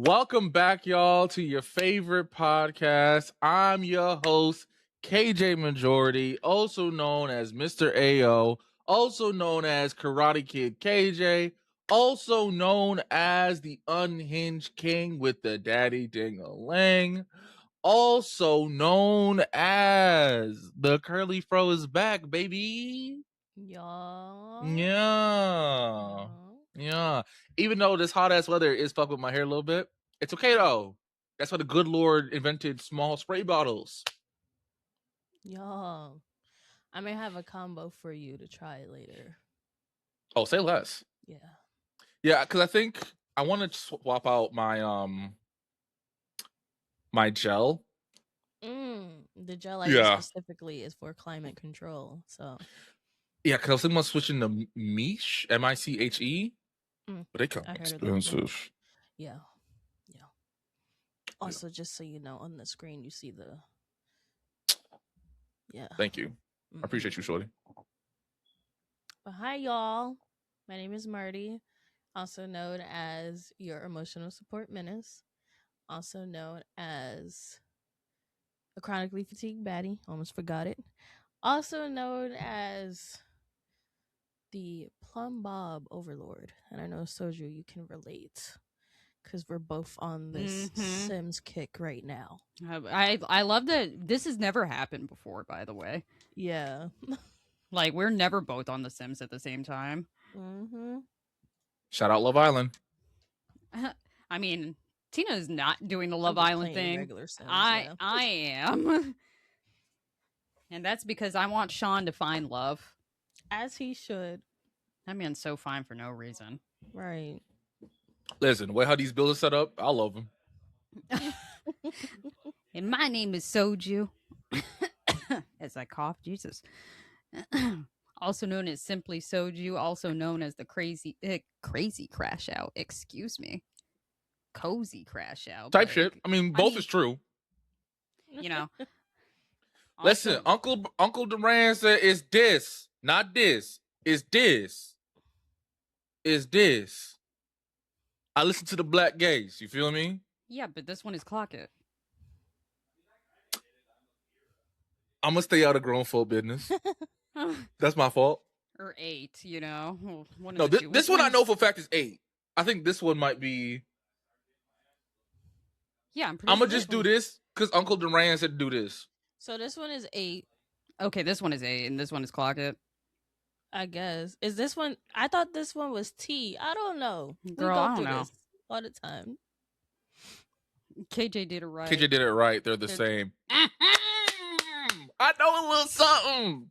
Welcome back, y'all, to your favorite podcast. I'm your host, KJ Majority, also known as Mr. AO, also known as Karate Kid KJ, also known as the Unhinged King with the Daddy Ding-a-ling, also known as the Curly Fro is back, baby. Y'all. Yeah. Even though this hot ass weather is fucking with my hair a little bit, it's okay though. That's why the good Lord invented small spray bottles. Y'all. I may have a combo for you to try later. Oh, say less. Yeah. Yeah, because I think I want to swap out my my gel. The gel I use specifically is for climate control. So yeah, because I was thinking about switching to Miche, M-I-C-H-E, but they come expensive. Yeah. Also, just so you know, on the screen you see the. Yeah. Thank you. I appreciate you, shorty. But hi, y'all. My name is Marty, also known as your emotional support menace, also known as a chronically fatigued baddie. Almost forgot it. Also known as the Plum Bob Overlord. And I know, Soju, you can relate because we're both on this Sims kick right now. I love that this has never happened before, by the way. Yeah. Like, we're never both on The Sims at the same time. Shout out Love Island. I mean, Tina's not doing the Love Island thing. Sims, I am. And that's because I want Sean to find love. As he should. That man's so fine for no reason. Right. Listen, the way how these bills are set up, I love them. And my name is Soju. As I cough, Jesus. Also known as simply Soju, also known as the crazy crash out. Excuse me. Cozy crash out. Type shit. I mean, both is true. You know. Listen, Uncle Duran said it's this, not this. It's this. It's this. I listen to the Black Gays. You feel me? Yeah, but this one is Clock It. I'm gonna stay out of grown folk business. That's my fault. Or 8, you know. No, this one I know for a fact is 8. I think this one might be. Yeah, I'm gonna just do this because Uncle Duran said to do this. So this one is 8. Okay, this one is 8, and this one is Clock It. I guess. Is this one? I thought this one was T. I don't know. Girl, I don't know. This all the time. KJ did it right. KJ did it right. They're the same. I know a little something.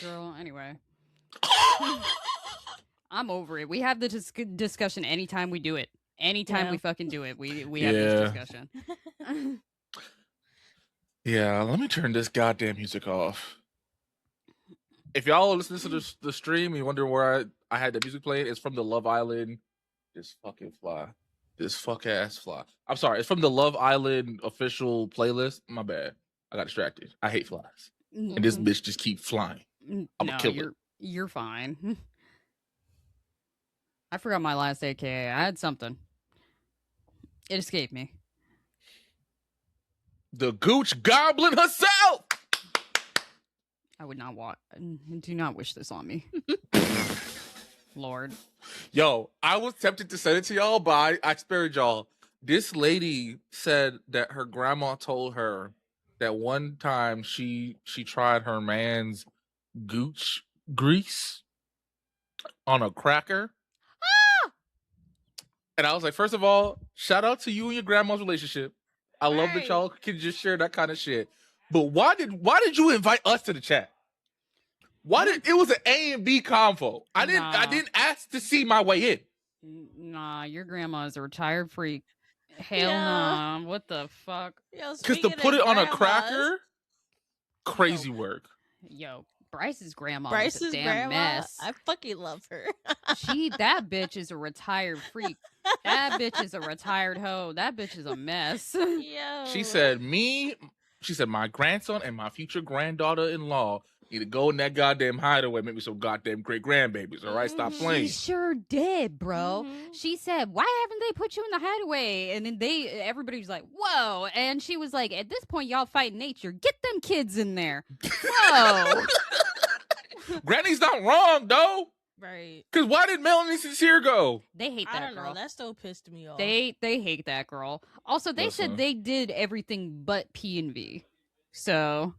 Girl, anyway. I'm over it. We have the discussion anytime we do it. Anytime we fucking do it, we have this discussion. Yeah, let me turn this goddamn music off. If y'all listen to the stream and you wonder where I had the music playing, it's from the Love Island. This fucking fly. This fuck ass fly. I'm sorry. It's from the Love Island official playlist. My bad. I got distracted. I hate flies. And this bitch just keep flying. I'm gonna kill it. You're fine. I forgot my last AKA. I had something. It escaped me. The Gooch Goblin herself! I would not want. Do not wish this on me. Lord. Yo, I was tempted to send it to y'all, but I spared y'all. This lady said that her grandma told her that one time she tried her man's gooch grease on a cracker. And I was like, first of all, shout out to you and your grandma's relationship. I love that y'all can just share that kind of shit. But why did you invite us to the chat? It was an A and B convo. I didn't ask to see my way in. Nah, your grandma is a retired freak. Hell nah. What the fuck? Because to put it on a cracker, crazy work. Yo, Bryce's grandma is a damn mess. I fucking love her. That bitch is a retired freak. That bitch is a retired hoe. That bitch is a mess. Yo. She said my grandson and my future granddaughter-in-law Either go in that goddamn hideaway, make me some goddamn great grandbabies. All right, stop Mhm. playing. She sure did, bro. Mhm. She said, "Why haven't they put you in the hideaway?" And then everybody was like, "Whoa!" And she was like, "At this point, y'all fight nature. Get them kids in there." Whoa. Granny's not wrong though. Right. Cause why did Melanie Sincere go? They hate I that don't know. girl. That still pissed me off. They hate that girl. Also, they Listen. said they did everything but P&V. So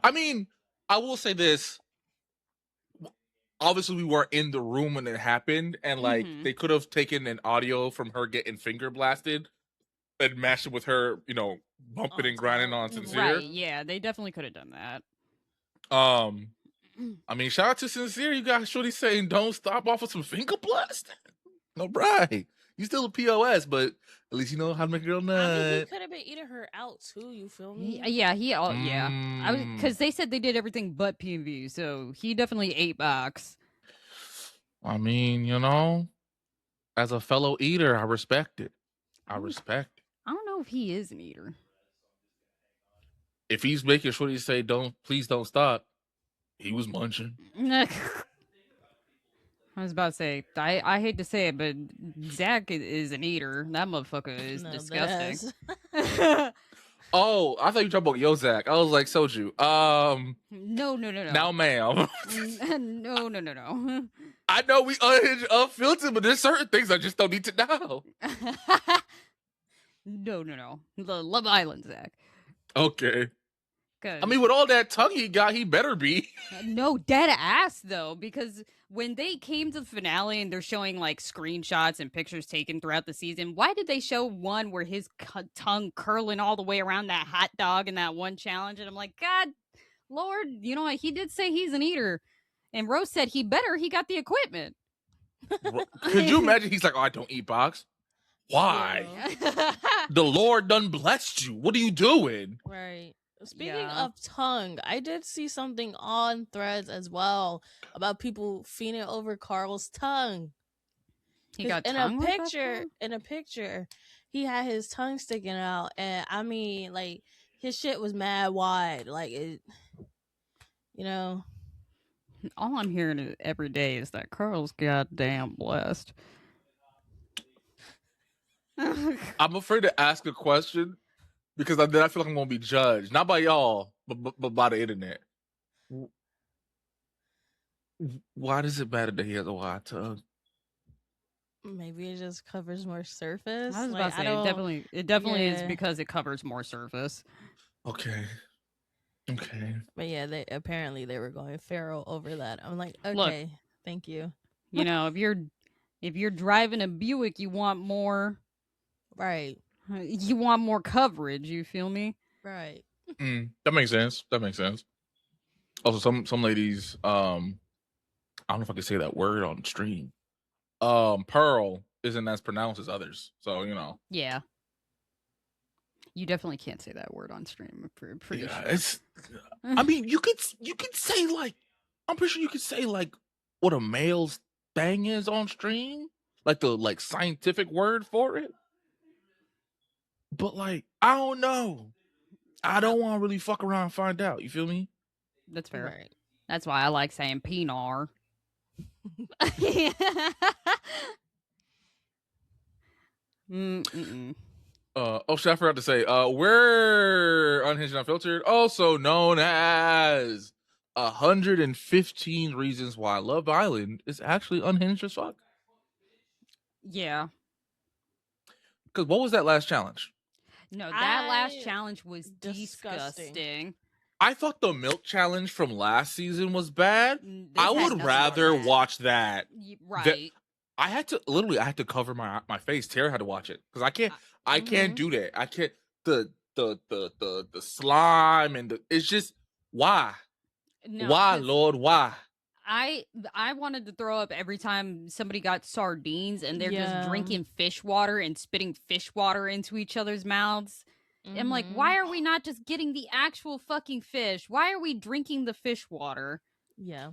I mean, I will say this. Obviously, we were in the room when it happened, and like Mhm. they could have taken an audio from her getting finger blasted and mashed it with her, bumping On and grinding top. on Sincere. right, yeah, they definitely could have done that. I mean, shout out to Sincere. You got Shorty saying don't stop off with some finger blast. No, right. You still a POS, but at least you know how to make a girl nut. I mean, he could have been eating her out too. You feel me? Yeah. I was Mm. because they said they did everything but P&V, so he definitely ate box. I mean, as a fellow eater, I respect it. I respect it. I don't know if he is an eater. If he's making sure he say please don't stop, he was munching. I was about to say, I hate to say it, but Zach is an eater. That motherfucker is No, disgusting. Oh, I thought you were talking about Yozak. I was like, Soju. No. Now, ma'am. No. I know we unhinged, unfiltered, but there's certain things I just don't need to know. No. The Love Island Zach. Okay. 'Cause- I mean, with all that tongue he got, he better be. No, dead ass though, because when they came to the finale and they're showing like screenshots and pictures taken throughout the season, why did they show one where his tongue curling all the way around that hot dog in that one challenge? And I'm like, God, Lord, you know what? He did say he's an eater, and Rose said he got the equipment. Could you imagine? He's like, oh, I don't eat box. Why? The Lord done blessed you. What are you doing? Right. Speaking Yeah. of tongue, I did see something on Threads as well about people feeding over Carl's tongue. He got in tongue a like that, picture. though? In a picture, he had his tongue sticking out, and I mean, like his shit was mad wide. Like it, All I'm hearing every day is that Carl's goddamn blessed. I'm afraid to ask a question because then I feel like I'm going to be judged. Not by y'all, but by the internet. Why does it matter that he has a wide tongue? Maybe it just covers more surface. I was Like, about to say, it definitely is Yeah. because it covers more surface. Okay. But yeah, they were going feral over that. I'm like, okay, Look. thank you. You know, if you're driving a Buick, you want more Right, coverage, you feel me? right. That makes sense. Also, some ladies, I don't know if I can say that word on stream. Pearl isn't as pronounced as others, so Yeah. You definitely can't say that word on stream. I'm pretty sure. it's. I mean, you could say like, I'm pretty sure you could say like what a male's thing is on stream, like the scientific word for it. But like, I don't know. I don't want to really fuck around and find out. You feel me? That's fair. Right. That's why I like saying penar. Oh shit, I forgot to say, we're Unhinged Unfiltered, also known as 115 Reasons Why Love Island is actually unhinged as fuck. Yeah. Because what was that last challenge? No, that last I- challenge was disgusting. disgusting. I thought the milk challenge from last season was bad. This I has would nothing rather on that. watch that. Right. I had to cover my face. Tara had to watch it because I can't do that. I can't the slime and it's just why No, why 'cause Lord why. I wanted to throw up every time somebody got sardines and they're Yeah. just drinking fish water and spitting fish water into each other's mouths. I'm like, Mhm. why are we not just getting the actual fucking fish? Why are we drinking the fish water? Yeah.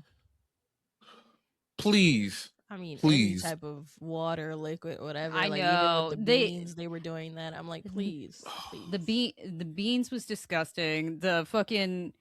Please, I mean, Please. any type of water, liquid, whatever. I like know. even with the beans, they were doing that. I'm like, please, please. The beans was disgusting. The fucking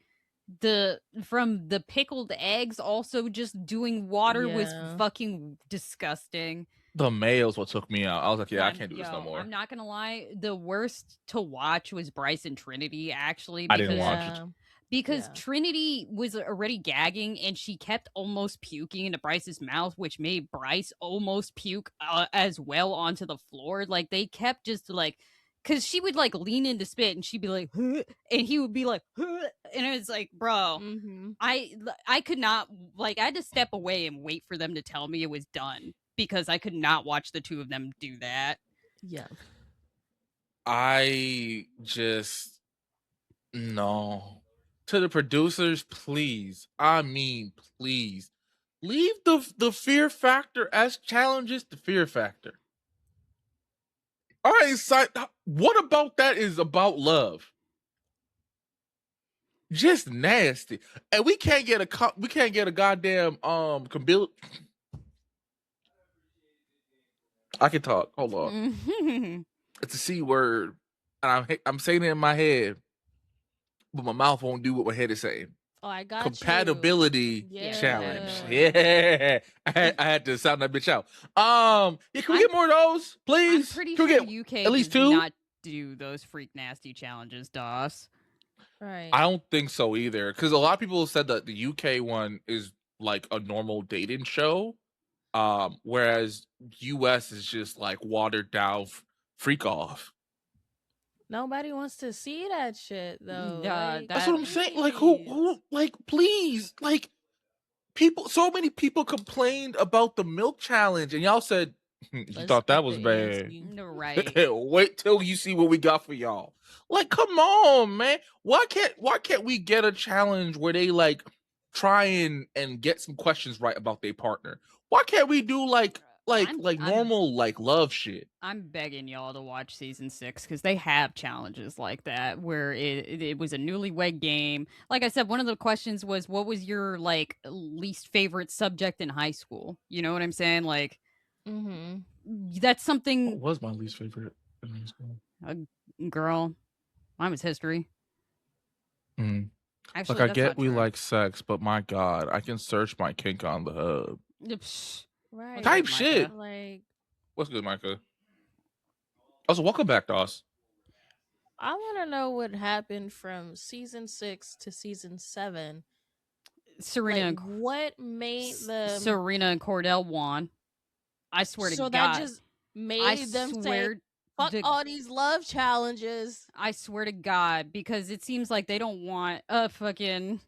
from the pickled eggs also just doing water was Yeah. fucking disgusting. The mayo's what took me out. I was like, yeah, I can't do this no more. I'm not gonna lie. The worst to watch was Bryce and Trinity, actually, I because didn't watch it. because Yeah. Trinity was already gagging and she kept almost puking into Bryce's mouth, which made Bryce almost puke as well onto the floor. Like they kept just like, because she would like lean into spit and she'd be like, huh, and he would be like, huh, and it was like, bro, Mm-hmm. I could not, like, I had to step away and wait for them to tell me it was done because I could not watch the two of them do that. Yeah. I just no. To the producers, please. I mean, please. Leave the fear factor as challenges to fear factor. All right, what about that is about love? Just nasty. And we can't get a goddamn I can talk. Hold on. It's a C word. And I'm saying it in my head, but my mouth won't do what my head is saying. Oh, I got compatibility challenge. Yeah. I had to sound that bitch out. Yeah, can we get more of those, please? I'm pretty Can we sure get UK at least does two? not do those freak nasty challenges, DOS. Right. I don't think so either, because a lot of people said that the UK one is like a normal dating show, whereas US is just like watered down freak off. Nobody wants to see that shit though. Like, That's what I'm saying. Like who like please, like people, so many people complained about the milk challenge and y'all said you thought that was bad. Right. Wait till you see what we got for y'all. Like, come on, man. Why can't we get a challenge where they like try and get some questions right about their partner? Why can't we do like normal like love shit? I'm begging y'all to watch season 6 because they have challenges like that where it was a newlywed game. Like I said, one of the questions was, what was your like least favorite subject in high school? You know what I'm saying? Like, that's something. What was my least favorite in high school? Girl, mine was history. Like Actually, I get we like sex, but my God, I can search my kink on the hub. Right. Type shit. Like, what's good, Micah? Also, welcome back, Doss. I want to know what happened from season 6 to season 7. Serena like, what made them Serena and Cordell won. I swear to God. So that just made them say, fuck all these love challenges. I swear to God, because it seems like they don't want a fucking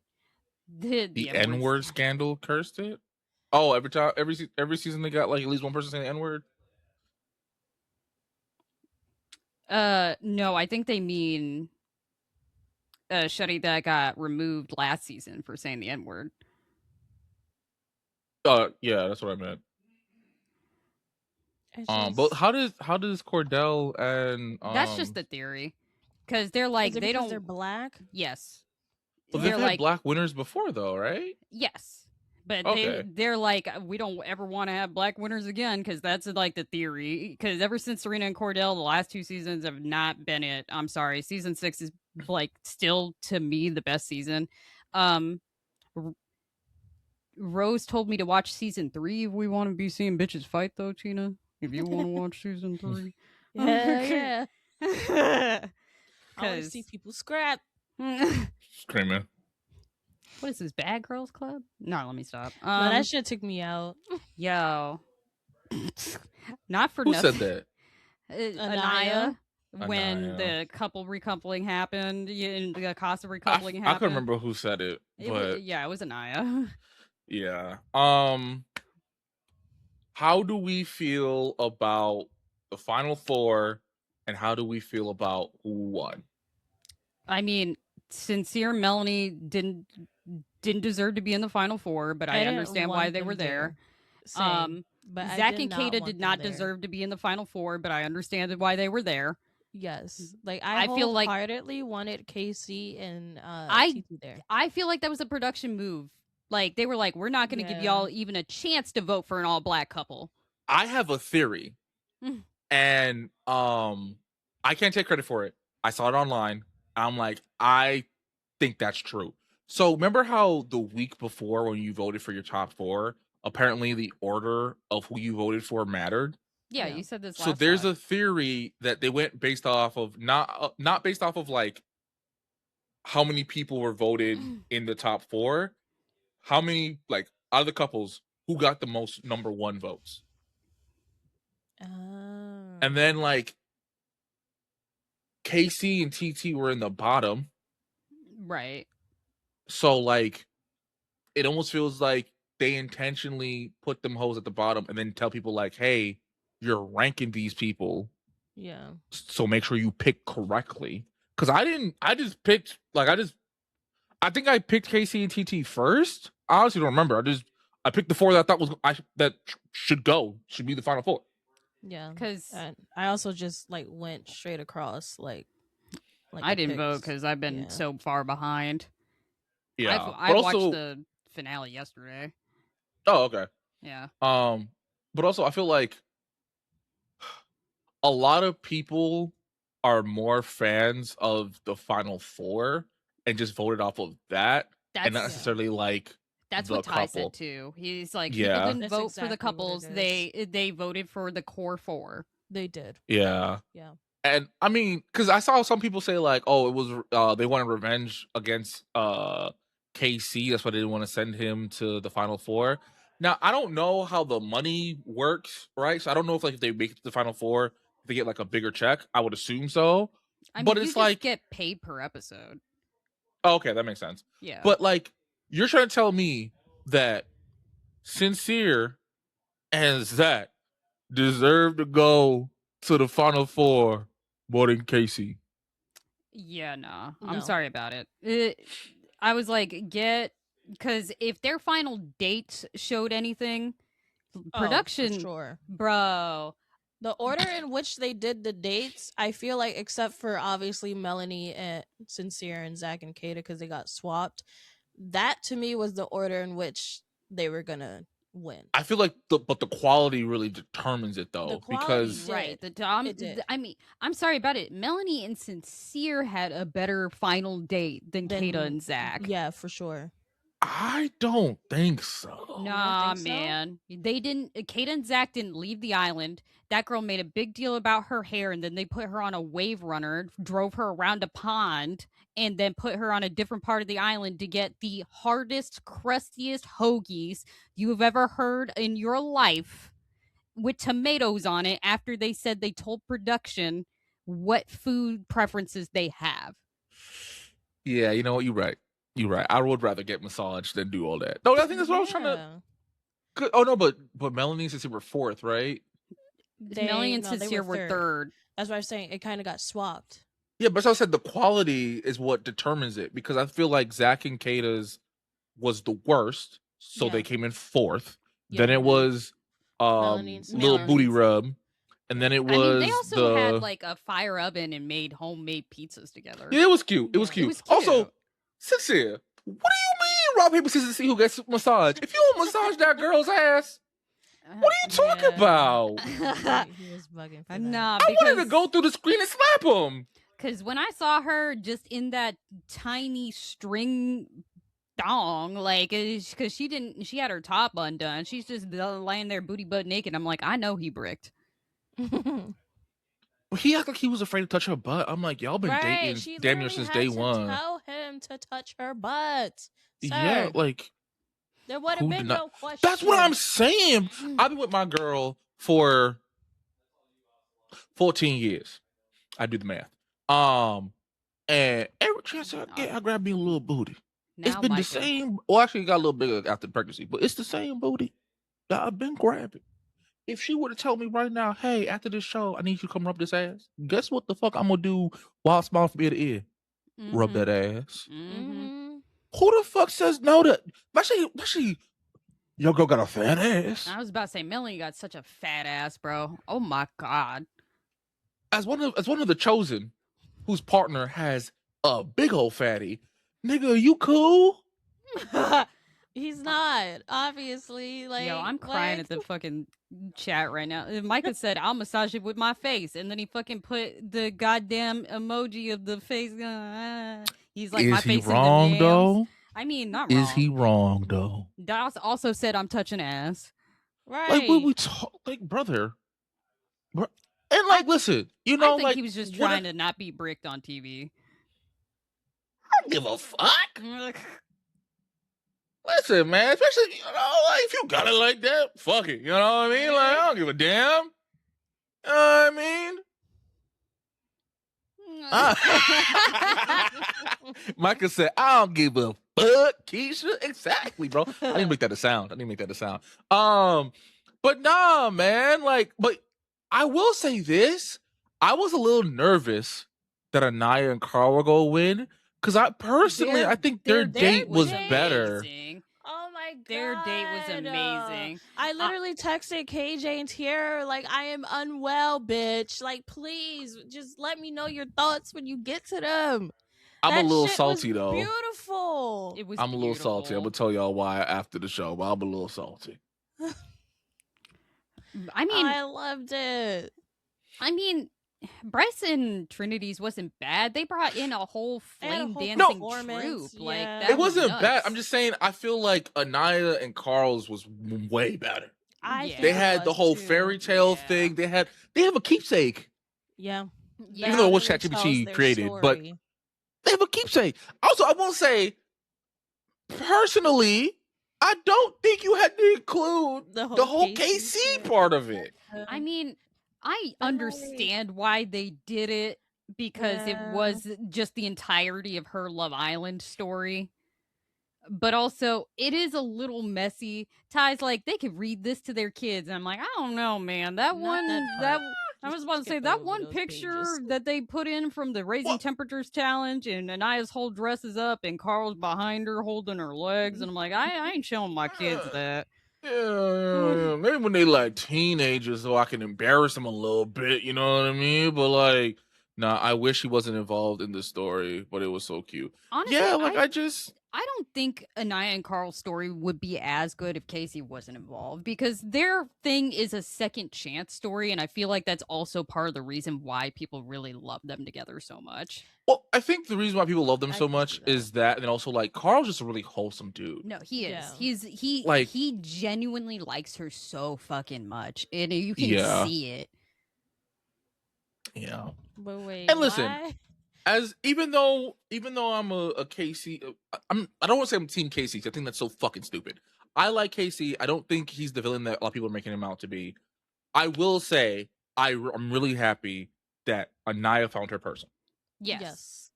the N-word scandal cursed it. Oh, every season they got like at least one person saying the N-word. No, I think they mean Shuddy that got removed last season for saying the N-word. Yeah, that's what I meant. But how does Cordell and that's just the theory, because they're like they don't. They're black. Yes. Well, they've had black winners before, though, right? Yes, but okay. they're like, we don't ever want to have black winners again, because that's like the theory. Because ever since Serena and Cordell, the last 2 seasons have not been it. I'm sorry, season 6 is like still to me the best season. Rose told me to watch season 3 if we want to be seeing bitches fight, though, Tina. If you want to watch season 3. Yeah. I want to see people scrap. Screaming. What is this, Bad Girls Club? No, let me stop. No, that shit took me out. Yo. Not for Who nothing. said that? Anaya. When the recoupling happened, and the cost of recoupling happened. I couldn't remember who said it, but it was Anaya. Yeah. How do we feel about the Final Four, and how do we feel about who won? I mean, Sincere Melanie didn't deserve to be in the Final Four, but I understand why they were there. But Zach and Kata did not deserve to be in the Final Four, but I understand why they were there. Yes, like I feel wholeheartedly wanted KC and TT there. I feel like that was a production move Like they were like, we're not going to give y'all even a chance to vote for an all-black couple. I have a theory, and I can't take credit for it. I saw it online. I'm like, I think that's true. So remember how the week before when you voted for your top 4, apparently the order of who you voted for mattered? Yeah, you said this last So there's time. a theory that they went based off of not based off of like how many people were voted in the top 4, how many like out of the couples who got the most number 1 votes. And then like KC and TT were in the bottom. Right. So like it almost feels like they intentionally put them hoes at the bottom and then tell people like, hey, you're ranking these people. Yeah. So make sure you pick correctly. Cause I think I picked KC and TT first. I honestly don't remember. I picked the 4 that I thought should be the final 4. Yeah. Because I also just like went straight across like I didn't vote because I've been so far behind. Yeah. I watched the finale yesterday. Oh, okay. Yeah. But also I feel like a lot of people are more fans of the final 4 and just voted off of that and not necessarily like that's the what Ty couple. said too. He's like, Yeah. people didn't That's vote exactly for the couples. what it is. They voted for the core 4. They did. Yeah. Yeah. And I mean, because I saw some people say like, oh, it was they wanted revenge against KC. That's why they didn't want to send him to the final 4. Now I don't know how the money works, right? So I don't know if like if they make it to the final 4, they get like a bigger check. I would assume so. I mean, but you it's just like get paid per episode. Oh, okay, that makes sense. Yeah. But like, you're trying to tell me that Sincere and Zach deserve to go to the final 4 more than Casey? Yeah, nah. No. I'm sorry about it. I was like, because if their final dates showed anything, production, for sure, bro. The order in which they did the dates, I feel like, except for obviously Melanie and Sincere and Zach and Kata because they got swapped, that to me was the order in which they were gonna win. I feel like the quality really determines it though, because right, I mean, I'm sorry about it. Melanie and Sincere had a better final date than Kata and Zach. Yeah, for sure. I don't think so. Nah, man. They didn't. Kata and Zach didn't leave the island. That girl made a big deal about her hair, and then they put her on a wave runner, drove her around a pond, and then put her on a different part of the island to get the hardest, crustiest hoagies you've ever heard in your life with tomatoes on it after they said they told production what food preferences they have. Yeah, you know what? You're right. You're right. I would rather get massaged than do all that. No, I think that's what I was trying to. Oh no, but Melanie and Sincere were 4th, right? Melanie and Sincere were 3rd. That's why I'm saying it kind of got swapped. Yeah, but as I said, the quality is what determines it, because I feel like Zach and Kata's was the worst, so they came in 4th. Then it was Little Booty Rub, and then it was. I mean, they also had like a fire oven and made homemade pizzas together. Yeah, it was cute. It was cute. Also, Sincere, what do you mean rock paper scissors to see who gets massage? If you don't massage that girl's ass, what are you talking about? He was bugging for that. Nah, I wanted to go through the screen and slap him. Because when I saw her just in that tiny string thong, like, because she had her top undone. She's just laying there booty butt naked. I'm like, I know he bricked. He acted like he was afraid to touch her butt. I'm like, y'all been dating damn near since day 1. Tell him to touch her butt. Sir. Yeah, like there would have been no question. That's what I'm saying. I've been with my girl for 14 years. I do the math. And every chance I get, I grab me a little booty. Now it's been the same. Well, actually, it got a little bigger after pregnancy, but it's the same booty that I've been grabbing. If she were to tell me right now, hey, after this show, I need you to come rub this ass, guess what the fuck I'm gonna do while smiling from ear to ear? Mm-hmm. Rub that ass. Mm-hmm. Who the fuck says no to? Especially, your girl got a fat ass. I was about to say, Melanie got such a fat ass, bro. Oh my god. As one of the chosen, whose partner has a big old fatty, nigga, you cool? He's not, obviously. Like, Yo, I'm crying at the fucking chat right now. Micah said, I'll massage it with my face. And then he fucking put the goddamn emoji of the face. He's like, Is my he face and the wrong nails. though? I mean, not Is wrong. he wrong though? Doss also said, I'm touching ass. Right. Like, what we talk, like, brother. And like, listen, you know, I think like, he was just what trying to not be bricked on TV. I don't give a fuck. Listen, man, especially, you know, like, if you got it like that, fuck it. You know what I mean? Like, I don't give a damn. You know what I mean? Micah said, I don't give a fuck, Keisha. Exactly, bro. I didn't make that a sound. But nah, man. Like, but I will say this. I was a little nervous that Anaya and Carl were going to win. Because I personally, I think their date was better. Amazing. Oh my god. Their date was amazing. I literally texted KJ and Tierra, like, I am unwell, bitch. Like, please, just let me know your thoughts when you get to them. I'm That a little shit salty, was though. Beautiful. It was I'm a little salty. I'm going to tell y'all why after the show, but I'm a little salty. I mean, I loved it. I mean, Bryce and Trinity's wasn't bad. They brought in a whole flame dancing performance, troupe. Like, yeah. that It wasn't nuts. bad. I'm just saying, I feel like Anaya and Carl's was way better. They had the whole fairy tale thing. They have a keepsake. Yeah. Even though it was ChatGPT created, but they have a keepsake. Also, I will say, personally, I don't think you had to include the whole KC part of it. I mean, I understand why they did it because it was just the entirety of her Love Island story. But also, it is a little messy. Ty's like, they could read this to their kids. And I'm like, I don't know, man. I was about to say, that one picture that they put in from the Raising Temperatures challenge, and Anaya's whole dress is up, and Carl's behind her holding her legs. And I'm like, I ain't showing my kids that. Yeah, maybe when they like teenagers, so I can embarrass them a little bit, you know what I mean? But like, nah, I wish he wasn't involved in the story, but it was so cute. Honestly, yeah, like I don't think Anaya and Carl's story would be as good if Casey wasn't involved, because their thing is a second chance story, and I feel like that's also part of the reason why people really love them together so much. Well, I think the reason why people love them so much is that, and also like Carl's just a really wholesome dude. No, he is. He genuinely likes her so fucking much, and you can see it. Yeah. But wait, and listen, why? as even though I'm a Casey, I don't want to say I'm Team Casey. I think that's so fucking stupid. I like Casey. I don't think he's the villain that a lot of people are making him out to be. I will say I'm really happy that Anaya found her person. Yes.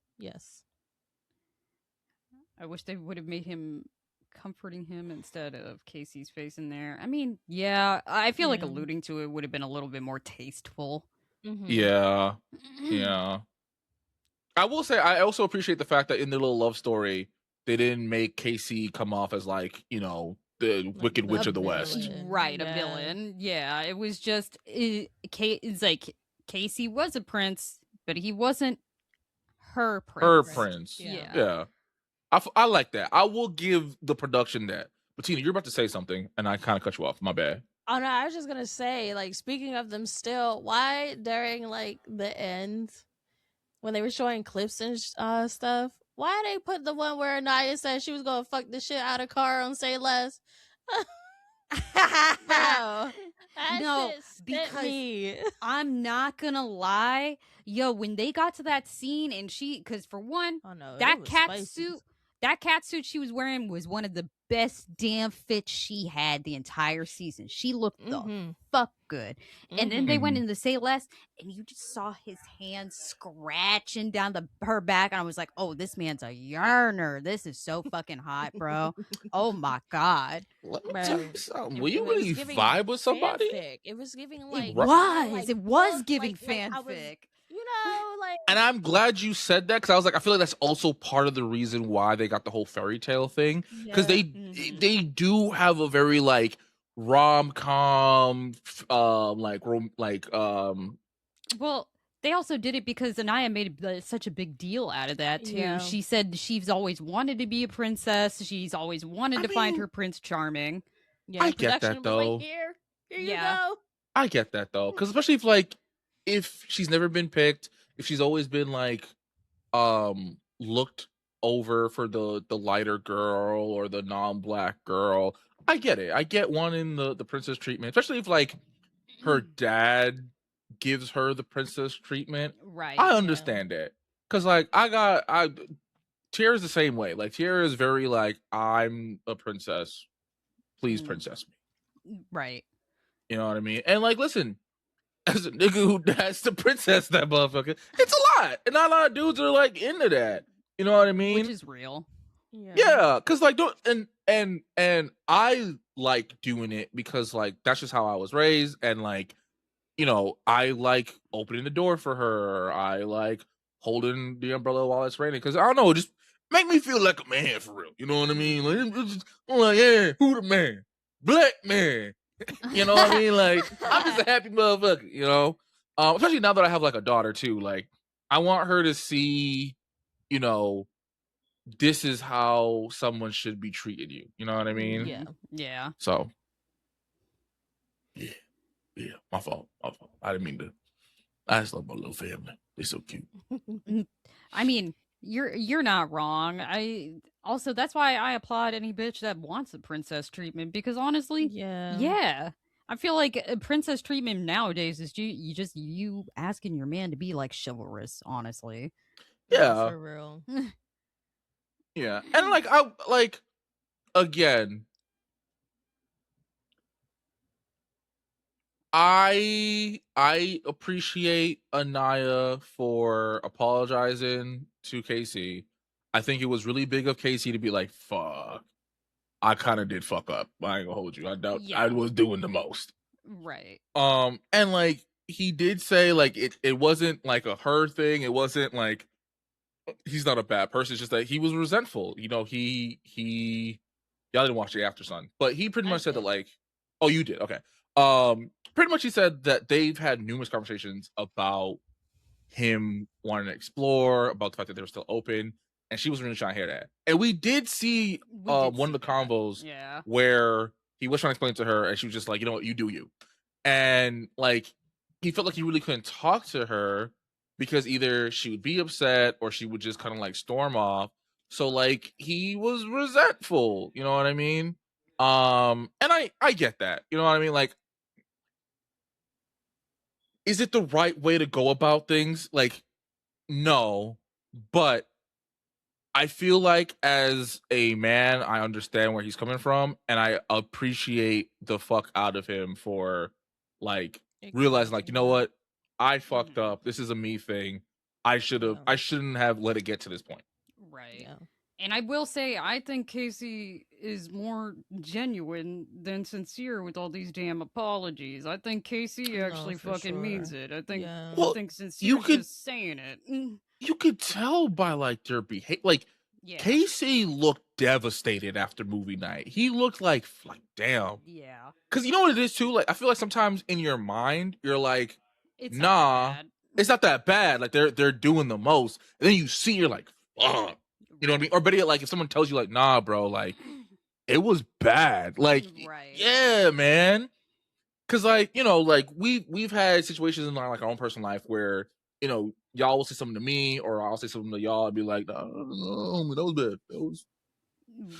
I wish they would have made him comforting him instead of Casey's face in there. I mean, yeah, I feel like alluding to it would have been a little bit more tasteful. Mm-hmm. Yeah. I will say I also appreciate the fact that in their little love story, they didn't make Casey come off as like, you know, the Wicked Witch of the West. Right, a villain. Yeah, it was just it's like Casey was a prince, but he wasn't her prince. Her prince. Yeah. I like that. I will give the production that. But Tina, you're about to say something, and I kind of cut you off. My bad. Oh no, I was just gonna say, like, speaking of them still, why during like the end when they were showing clips and stuff, why they put the one where Anaya said she was gonna fuck the shit out of Carl and say less? Bro, no, because I'm not gonna lie, yo, when they got to that scene and because for one, that cat suit she was wearing was one of the best damn fits she had the entire season. She looked the fuck good. And then they went in to say less, and you just saw his hands scratching down her back, and I was like, oh, this man's a yearner. This is so fucking hot, bro. Oh my god. Will you really vibe with somebody? Fanfic. It was giving like it was giving fanfic. You know, like, and I'm glad you said that, because I was like, I feel like that's also part of the reason why they got the whole fairy tale thing, because they do have a very like rom-com well, They also did it because Anaya made such a big deal out of that too. Yeah. She said she's always wanted to be a princess. She's always wanted to find her Prince Charming. Yeah, I get production that, was though. like, here you Yeah. go. I get that though, because especially if she's never been picked, if she's always been like looked over for the lighter girl or the non-black girl, I get it. I get wanting the princess treatment, especially if like her dad gives her the princess treatment. Right. I understand it, because like Tiara's the same way. Like Tiara is very like, I'm a princess, please princess me. Right. You know what I mean? And like, listen, as a nigga who has to princess that motherfucker, it's a lot. And not a lot of dudes are like into that. You know what I mean? Which is real. Yeah, because like and I like doing it because like that's just how I was raised, and like, you know, I like opening the door for her. I like holding the umbrella while it's raining, because I don't know, just make me feel like a man for real. You know what I mean? Like, I'm like, yeah, who the man? Black man. You know what I mean? Like, I'm just a happy motherfucker, you know? Especially now that I have like a daughter too. Like, I want her to see, you know, this is how someone should be treating you. You know what I mean? Yeah. Yeah. So, yeah, my fault. I didn't mean to. I just love my little family. They're so cute. I mean, you're not wrong. That's why I applaud any bitch that wants a princess treatment, because honestly, yeah. I feel like a princess treatment nowadays is you asking your man to be like chivalrous, honestly. Yeah. For real. Yeah. And like again, I appreciate Anaya for apologizing to Casey. I think it was really big of Casey to be like, fuck, I kind of did fuck up. I ain't gonna hold you. I doubt I was doing the most. Right. And like he did say like it wasn't like a her thing. It wasn't like he's not a bad person. It's just that he was resentful. You know, y'all didn't watch the After Sun, but he pretty much said that like, oh, you did, okay. Pretty much he said that they've had numerous conversations about him wanting to explore, about the fact that they were still open, and she was really trying to hear that. And we did see one of the combos where he was trying to explain to her, and she was just like, you know what, you do you. And like he felt like he really couldn't talk to her because either she would be upset or she would just kind of like storm off. So like he was resentful, you know what I mean? And I get that. You know what I mean? Like, is it the right way to go about things? Like, no, but I feel like as a man, I understand where he's coming from, and I appreciate the fuck out of him for like realizing, like, you know what, I fucked up. This is a me thing. I shouldn't have let it get to this point. Right. Yeah. And I will say, I think Casey is more genuine than sincere with all these damn apologies. I think Casey actually fucking means it. I think, I think Sincere's just saying it. You could tell by like their behavior. Like, Casey looked devastated after movie night. He looked like damn. Yeah. Because you know what it is too? Like, I feel like sometimes in your mind, you're like, it's nah, it's not that bad. Like they're doing the most. And then you see, you're like, fuck. You know what I mean? Or better yet, like if someone tells you like, nah, bro, like it was bad. Like, yeah, man. Cause like, you know, like we've had situations in our own personal life where, you know, y'all will say something to me or I'll say something to y'all and be like, nah, no, that was bad. That was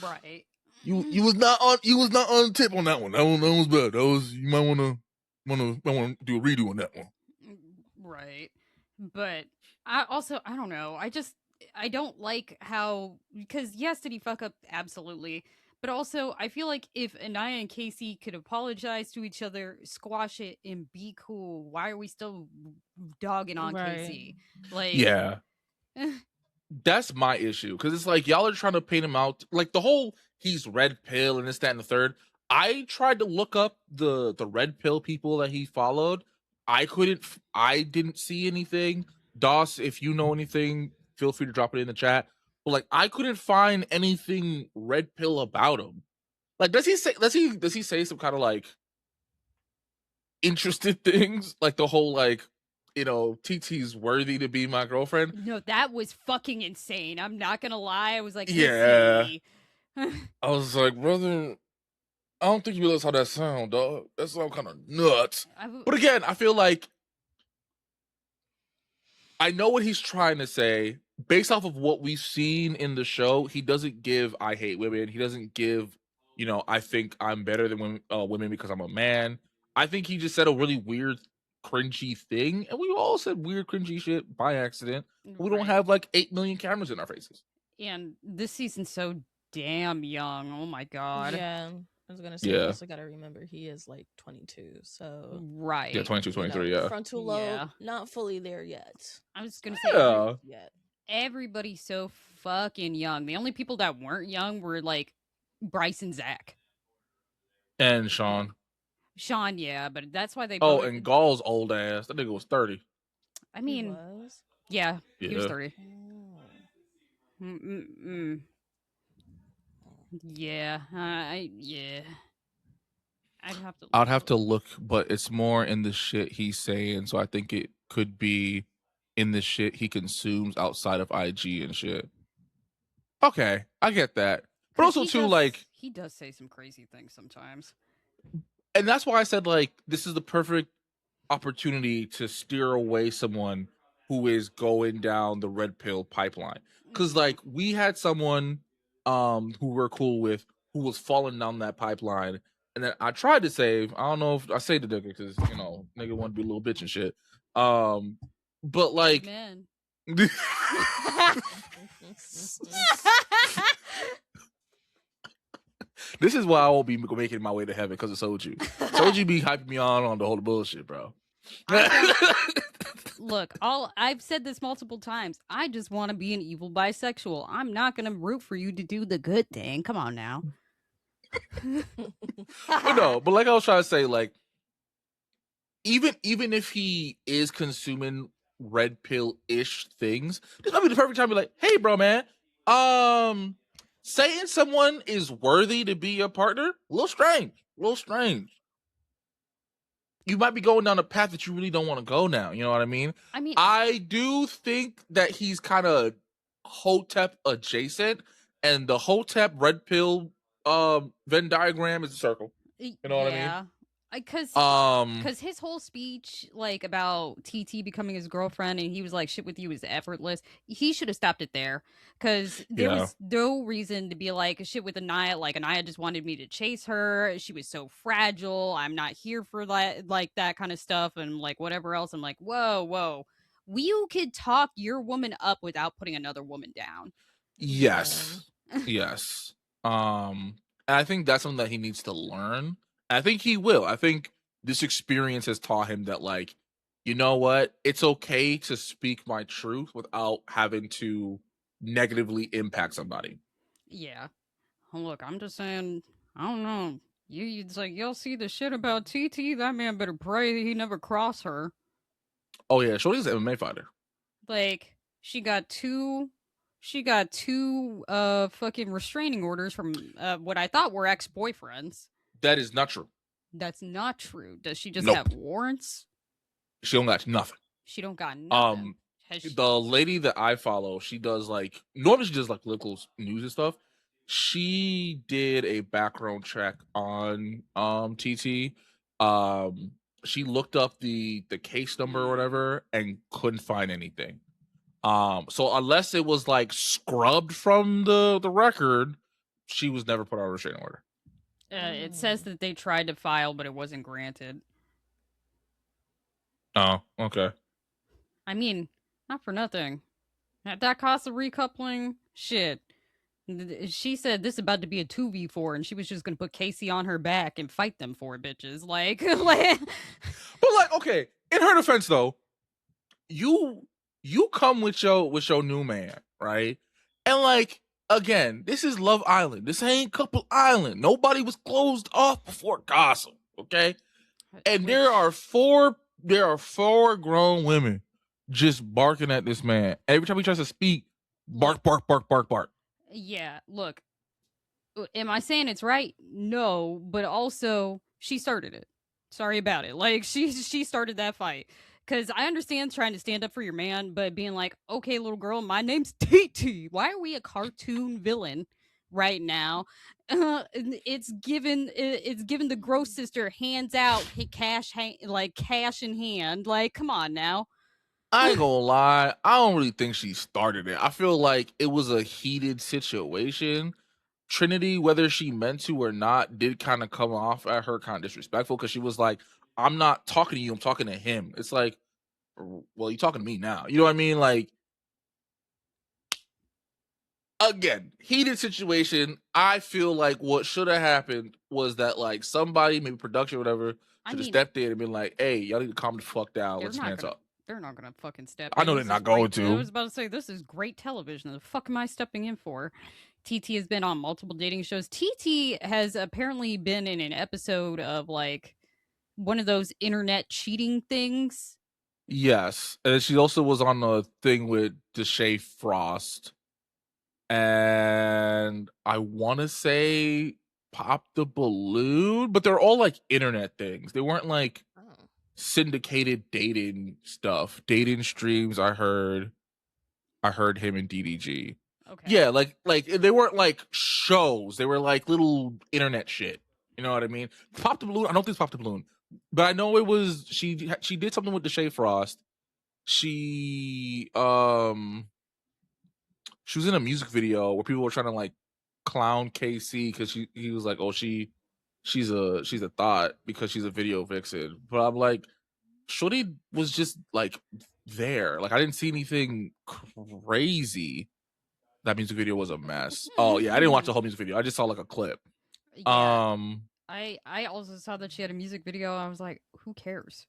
right. You was not on tip on that one. That was bad. That was, you might wanna do a redo on that one. Right. But I don't know. I don't like how, because yes, did he fuck up? Absolutely. But also, I feel like if Anaya and Casey could apologize to each other, squash it, and be cool, why are we still dogging on Casey? Like, yeah, that's my issue, because it's like y'all are trying to paint him out like the whole he's red pill and this, that, and the third. I tried to look up the red pill people that he followed. I didn't see anything. Doss, if you know anything, feel free to drop it in the chat. But like, I couldn't find anything red pill about him. Like, does he say some kind of like interested things? Like the whole like, TT's worthy to be my girlfriend. No, that was fucking insane. I'm not gonna lie. I was like, Yeah. "Missy." I was like, brother, I don't think you realize how that sound, dog. That sound kind of nuts. But again, I feel like I know what he's trying to say. Based off of what we've seen in the show, he doesn't give "I hate women." He doesn't give, I think I'm better than women because I'm a man. I think he just said a really weird, cringy thing, and we all said weird, cringy shit by accident. We don't Right. have like 8 million cameras in our faces. And this season's so damn young. Oh my god. Yeah. I was gonna say, you also gotta remember he is like 22, so Right. Yeah, 22, 23, yeah. Frontal lobe, not fully there yet. I was gonna say, everybody's so fucking young. The only people that weren't young were like Bryce and Zach. And Sean. Sean, yeah, but that's why they both... Oh, and Gall's old ass. That nigga was 30. I mean, he was 30. Yeah, I'd have to look, but it's more in the shit he's saying, so I think it could be in the shit he consumes outside of IG and shit. Okay, I get that. But also too, like, he does say some crazy things sometimes. And that's why I said, like, this is the perfect opportunity to steer away someone who is going down the red pill pipeline. Because, like, we had someone who we're cool with who was falling down that pipeline. And then I tried to save. I don't know if I say the nigga because, nigga want to be a little bitch and shit. But, like... Man. This is why I won't be making my way to heaven, because of Soju. Soju be hyping me on the whole bullshit, bro. Look, I've said this multiple times. I just want to be an evil bisexual. I'm not going to root for you to do the good thing. Come on now. But like I was trying to say, like, even if he is consuming red pill-ish things, this might be the perfect time to be like, hey, bro, man, saying someone is worthy to be your partner, a little strange. You might be going down a path that you really don't want to go now. You know what I mean? I do think that he's kind of Hotep adjacent, and the Hotep red pill Venn diagram is a circle. You know what I mean? Because his whole speech, like, about TT becoming his girlfriend, and he was like, shit with you is effortless. He should have stopped it there. Because there was no reason to be like, shit with Anaya. Like, Anaya just wanted me to chase her. She was so fragile. I'm not here for that, like, that kind of stuff. And, like, whatever else. I'm like, whoa. You could talk your woman up without putting another woman down. Yes. And I think that's something that he needs to learn. I think he will. I think this experience has taught him that, like, you know what? It's okay to speak my truth without having to negatively impact somebody. Yeah. Look, I'm just saying, I don't know. It's like, y'all see the shit about TT? That man better pray that he never cross her. Oh, yeah. Shorty's an MMA fighter. Like, she got two fucking restraining orders from what I thought were ex-boyfriends. That is not true. That's not true. Does she just have warrants? She don't got nothing. She don't got nothing. The lady that I follow, she does normally she does like local news and stuff. She did a background check on TT. She looked up the case number or whatever and couldn't find anything. So unless it was like scrubbed from the record, she was never put on a restraining order. It says that they tried to file, but it wasn't granted. Oh, okay. I mean, not for nothing. That cost of recoupling, shit. She said this is about to be a 2v4, and she was just gonna put Casey on her back and fight them for bitches. Like, but like, okay. In her defense, though, you come with your new man, right? And like, again, this is Love Island. This ain't Couple Island. Nobody was closed off before gossip, okay? And there are four grown women just barking at this man. Every time he tries to speak, bark. Yeah, look. Am I saying it's right? No, but also she started it. Sorry about it. Like, she started that fight. Because I understand trying to stand up for your man, but being like, okay, little girl, my name's TT. Why are we a cartoon villain right now? It's given the gross sister hands out cash cash in hand. Like, come on now. I ain't gonna lie, I don't really think she started it. I feel like it was a heated situation. Trinity, whether she meant to or not, did kind of come off at her kind of disrespectful because she was like, I'm not talking to you, I'm talking to him. It's like, well, you talking to me now. You know what I mean? Like, again, heated situation. I feel like what should have happened was that like somebody, maybe production or whatever, should have stepped in and been like, hey, y'all need to calm the fuck down. Let's man up. They're not gonna fucking step in. I know they're not going to. I was about to say, this is great television. The fuck am I stepping in for? TT has been on multiple dating shows. TT has apparently been in an episode of like one of those internet cheating things. Yes. And she also was on the thing with Deshae Frost. And I want to say Pop the Balloon, but they're all like internet things. They weren't like syndicated dating stuff. Dating streams, I heard him in DDG. Okay. Yeah, like they weren't like shows. They were like little internet shit. You know what I mean? Pop the Balloon. I don't think it's Pop the Balloon, but I know it was she did something with Deshae Frost. She was in a music video where people were trying to like clown KC because he was like, oh, she's a thought because she's a video vixen. But I'm like, Shorty was just like there. Like I didn't see anything crazy. That music video was a mess. Oh yeah, I didn't watch the whole music video. I just saw like a clip. Yeah. I also saw that she had a music video. I was like, who cares?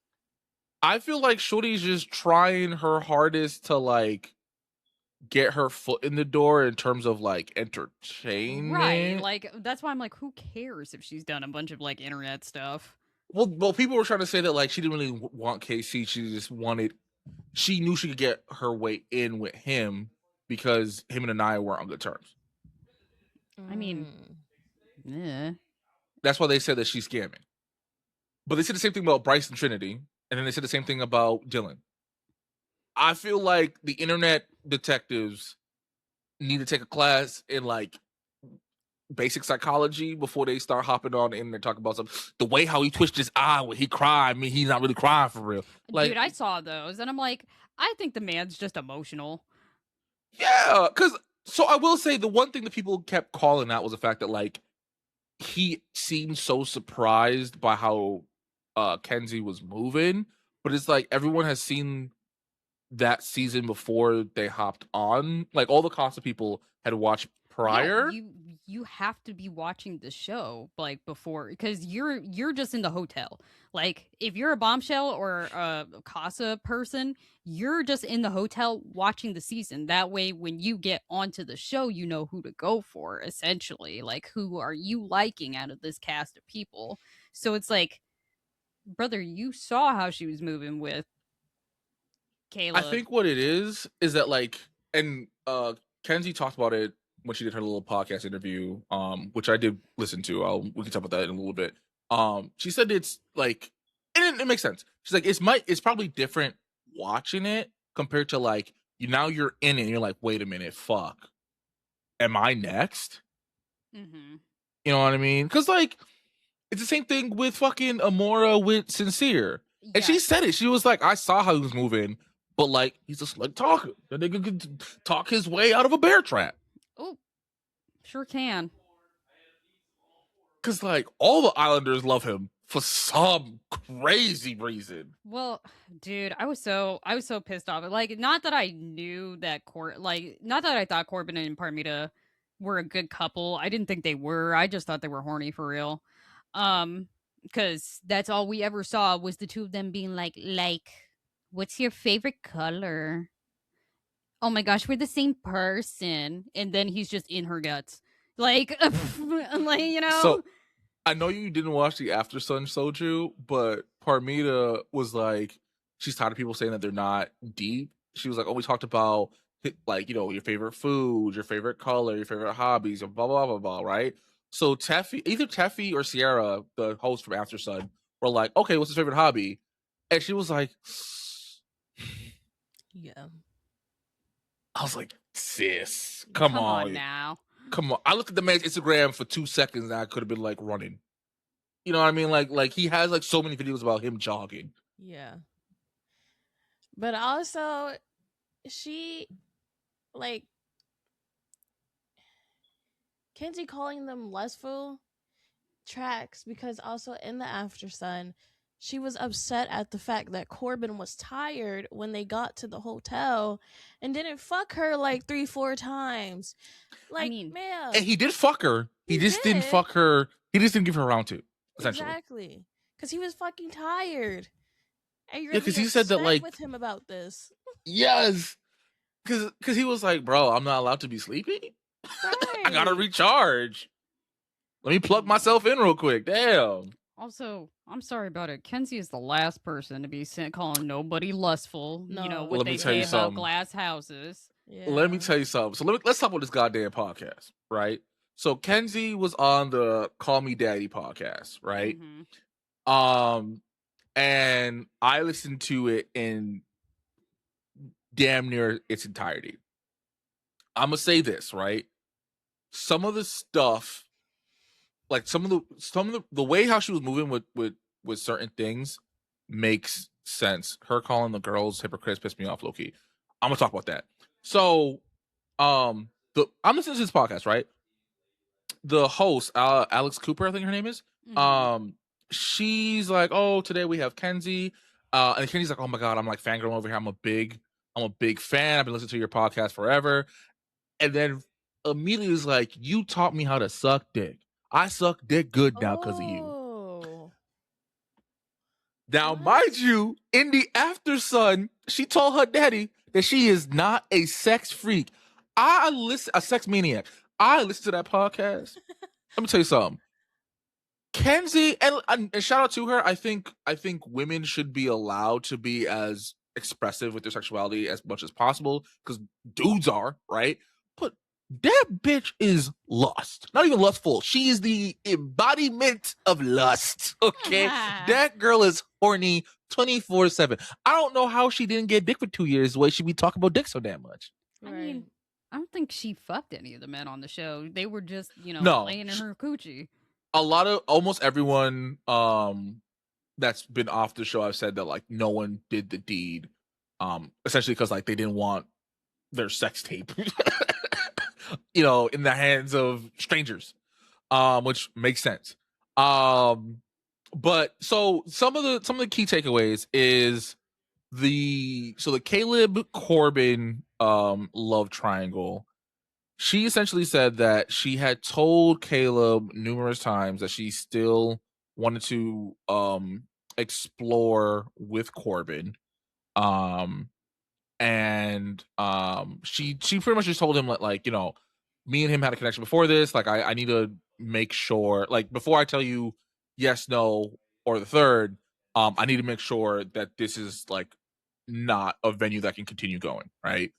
I feel like Shorty's just trying her hardest to like get her foot in the door in terms of like entertainment. Right. Like that's why I'm like, who cares if she's done a bunch of like internet stuff? Well, people were trying to say that like she didn't really want KC. She knew she could get her way in with him because him and Anaya weren't on good terms. I mean, yeah. That's why they said that she's scamming. But they said the same thing about Bryce and Trinity, and then they said the same thing about Dylan. I feel like the internet detectives need to take a class in like basic psychology before they start hopping on in and talking about something. The way how he twitched his eye when he cried, I mean, he's not really crying for real. Like, dude, I saw those and I'm like, I think the man's just emotional. Yeah, so I will say the one thing that people kept calling out was the fact that like he seemed so surprised by how Kenzie was moving, but it's like everyone has seen that season before they hopped on. Like all the Costa people had watched prior. Yeah, you have to be watching the show like before because you're just in the hotel. Like if you're a Bombshell or a Casa person, you're just in the hotel watching the season. That way when you get onto the show, you know who to go for, essentially. Like who are you liking out of this cast of people? So it's like, brother, you saw how she was moving with Caleb. I think what it is that like, and Kenzie talked about it when she did her little podcast interview, which I did listen to. We can talk about that in a little bit. She said it's like, and it makes sense. She's like, it's probably different watching it compared to like you're in it and you're like, wait a minute, fuck, am I next? Mm-hmm. You know what I mean? Because like it's the same thing with fucking Amora with Sincere, and she said it. She was like, I saw how he was moving, but like he's a slick talker. The nigga could talk his way out of a bear trap. Oh, sure can. Because like all the Islanders love him for some crazy reason. Well, dude, I was so pissed off. Like, not that I knew that not that I thought Corbin and Parmita were a good couple. I didn't think they were. I just thought they were horny for real. Because that's all we ever saw was the two of them being like, what's your favorite color? Oh my gosh, we're the same person. And then he's just in her guts. Like, you know. So I know you didn't watch the After Sun Soju, but Parmita was like, she's tired of people saying that they're not deep. She was like, oh, we talked about like, you know, your favorite food, your favorite color, your favorite hobbies, and blah, blah, blah, blah, right? So either Teffy or Sierra, the host from After Sun, were like, okay, what's his favorite hobby? And she was like, Yeah. I was like, sis, come on. now. Come on. I looked at the man's Instagram for 2 seconds and I could have been like running. You know what I mean? Like he has like so many videos about him jogging. Yeah. But also, she, like, Kenzie calling them lustful tracks because also in the After Sun, she was upset at the fact that Corbin was tired when they got to the hotel and didn't fuck her like 3-4 times. Like, ma'am. And he did fuck her. He just didn't fuck her. He just didn't give her a round two, essentially. Exactly. Because he was fucking tired. And you're because he said that, like, with him about this. Yes. Because he was like, bro, I'm not allowed to be sleepy. Right. I gotta recharge. Let me plug myself in real quick. Damn. Also, I'm sorry about it. Kenzie is the last person to be calling nobody lustful. No. You know Let what me they tell you say about something. glass houses. Yeah. Let me tell you something. So let's talk about this goddamn podcast, right? So Kenzie was on the Call Me Daddy podcast, right? And I listened to it in damn near its entirety. I'm gonna say this, right? Some of the stuff, like some of the way how she was moving with certain things makes sense. Her calling the girls hypocrites pissed me off, low-key. I'm gonna talk about that. So I'm listening to this podcast, right? The host, Alex Cooper, I think her name is. She's like, oh, today we have Kenzie. And Kenzie's like, oh my god, I'm like fangirling over here. I'm a big fan. I've been listening to your podcast forever. And then immediately was like, you taught me how to suck dick. I suck dick good now because of you. Now, mind you, in the After Sun, she told her daddy that she is not a sex freak. A sex maniac. I listened to that podcast. Let me tell you something. Kenzie, and shout out to her. I think women should be allowed to be as expressive with their sexuality as much as possible because dudes are, right? But that bitch is lust. Not even lustful. She is the embodiment of lust. Okay? That girl is horny 24/7. I don't know how she didn't get dick for 2 years the way she be talking about dick so damn much. I mean, I don't think she fucked any of the men on the show. They were just, laying in her coochie. Almost everyone that's been off the show, I've said that like no one did the deed, essentially because like they didn't want their sex tape, in the hands of strangers, which makes sense. But so some of the key takeaways is the Caleb Corbin love triangle. She essentially said that she had told Caleb numerous times that she still wanted to explore with Corbin. She pretty much just told him like, me and him had a connection before this. Like I need to make sure, like before I tell you yes, no, or the third, I need to make sure that this is like not a venue that can continue going, right?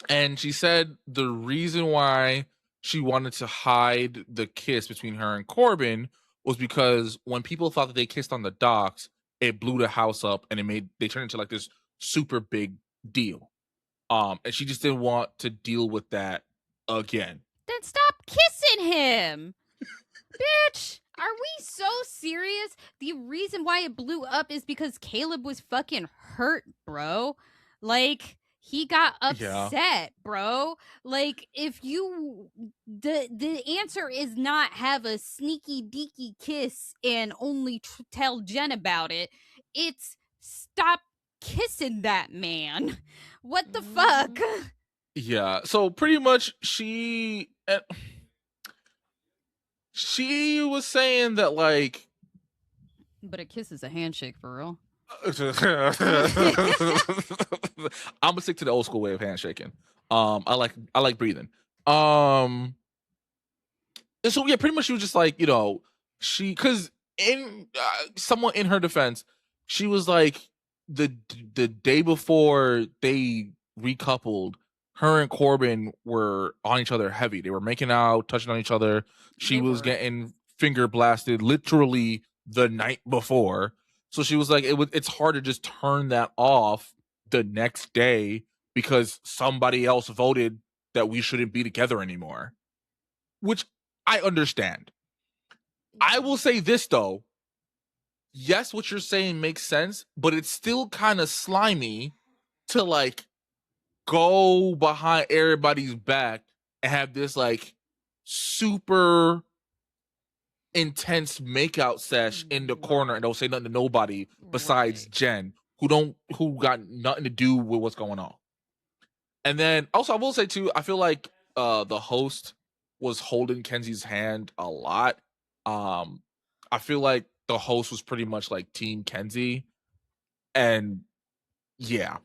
And she said the reason why she wanted to hide the kiss between her and Corbin was because when people thought that they kissed on the docks, it blew the house up and they turned into like this super big deal. And she just didn't want to deal with that again. Then stop kissing him. Bitch, are we so serious? The reason why it blew up is because Caleb was fucking hurt, bro. Like, he got upset, bro. Like, if you the answer is not have a sneaky deaky kiss and only tell Jen about it. It's stop kissing that man. What the fuck? Yeah. So pretty much she was saying that like, but a kiss is a handshake for real. I'm gonna stick to the old school way of handshaking. I like breathing. And so yeah, pretty much she was just like, because in somewhat in her defense, she was like the day before they recoupled, her and Corbin were on each other heavy. They were making out, touching on each other. She was getting finger blasted literally the night before. So she was like, it's hard to just turn that off the next day because somebody else voted that we shouldn't be together anymore. Which I understand. I will say this though. Yes, what you're saying makes sense, but it's still kind of slimy to like go behind everybody's back and have this like super intense makeout sesh in the corner and don't say nothing to nobody besides Jen, who got nothing to do with what's going on. And then also I will say too, I feel like the host was holding Kenzie's hand a lot. I feel like the host was pretty much like Team Kenzie. And yeah.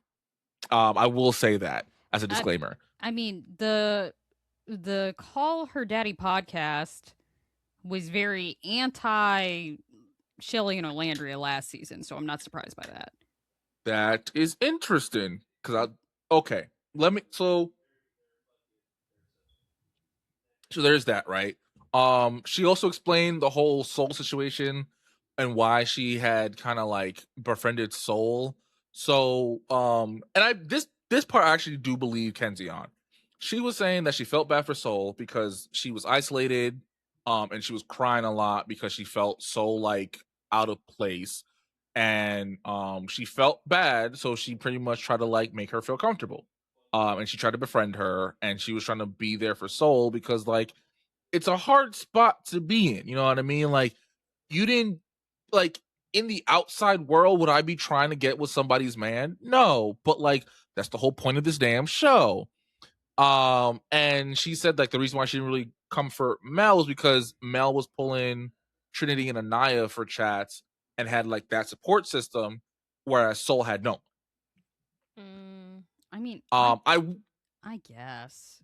I will say that as a disclaimer. I mean, the Call Her Daddy podcast was very anti Shelly and Olandria last season, so I'm not surprised by that. That is interesting because okay, let me so there's that, right? She also explained the whole Soul situation and why she had kind of like befriended Soul. So and this part I actually do believe Kenzie on. She was saying that she felt bad for Soul because she was isolated and she was crying a lot because she felt so like out of place, and she felt bad, so she pretty much tried to like make her feel comfortable. And she tried to befriend her, and she was trying to be there for Soul because like it's a hard spot to be in, you know what I mean? Like you didn't like in the outside world, would I be trying to get with somebody's man? No, but like that's the whole point of this damn show. And she said like the reason why she didn't really comfort Mel was because Mel was pulling Trinity and Anaya for chats and had like that support system, whereas Soul had no. I mean, I guess.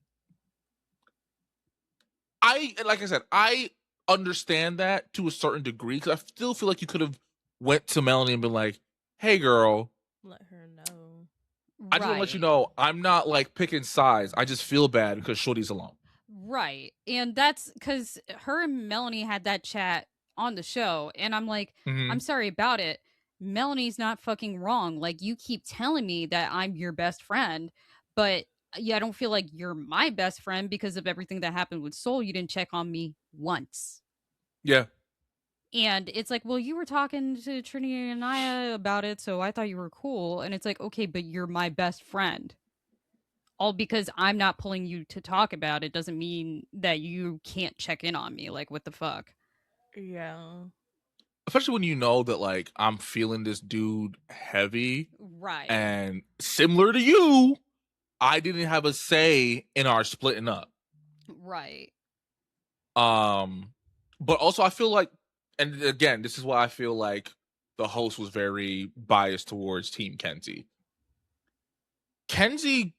Like I said, I understand that to a certain degree because I still feel like you could have went to Melanie and been like, "Hey, girl, let her know." I just want to let you know I'm not like picking sides. I just feel bad because Shorty's alone." Right, and that's because her and Melanie had that chat on the show, and I'm like, I'm sorry about it. Melanie's not fucking wrong. Like, you keep telling me that I'm your best friend, but yeah, I don't feel like you're my best friend because of everything that happened with Soul. You didn't check on me once. Yeah. And it's like, well, you were talking to Trinity and Anaya about it, so I thought you were cool. And it's like, okay, but you're my best friend. All because I'm not pulling you to talk about it doesn't mean that you can't check in on me. Like, what the fuck? Yeah. Especially when you know that like I'm feeling this dude heavy. Right. And similar to you, I didn't have a say in our splitting up. Right. But also I feel like, and again, this is why I feel like the host was very biased towards Team Kenzie. Kenzie,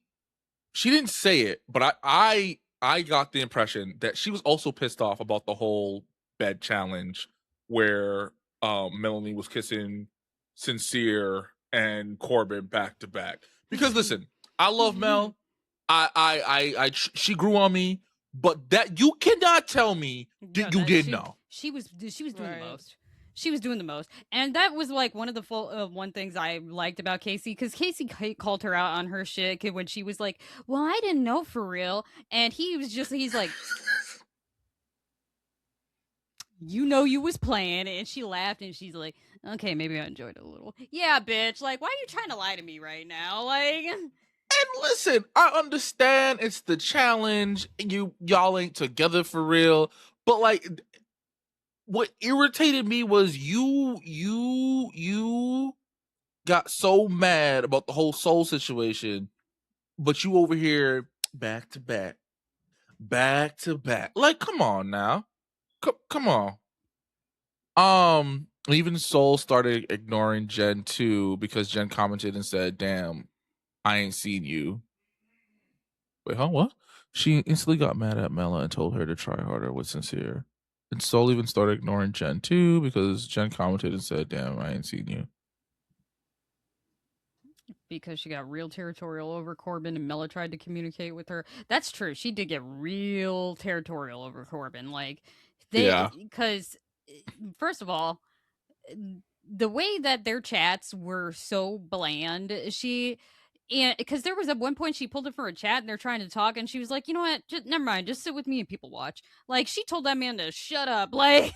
she didn't say it, but I got the impression that she was also pissed off about the whole bed challenge where Melanie was kissing Sincere and Corbin back to back. Because listen, I love Mel. She grew on me, but that you cannot tell me you didn't know. She was doing the most. She was doing the most, and that was like one of the one things I liked about Casey, because Casey called her out on her shit when she was like, "Well, I didn't know for real," and he's like, "You know, you was playing," and she laughed and she's like, "Okay, maybe I enjoyed it a little." Yeah, bitch. Like, why are you trying to lie to me right now? Like. And listen, I understand it's the challenge. Y'all ain't together for real, but like. What irritated me was you got so mad about the whole Soul situation, but you over here back to back. Like, come on now. Come on. Even Soul started ignoring Jen too because Jen commented and said, "Damn, I ain't seen you." Wait, huh? What? She instantly got mad at Mela and told her to try harder with Sincere. And Soul even started ignoring Jen too because Jen commented and said, "Damn, I ain't seen you." Because she got real territorial over Corbin and Mela tried to communicate with her. That's true. She did get real territorial over Corbin. Like, because first of all, the way that their chats were so bland, and because there was at one point she pulled it for a chat and they're trying to talk and she was like, you know what, just, never mind, just sit with me and people watch. Like, she told that man to shut up. Like,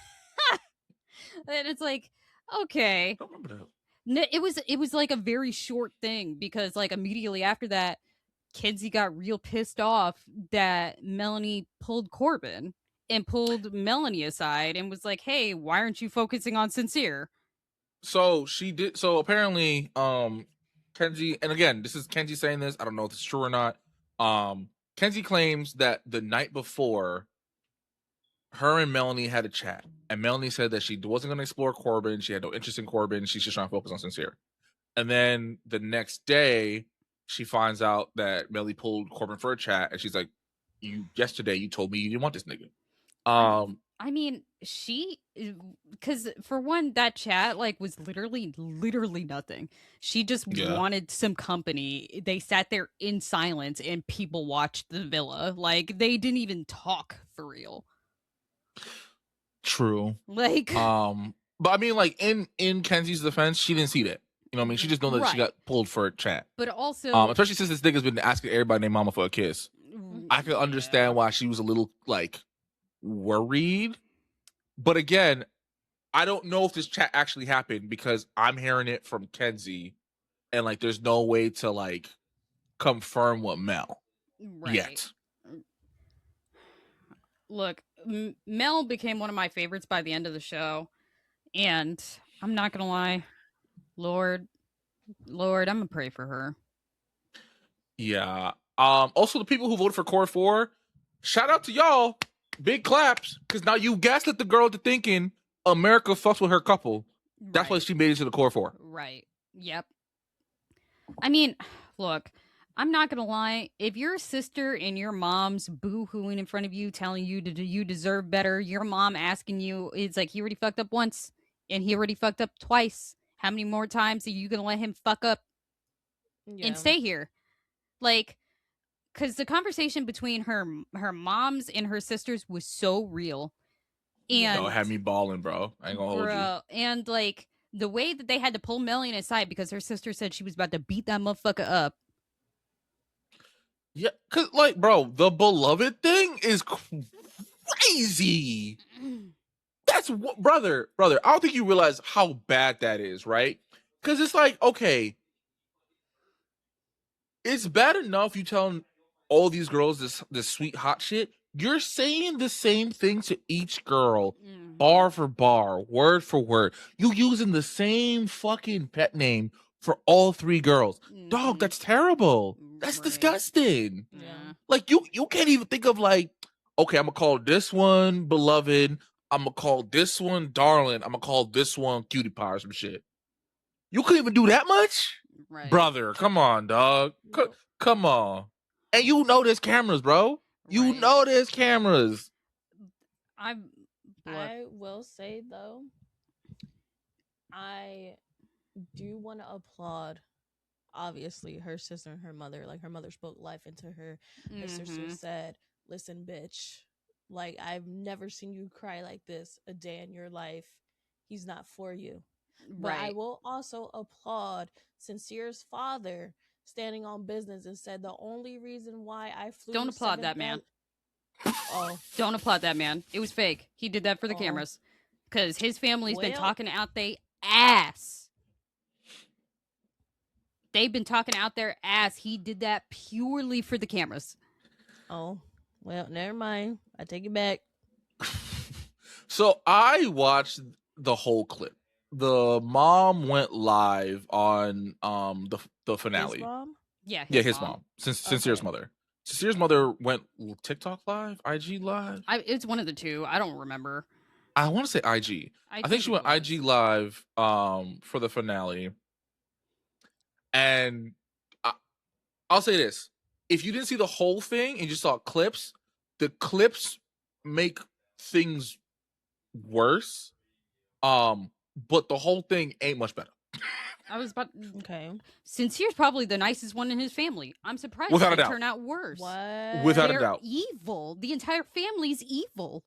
and it's like, okay. I don't remember that. It was like a very short thing because like immediately after that, Kenzie got real pissed off that Melanie pulled Corbin and pulled Melanie aside and was like, hey, why aren't you focusing on Sincere? So she did. So apparently, Kenzie, and again, this is Kenzie saying this. I don't know if it's true or not. Kenzie claims that the night before, her and Melanie had a chat, and Melanie said that she wasn't going to explore Corbin. She had no interest in Corbin. She's just trying to focus on Sincere. And then the next day, she finds out that Melanie pulled Corbin for a chat, and she's like, yesterday you told me you didn't want this nigga." I mean, because for one, that chat like was literally nothing. She just wanted some company. They sat there in silence and people watched the villa. Like, they didn't even talk for real. True. Like, but I mean, like in Kenzie's defense, she didn't see that. You know what I mean? She just know that she got pulled for a chat. But also, especially since this nigga's been asking everybody named mama for a kiss. I can understand why she was a little like worried. But again, I don't know if this chat actually happened because I'm hearing it from Kenzie, and like there's no way to like confirm what Mel yet. Look, Mel became one of my favorites by the end of the show, and I'm not gonna lie, Lord, I'm gonna pray for her. Yeah. Also, the people who voted for Core 4, shout out to y'all. Big claps, because now you gaslit the girl to thinking America fucks with her couple. That's why she made it to the Core 4. Right. Yep. I mean, look, I'm not gonna lie. If your sister and your mom's boo-hooing in front of you, telling you you deserve better, your mom asking you, it's like, he already fucked up once, and he already fucked up twice. How many more times are you gonna let him fuck up and stay here? Like, because the conversation between her moms and her sisters was so real. And it had me balling, bro. I ain't gonna hold you. And like the way that they had to pull Melanie aside because her sister said she was about to beat that motherfucker up. Yeah, cause like, bro, the beloved thing is crazy. That's what, brother. I don't think you realize how bad that is, right? Because it's like, okay, it's bad enough you telling all these girls this sweet hot shit. You're saying the same thing to each girl, bar for bar, word for word. You using the same fucking pet name for all three girls. Dog, that's terrible. That's disgusting. Yeah. Like, you can't even think of like, okay, I'm gonna call this one beloved. I'm gonna call this one darling. I'm gonna call this one cutie pie or some shit. You couldn't even do that much? Right. Brother, come on, dog. Come on. And you know there's cameras, bro. You know there's cameras. I will say, though, I do want to applaud, obviously, her sister and her mother. Like, her mother spoke life into her. Her sister said, listen, bitch, like, I've never seen you cry like this a day in your life. He's not for you. But I will also applaud Sincere's father standing on business and said the only reason why I flew. Don't applaud that man. Oh, don't applaud that man. It was fake. He did that for the cameras because his family's been talking out their ass. They've been talking out their ass. He did that purely for the cameras. Oh, well, never mind. I take it back. So I watched the whole clip. The mom went live on the finale. His mom? Yeah, his mom. Sincere's mother. Sincere's mother went TikTok live, IG live. It's one of the two. I don't remember. I want to say IG. I think she went IG live for the finale. And I'll say this: if you didn't see the whole thing and you just saw clips, the clips make things worse. But the whole thing ain't much better. I was about Sincere's probably the nicest one in his family. I'm surprised Without a it doubt. turned out worse. What? Without They're a doubt. evil. The entire family's evil.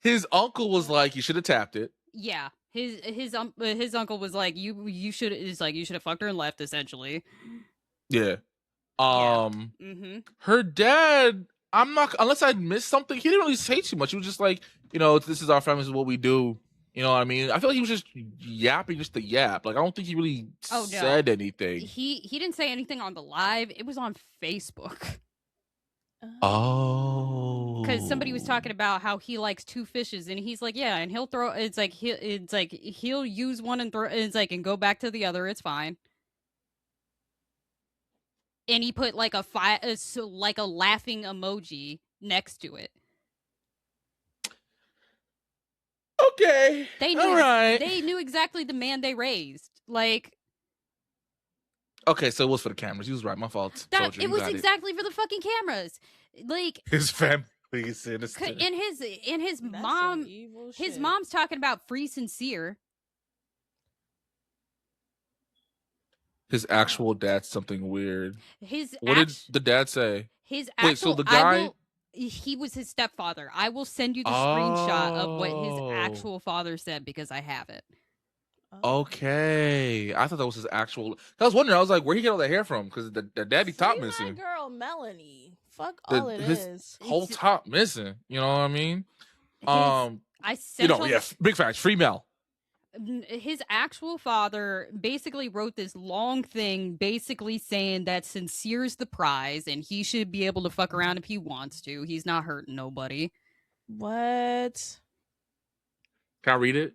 His uncle was like, you should have tapped it. Yeah. His uncle was like, you should have fucked her and left, essentially. Yeah. Yeah. Her dad, I'm not, unless I missed something, he didn't really say too much. He was just like, this is our family, this is what we do. You know what I mean? I feel like he was just yapping just to yap. Like, I don't think he really said anything. He didn't say anything on the live. It was on Facebook. Oh. Because somebody was talking about how he likes two fishes, and he's like, yeah, and he'll throw. It's like he'll use one and throw. It's like and go back to the other. It's fine. And he put like a laughing emoji next to it. Okay. They knew. All right. They knew exactly the man they raised. Like. Okay, so it was for the cameras. He was right. My fault. It was exactly for the fucking cameras. Like his family is sinister. And his mom. His mom's talking about free Sincere. His actual dad's something weird. What did the dad say? So the guy, he was his stepfather. I will send you the screenshot of what his actual father said because I have it. Okay, I thought that was his actual. I was wondering. I was like, where he get all that hair from? Because the daddy top missing. My girl Melanie. Fuck all his whole top missing. You know what I mean? Big facts. Free Mel. His actual father basically wrote this long thing basically saying that Sincere's the prize and he should be able to fuck around if he wants to. He's not hurting nobody. What? Can I read it?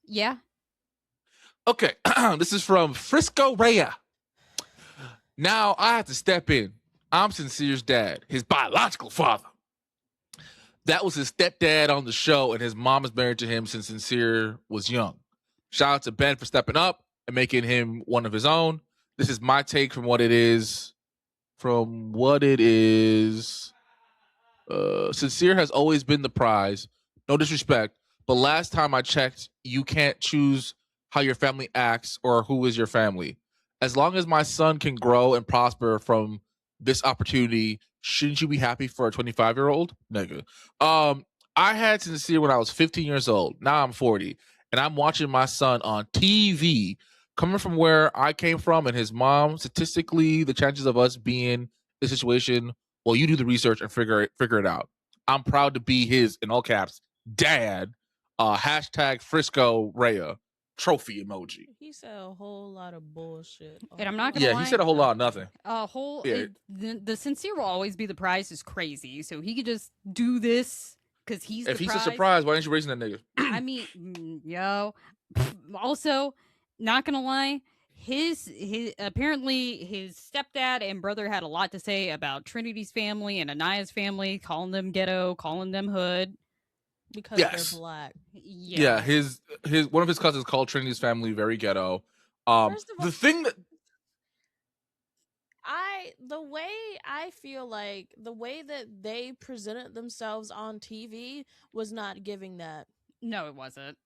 Yeah. Okay. This is from Frisco Raya. Now I have to step in. I'm Sincere's dad, his biological father. That was his stepdad on the show, and his mom is married to him since Sincere was young. Shout out to Ben for stepping up and making him one of his own. This is my take from what it is. Sincere has always been the prize. No disrespect, but last time I checked, you can't choose how your family acts or who is your family. As long as my son can grow and prosper from this opportunity, shouldn't you be happy for a 25-year-old? Nigga. I had Sincere when I was 15 years old. Now I'm 40. And I'm watching my son on TV. Coming from where I came from and his mom, statistically, the chances of us being in this situation, well, you do the research and figure it out. I'm proud to be his, in all caps, dad. Hashtag Frisco Raya. Trophy emoji. He said a whole lot of bullshit. And I'm not gonna lie. He said a whole lot of nothing. The Sincere will always be the prize is crazy, so he could just do this because he's. If he's a surprise, why aren't you raising that nigga? I mean, Also, not gonna lie, his apparently his stepdad and brother had a lot to say about Trinity's family and Anaya's family, calling them ghetto, calling them hood. Because they're black. Yeah, his one of his cousins called Trinity's family very ghetto. First of all, the thing that the way I feel like the way that they presented themselves on TV was not giving that. No, it wasn't.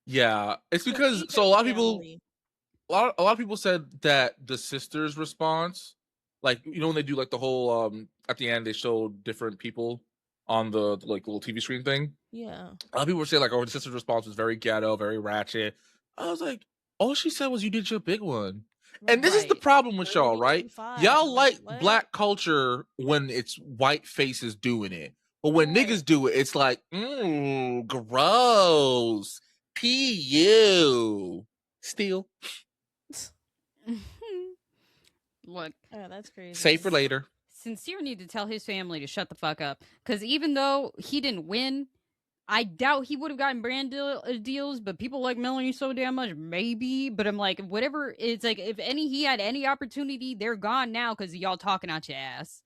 Yeah, it's because a lot of people said that the sisters' response, like when they do like the whole at the end they show different people on the like little TV screen thing. Yeah. A lot of people were saying like, the sister's response was very ghetto, very ratchet. I was like, all she said was you did your big one. And this is the problem with y'all, right? Y'all like black culture when it's white faces doing it. But when niggas do it, it's like, gross. P.U. Steal. Look. Oh, that's crazy. Save for later. Sincere need to tell his family to shut the fuck up. Because even though he didn't win, I doubt he would have gotten brand deals, but people like Melanie so damn much, maybe. But I'm like, whatever, it's like, if he had any opportunity, they're gone now because y'all talking out your ass.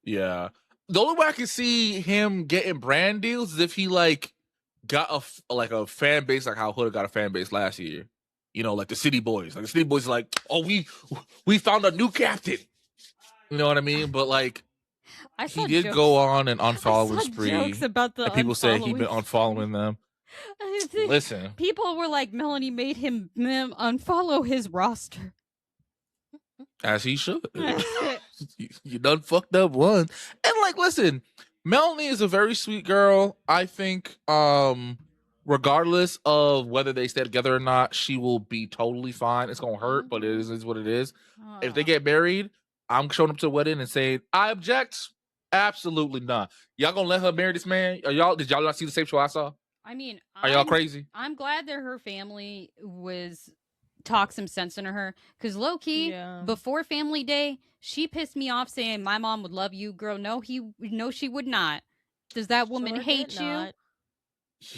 Yeah. The only way I can see him getting brand deals is if he, like, got a fan base like how Hood got a fan base last year. Like the City Boys. Like, the City Boys are like, oh, we found a new captain. You know what I mean? But, like, he did go on an unfollowing spree. Jokes about the and people say he'd been unfollowing them. Listen. People were like, Melanie made him unfollow his roster. As he should. You done fucked up once. And, like, listen, Melanie is a very sweet girl. I think regardless of whether they stay together or not, she will be totally fine. It's gonna hurt, but it is what it is. If they get married, I'm showing up to the wedding and saying, I object. Absolutely not. Y'all gonna let her marry this man? Did y'all not see the same show I saw? I mean, Are y'all crazy? I'm glad that her family talked some sense into her. Because low key, before Family Day, she pissed me off saying my mom would love you. Girl, no, she would not. Does that woman hate you?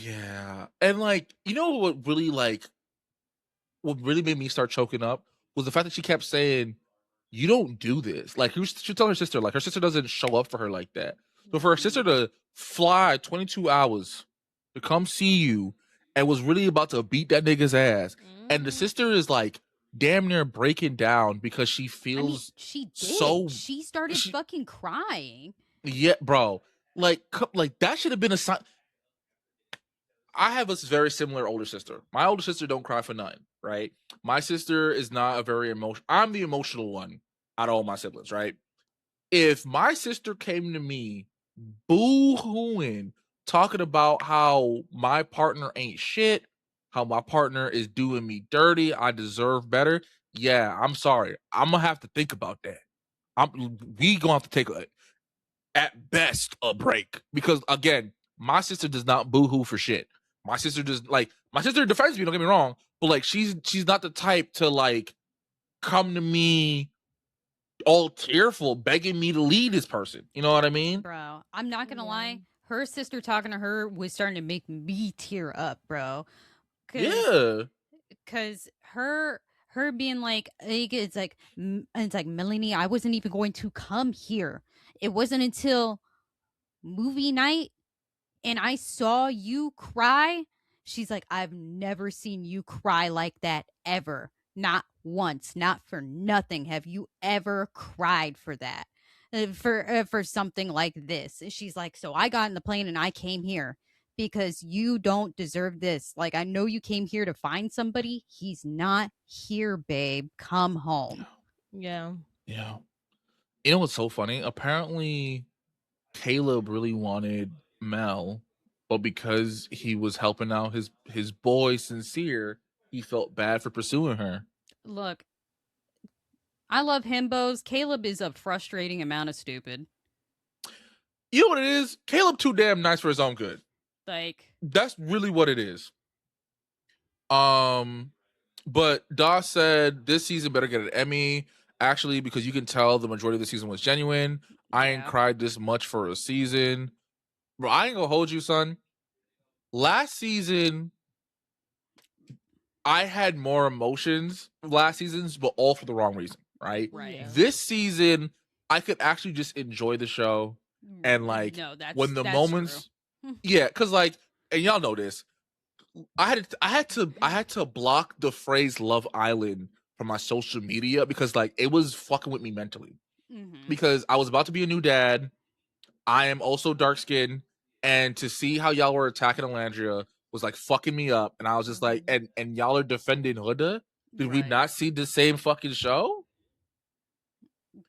Yeah. And like, you know what really made me start choking up was the fact that she kept saying, you don't do this. Like, she telling her sister, like, her sister doesn't show up for her like that. So for her sister to fly 22 hours to come see you and was really about to beat that nigga's ass, and the sister is like damn near breaking down because she feels she did. so. She started fucking crying. Yeah, bro. Like that should have been a sign. I have a very similar older sister. My older sister don't cry for nothing, right? My sister is not a very emotional. I'm the emotional one out of all my siblings, right? If my sister came to me boo-hooing, talking about how my partner ain't shit, how my partner is doing me dirty, I deserve better. Yeah, I'm sorry. I'm gonna have to think about that. We gonna have to take at best a break, because again, my sister does not boo-hoo for shit. My sister defends me, don't get me wrong, but like she's not the type to like come to me all tearful begging me to lead this person. You know what I mean? Bro, I'm not gonna lie. Her sister talking to her was starting to make me tear up, bro. Because her being like, it's like Melanie, I wasn't even going to come here. It wasn't until movie night and I saw you cry. She's like, I've never seen you cry like that ever. Not once, not for nothing. Have you ever cried for that? For something like this? She's like, so I got in the plane and I came here because you don't deserve this. Like, I know you came here to find somebody. He's not here, babe. Come home. Yeah. Yeah. You know what's so funny? Apparently, Caleb really wanted Mel, but because he was helping out his boy Sincere, he felt bad for pursuing her. Look, I love himbos. Caleb is a frustrating amount of stupid. You know what it is? Caleb too damn nice for his own good. Like, that's really what it is. But Doss said this season better get an Emmy, actually, because you can tell the majority of the season was genuine. I ain't cried this much for a season. Bro, I ain't gonna hold you, son. Last season, I had more emotions last season's, but all for the wrong reason, right? Right. This season, I could actually just enjoy the show. And like, when the moments, yeah, because like, and y'all know this, I had to block the phrase Love Island from my social media because like it was fucking with me mentally. Because I was about to be a new dad. I am also dark skinned, and to see how y'all were attacking Alandria was like fucking me up. And I was just like, and y'all are defending Huda? Did we not see the same fucking show?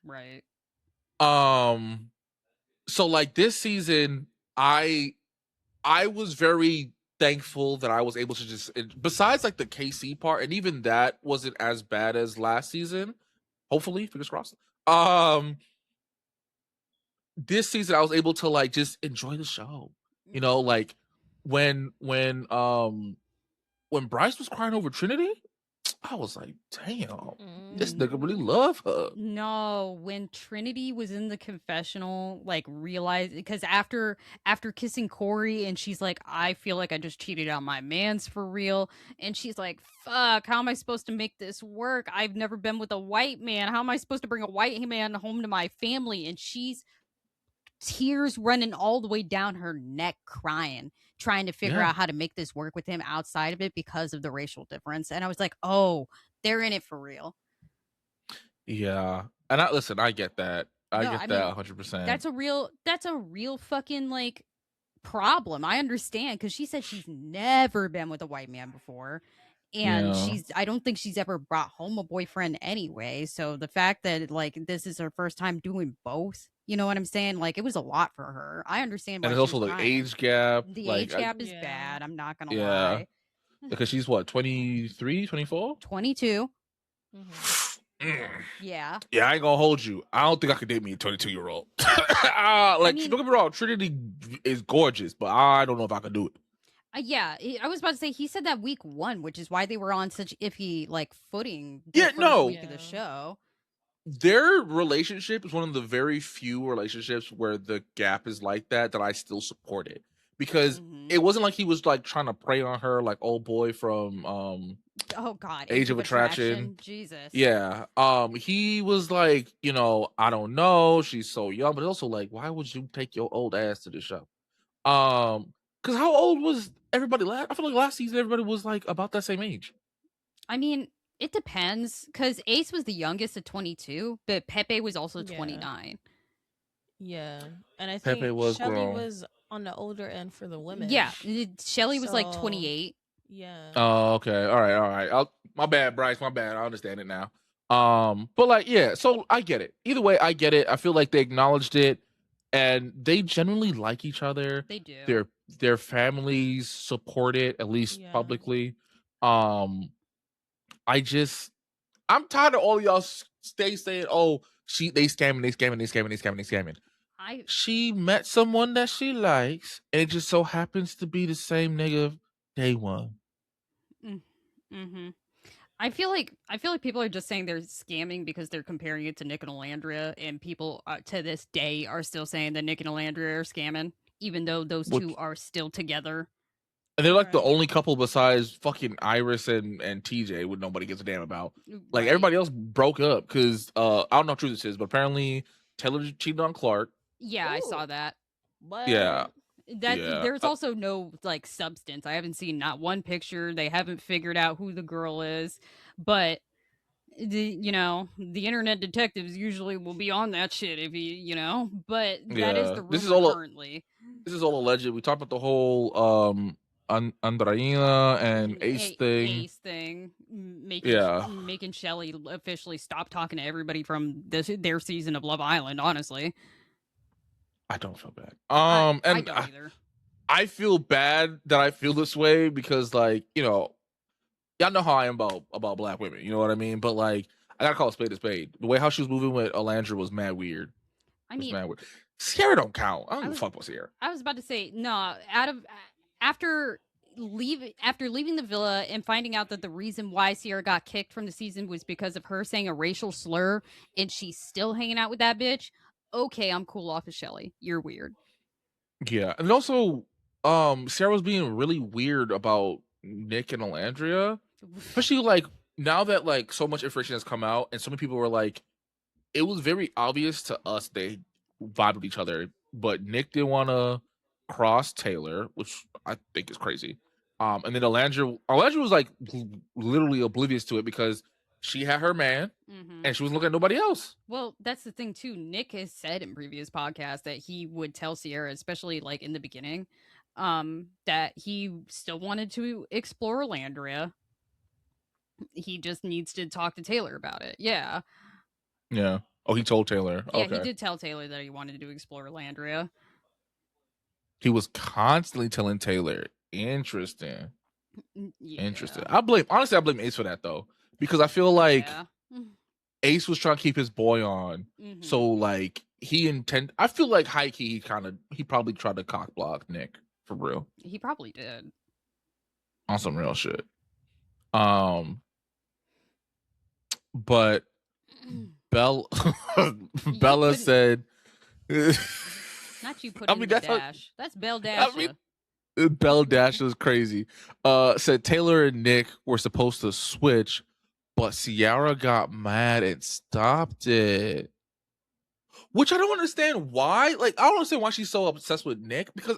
Right. So like this season, I was very thankful that I was able to just, besides like the KC part, and even that wasn't as bad as last season. Hopefully, fingers crossed. This season I was able to like just enjoy the show. You know, like when Bryce was crying over Trinity, I was like, damn, this nigga really love her. No, when Trinity was in the confessional, like realized, because after kissing Corey, and she's like, I feel like I just cheated on my mans for real, and she's like, fuck, how am I supposed to make this work? I've never been with a white man. How am I supposed to bring a white man home to my family? And she's tears running all the way down her neck, crying, trying to figure out how to make this work with him outside of it because of the racial difference. And I was like, oh, they're in it for real. Yeah. And I get that. I get that 100%. That's a real fucking like problem. I understand, because she said she's never been with a white man before. And I don't think she's ever brought home a boyfriend anyway. So the fact that like this is her first time doing both, You know what I'm saying? Like, it was a lot for her. I understand why And she there's was also the crying. age gap. The Like, age gap is Yeah. bad. I'm not gonna yeah, lie. because she's what, 23, 24? 22. Mm-hmm. Yeah. Yeah, I ain't gonna hold you. I don't think I could date me a 22-year-old. Like, mean- don't get me wrong, Trinity is gorgeous, but I don't know if I could do it. Yeah, I was about to say he said that week 1, which is why they were on such iffy like footing. The Yeah, first no. week of the Yeah. show. Their relationship is one of the very few relationships where the gap is like that I still support it. Because Mhm. it wasn't like he was like trying to prey on her like old boy from Oh God, Age of Attraction. Jesus. Yeah. He was like, I don't know, she's so young, but also like, why would you take your old ass to the show? Because how old was everybody last? I feel like last season everybody was like about that same age. I mean, it depends because Ace was the youngest at 22, but Pepe was also Yeah. 29. Yeah, and I Pepe think was Shelly grown. was on the older end for the women. Yeah, Shelly was like So- 28. Yeah. Oh, okay. All right. My bad, Bryce. My bad. I understand it now. But like, yeah. So I get it. Either way, I get it. I feel like they acknowledged it, and they genuinely like each other. They do. Their families support it, at least Yeah. publicly. I'm tired of all y'all stay saying, "Oh, they scamming." She met someone that she likes, and it just so happens to be the same nigga day one. Mm-hmm. I feel like people are just saying they're scamming because they're comparing it to Nick and Alandria, and people to this day are still saying that Nick and Alandria are scamming, even though those two are still together. And they're like the Right. only couple besides fucking Iris and TJ with nobody gives a damn about. Like Right. everybody else broke up because I don't know how true this is, but apparently Taylor cheated on Clark. Yeah, I saw Ooh. that. But Yeah. There's also no like substance. I haven't seen not one picture. They haven't figured out who the girl is, but the internet detectives usually will be on that shit if but that is the rumor currently. This is all alleged. We talked about the whole Andreina and Ace thing. Making Shelly officially stop talking to everybody from their season of Love Island, honestly. I don't feel bad. I don't either. I feel bad that I feel this way because, like, y'all know how I am about black women. You know what I mean? But like, I gotta call a spade a spade. The way how she was moving with Alandra was mad weird. Sierra don't count. I don't give a fuck about Sierra. I was about to say no. After leaving the villa and finding out that the reason why Sierra got kicked from the season was because of her saying a racial slur, and she's still hanging out with that bitch. Okay, I'm cool off of Shelly. You're weird. Yeah, and also, Sarah was being really weird about Nick and Alandria, especially like now that like so much information has come out, and so many people were like, it was very obvious to us they vibed with each other, but Nick didn't want to cross Taylor, which I think is crazy. And then Alandria was like literally oblivious to it because she had her man, and she was looking at nobody else. Well, that's the thing too. Nick has said in previous podcasts that he would tell Sierra, especially like in the beginning, that he still wanted to explore Alandria. He just needs to talk to Taylor about it. Yeah. Yeah. Oh, he told Taylor. Yeah, okay. He did tell Taylor that he wanted to explore Alandria. He was constantly telling Taylor. Interesting. Yeah. Interesting. I blame Ace for that though, because I feel like Ace was trying to keep his boy on, so like I feel like high key he probably tried to cock block Nick for real. He probably did on some real shit. But Bella said, "Not you put in the dash. That's Belle Dash." Belle Dash was crazy. Said Taylor and Nick were supposed to switch, but Ciara got mad and stopped it. Which I don't understand why. Like, I don't understand why she's so obsessed with Nick, because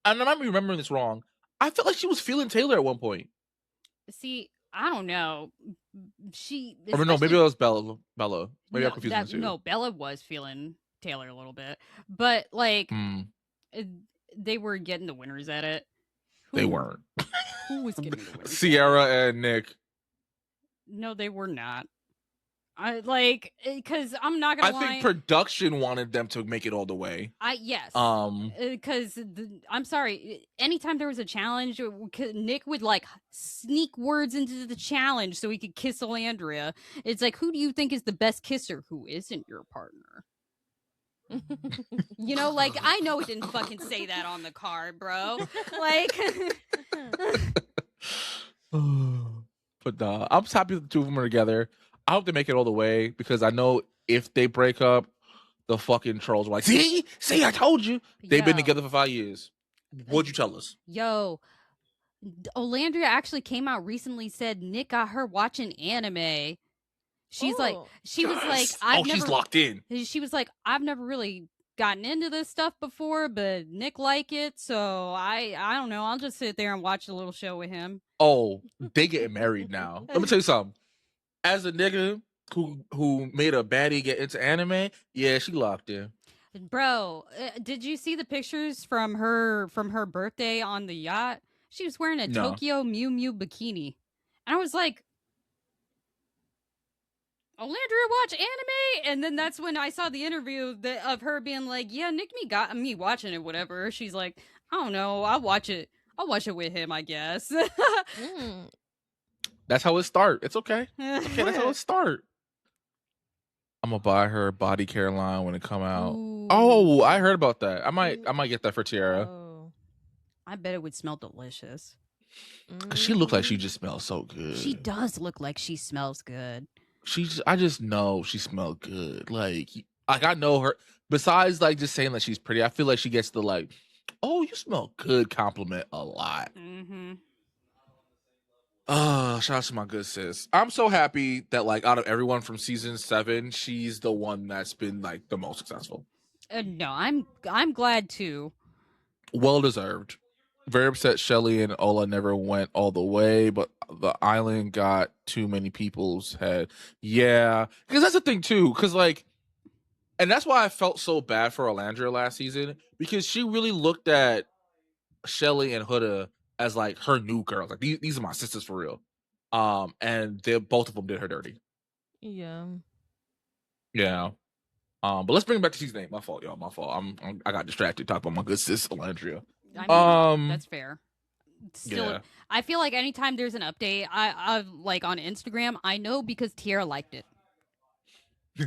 I might be remembering this wrong. I felt like she was feeling Taylor at one point. See, I don't know. Or no, maybe it was Bella. Maybe I'm confusing the two. No, Bella was feeling Taylor a little bit, but like they were getting the winners at it. They weren't. Who was getting the winners? Ciara and Nick. No, they were not. I like because I'm not gonna I lie. think production wanted them to make it all the way. Yes. Um, Because I'm sorry. Anytime there was a challenge, Nick would like sneak words into the challenge so he could kiss Alandria. It's like, who do you think is the best kisser? Who isn't your partner? You know, like I know it didn't fucking say that on the card, bro. Like, but I'm just happy that the two of them are together. I hope they make it all the way because I know if they break up, the fucking trolls are like, see, I told you. They've been Yo. together for 5 years. What'd you tell us? Yo, Olandria actually came out recently, said Nick got her watching anime. She's like, Oh. she was like, She's locked in. She was like, I've never really gotten into this stuff before, but Nick like it, so I don't know. I'll just sit there and watch a little show with him. Oh, they getting married now. Let me tell you something. As a nigga who made a baddie get into anime, yeah, she locked in. Bro, did you see the pictures from her birthday on the yacht? She was wearing a No. Tokyo Mew Mew bikini, and I was like, Olandria watch anime, and then that's when I saw the interview of her being like, "Yeah, Nick got me watching it, whatever." She's like, "I don't know, I'll watch it with him, I guess." That's how it start. It's okay. It's okay. That's how it start. I'm gonna buy her body care line when it come out. Ooh. Oh, I heard about that. I might get that for Tiara. Oh. I bet it would smell delicious. Cause she looks like she just smells so good. She does look like she smells good. I just know she smells good. Like I know her. Besides, like just saying that she's pretty, I feel like she gets the like, "Oh, you smell good" compliment a lot. Mm-hmm. Shout out to my good sis. I'm so happy that like out of everyone from season 7, she's the one that's been like the most successful. No, I'm glad too. Well deserved. Very upset Shelly and Ola never went all the way, but the island got too many people's head. Yeah, because that's the thing too. Because like, and that's why I felt so bad for Alandria last season, because she really looked at Shelly and Huda as like her new girls. Like these are my sisters for real. And they both of them did her dirty. Yeah. Yeah. But let's bring it back to season 8. My fault, y'all. My fault. I got distracted talking about my good sis Alandria. I mean, that's fair. Still, Yeah. I feel like anytime there's an update, I like on Instagram, I know because Tiara liked it.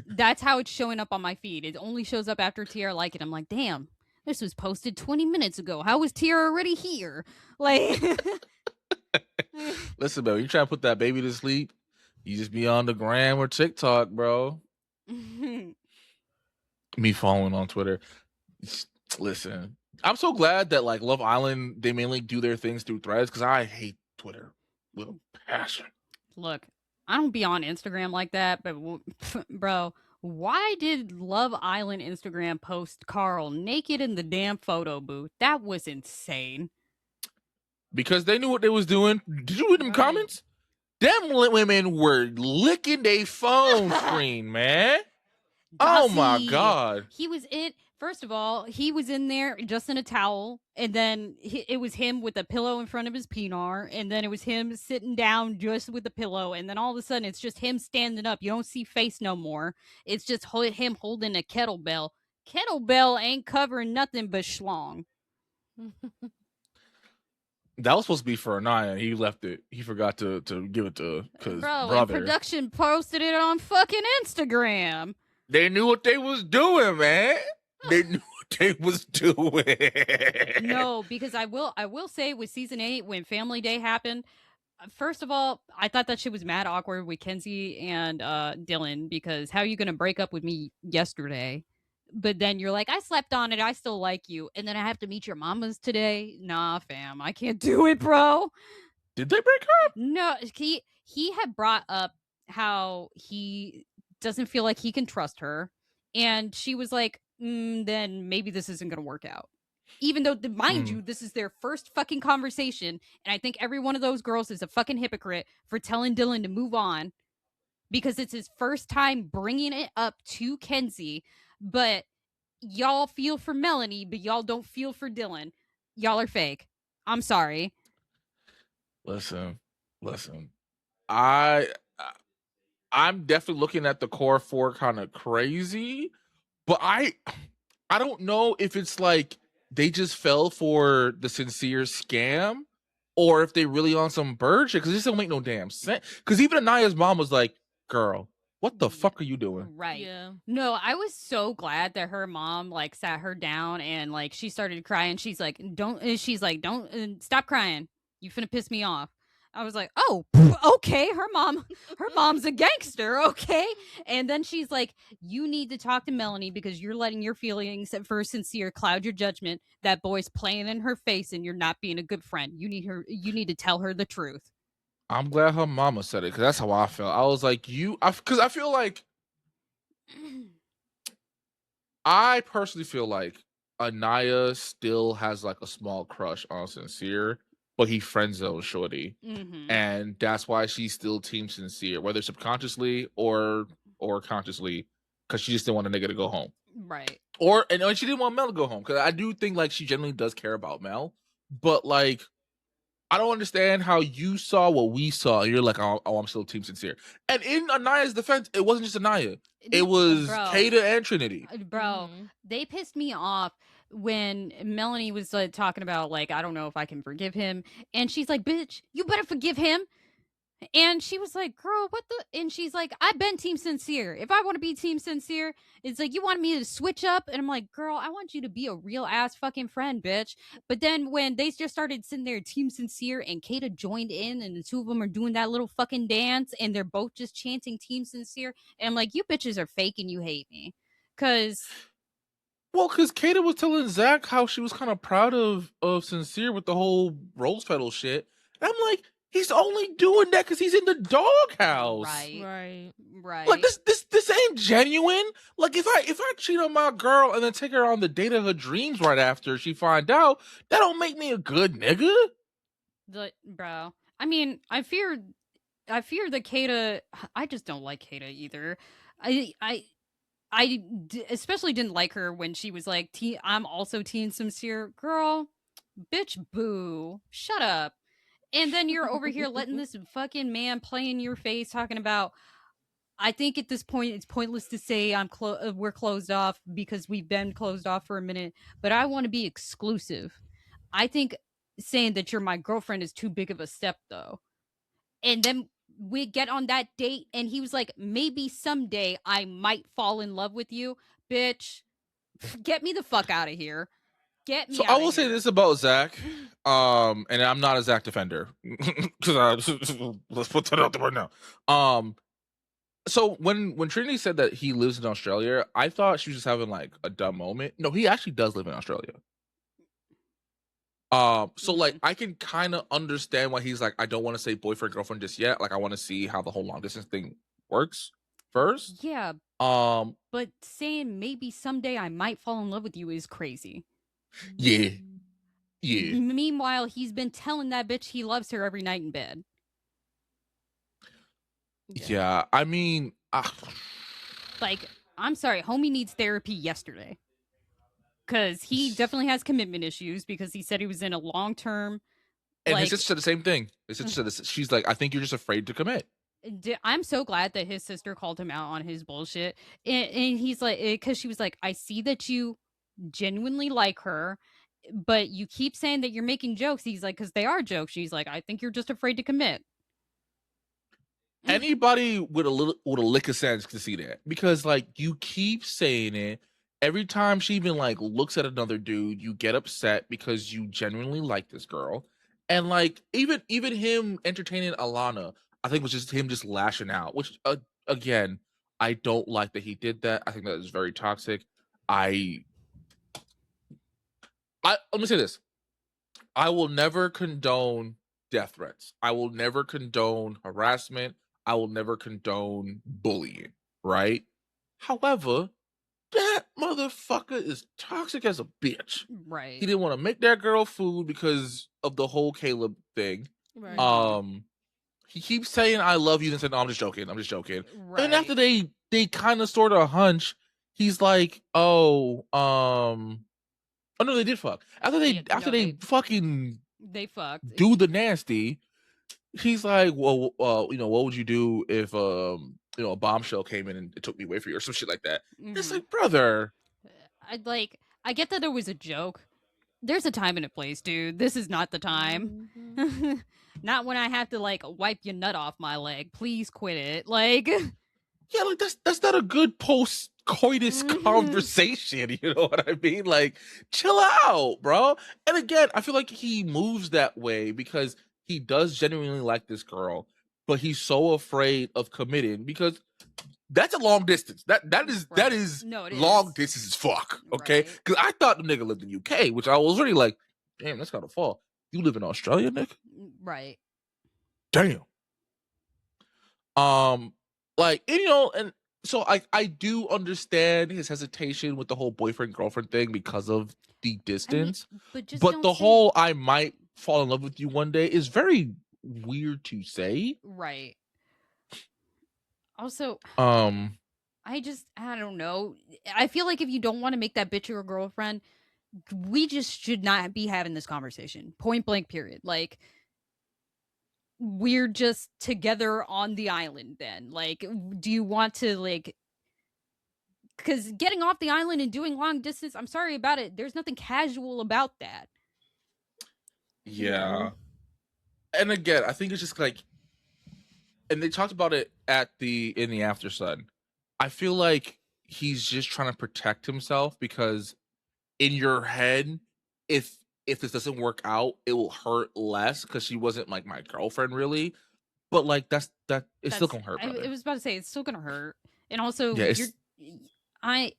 That's how it's showing up on my feed. It only shows up after Tiara liked it. I'm like, damn, this was posted 20 minutes ago. How was Tiara already here? Like, listen, bro, you trying to put that baby to sleep, you just be on the gram or TikTok, bro. Me following on Twitter. Listen, I'm so glad that like Love Island, they mainly do their things through threads because I hate Twitter with a passion. Look, I don't be on Instagram like that, but bro, why did Love Island Instagram post Carl naked in the damn photo booth? That was insane. Because they knew what they was doing. Did you read them comments? Them women were licking their phone screen, man. Oh my god. He was in. First of all, he was in there just in a towel, and then it was him with a pillow in front of his penar, and then it was him sitting down just with the pillow, and then all of a sudden it's just him standing up. You don't see face no more. It's just him holding a kettlebell. Kettlebell ain't covering nothing but schlong. That was supposed to be for Anaya. He left it. He forgot to give it to because brother. Production posted it on fucking Instagram. They knew what they was doing, man. They knew what they was doing. No, because I will say with season 8 when Family Day happened, first of all, I thought that shit was mad awkward with Kenzie and Dylan, because how are you gonna break up with me yesterday? But then you're like, I slept on it, I still like you, and then I have to meet your mamas today. Nah, fam, I can't do it, bro. Did they break up? No, he had brought up how he doesn't feel like he can trust her, and she was like, then maybe this isn't gonna work out. Even though, mind you, this is their first fucking conversation, and I think every one of those girls is a fucking hypocrite for telling Dylan to move on, because it's his first time bringing it up to Kenzie. But y'all feel for Melanie, but y'all don't feel for Dylan. Y'all are fake. I'm sorry. Listen. I'm definitely looking at the core four kind of crazy, but I don't know if it's like they just fell for the sincere scam or if they really on some bird shit because this don't make no damn sense. Because even Anaya's mom was like, "Girl, what the fuck are you doing?" Right. Yeah. No, I was so glad that her mom like sat her down and like she started crying. She's like, don't stop crying. You finna piss me off. I was like, oh, okay. Her mom's a gangster, okay. And then she's like, you need to talk to Melanie because you're letting your feelings for sincere cloud your judgment. That boy's playing in her face, and you're not being a good friend. You need to tell her the truth. I'm glad her mama said it because that's how I felt. I was like, because I feel like I personally feel like Anaya still has like a small crush on Sincere, but he friend zone Shorty, and that's why she's still Team Sincere, whether subconsciously or consciously, because she just didn't want a nigga to go home, Right. and she didn't want Mel to go home because I do think like she genuinely does care about Mel, but like I don't understand how you saw what we saw. And you're like, oh, I'm still Team Sincere. And in Anaya's defense, it wasn't just Anaya. It was Kata and Trinity. Bro, they pissed me off when Melanie was talking about, like, I don't know if I can forgive him. And she's like, bitch, you better forgive him. And she was like, girl, what the? And she's like, I've been Team Sincere. If I want to be Team Sincere, it's like, you want me to switch up? And I'm like, girl, I want you to be a real ass fucking friend, bitch. But then when they just started sitting there, Team Sincere, and Kata joined in, and the two of them are doing that little fucking dance, and they're both just chanting Team Sincere. And I'm like, you bitches are fake and you hate me. Because Kata was telling Zach how she was kind of proud of Sincere with the whole rose petal shit. And I'm like, he's only doing that because he's in the doghouse. Right. Like this ain't genuine. Like if I cheat on my girl and then take her on the date of her dreams right after she find out, that don't make me a good nigga. Bro, I mean, I fear that Kata. I just don't like Kata either. Especially didn't like her when she was like, I'm also Team Sincere. Girl, bitch, boo. Shut up. And then you're over here letting this fucking man play in your face talking about, I think at this point it's pointless to say we're closed off because we've been closed off for a minute, but I want to be exclusive. I think saying that you're my girlfriend is too big of a step, though. And then we get on that date, and he was like, maybe someday I might fall in love with you. Bitch, get me the fuck out of here. Get me So out I of will say this about Zach, and I'm not a Zach defender, because let's put that out there right now. So when Trinity said that he lives in Australia, I thought she was just having like a dumb moment. No, he actually does live in Australia. So like I can kind of understand why he's like, I don't want to say boyfriend girlfriend just yet. Like I want to see how the whole long distance thing works first. Yeah. But saying maybe someday I might fall in love with you is crazy. Yeah. Yeah. Meanwhile, he's been telling that bitch he loves her every night in bed. Yeah. I mean, like, I'm sorry, homie needs therapy yesterday. Because he definitely has commitment issues because he said he was in a long-term. And his sister said the same thing. His sister said this. She's like, I think you're just afraid to commit. I'm so glad that his sister called him out on his bullshit. And he's like, because she was like, I see that you genuinely like her, but you keep saying that you're making jokes. He's like, because they are jokes. She's like, I think you're just afraid to commit. Anybody with a lick of sense can see that, because like you keep saying it every time she even like looks at another dude, you get upset because you genuinely like this girl, and like even him entertaining Alana, I think was just him just lashing out, which again, I don't like that he did that. I think that is very toxic. I let me say this. I will never condone death threats. I will never condone harassment. I will never condone bullying, right? However, that motherfucker is toxic as a bitch. Right. He didn't want to make that girl food because of the whole Caleb thing. Right. He keeps saying I love you and saying, no, I'm just joking. I'm just joking. Right. And after they kind of sort of hunch, he's like, oh no, they did fuck. After they fucking they fucked. do the nasty, he's like, well, what would you do if a bombshell came in and it took me away from you or some shit like that? It's Mhm. like, brother. I get that it was a joke. There's a time and a place, dude. This is not the time. Mhm. Not when I have to like wipe your nut off my leg. Please quit it. Like Yeah, like that's not a good post coitus conversation. You know what I mean? Like, chill out, bro. And again, I feel like he moves that way because he does genuinely like this girl, but he's so afraid of committing because that's a long distance. That Right. is No, it long is. distance as fuck. Okay, Right. because I thought the nigga lived in UK, which I was already like, damn, that's kind of far. You live in Australia, nigga? Right. Damn. Um, like, and so I do understand his hesitation with the whole boyfriend girlfriend thing because of the I mean, distance. but just But don't the say whole I might fall in love with you one day is very weird to say. right. Also, Um, I don't know. I feel like if you don't want to make that bitch your girlfriend, we just should not be having this conversation. Point blank, period. Like, we're just together on the island then. Like, do you want to, like, because getting off the island and doing long distance, I'm sorry about it. There's nothing casual about that. yeah. And again, I think it's just like, and they talked about it in the After Sun. I feel like he's just trying to protect himself because in your head, if this doesn't work out, it will hurt less because she wasn't like my girlfriend really. But like that it's still That's, gonna hurt, I brother. was about to say, it's still gonna hurt. And also, Yeah, it's I,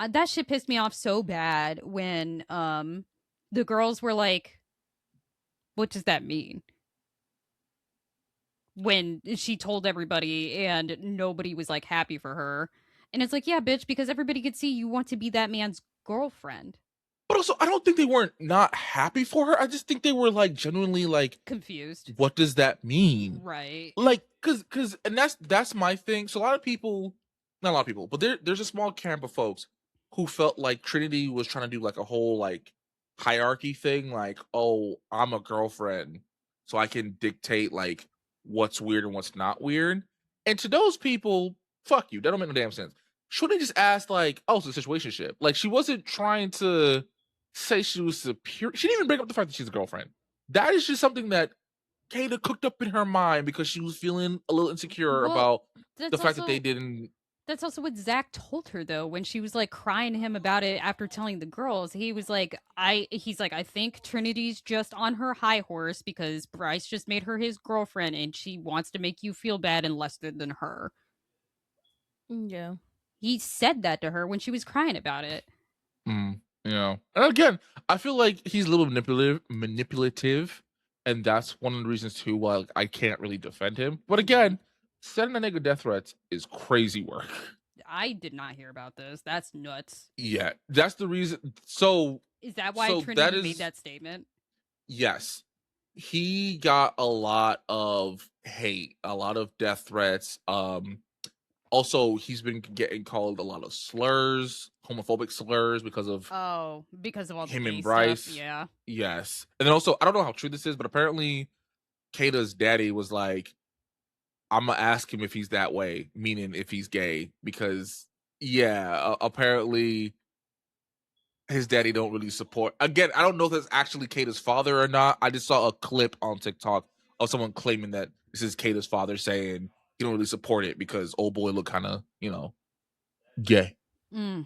that shit pissed me off so bad when, the girls were like, what does that mean? When she told everybody and nobody was like happy for her. And it's like, yeah, bitch, because everybody could see you want to be that man's girlfriend. but also I don't think they weren't not happy for her. I just think they were like genuinely like, Confused. what does that mean? Right. Like, cause and that's my thing. So a lot of people, not a lot of people, but there's a small camp of folks who felt like Trinity was trying to do like a whole like hierarchy thing, like, oh, I'm a girlfriend, so I can dictate like what's weird and what's not weird. And to those people, fuck you. That don't make no damn sense. Should they just ask like, oh, it's a situationship? Like she wasn't trying to say she was superior. She didn't even bring up the fact that she's a girlfriend. That is just something that Kata cooked up in her mind because she was feeling a little insecure Well, about the that's fact that they also didn't. that's also what Zach told her though when she was like crying to him about it after telling the girls. He was like, he's like, I think Trinity's just on her high horse because Bryce just made her his girlfriend and she wants to make you feel bad and lesser than her. Yeah. He said that to her when she was crying about it. And again, I feel like he's a little manipulative, and that's one of the reasons too why like, I can't really defend him. But again, sending a nigga death threats is crazy work. I did not hear about this. That's nuts. Yeah, that's the reason. So, Is that why so Trinity that is made that statement? yes. He got a lot of hate, a lot of death threats. Also, he's been getting called a lot of slurs, homophobic slurs, because of Because of all the him gay and stuff. Bryce. Yeah. Yes. And then also, I don't know how true this is, but apparently Kata's daddy was like, I'm gonna ask him if he's that way, meaning if he's gay, because apparently his daddy don't really support. Again, I don't know if that's actually Kata's father or not. I just saw a clip on TikTok of someone claiming that this is Kata's father saying he don't really support it because old boy look kind of, gay. I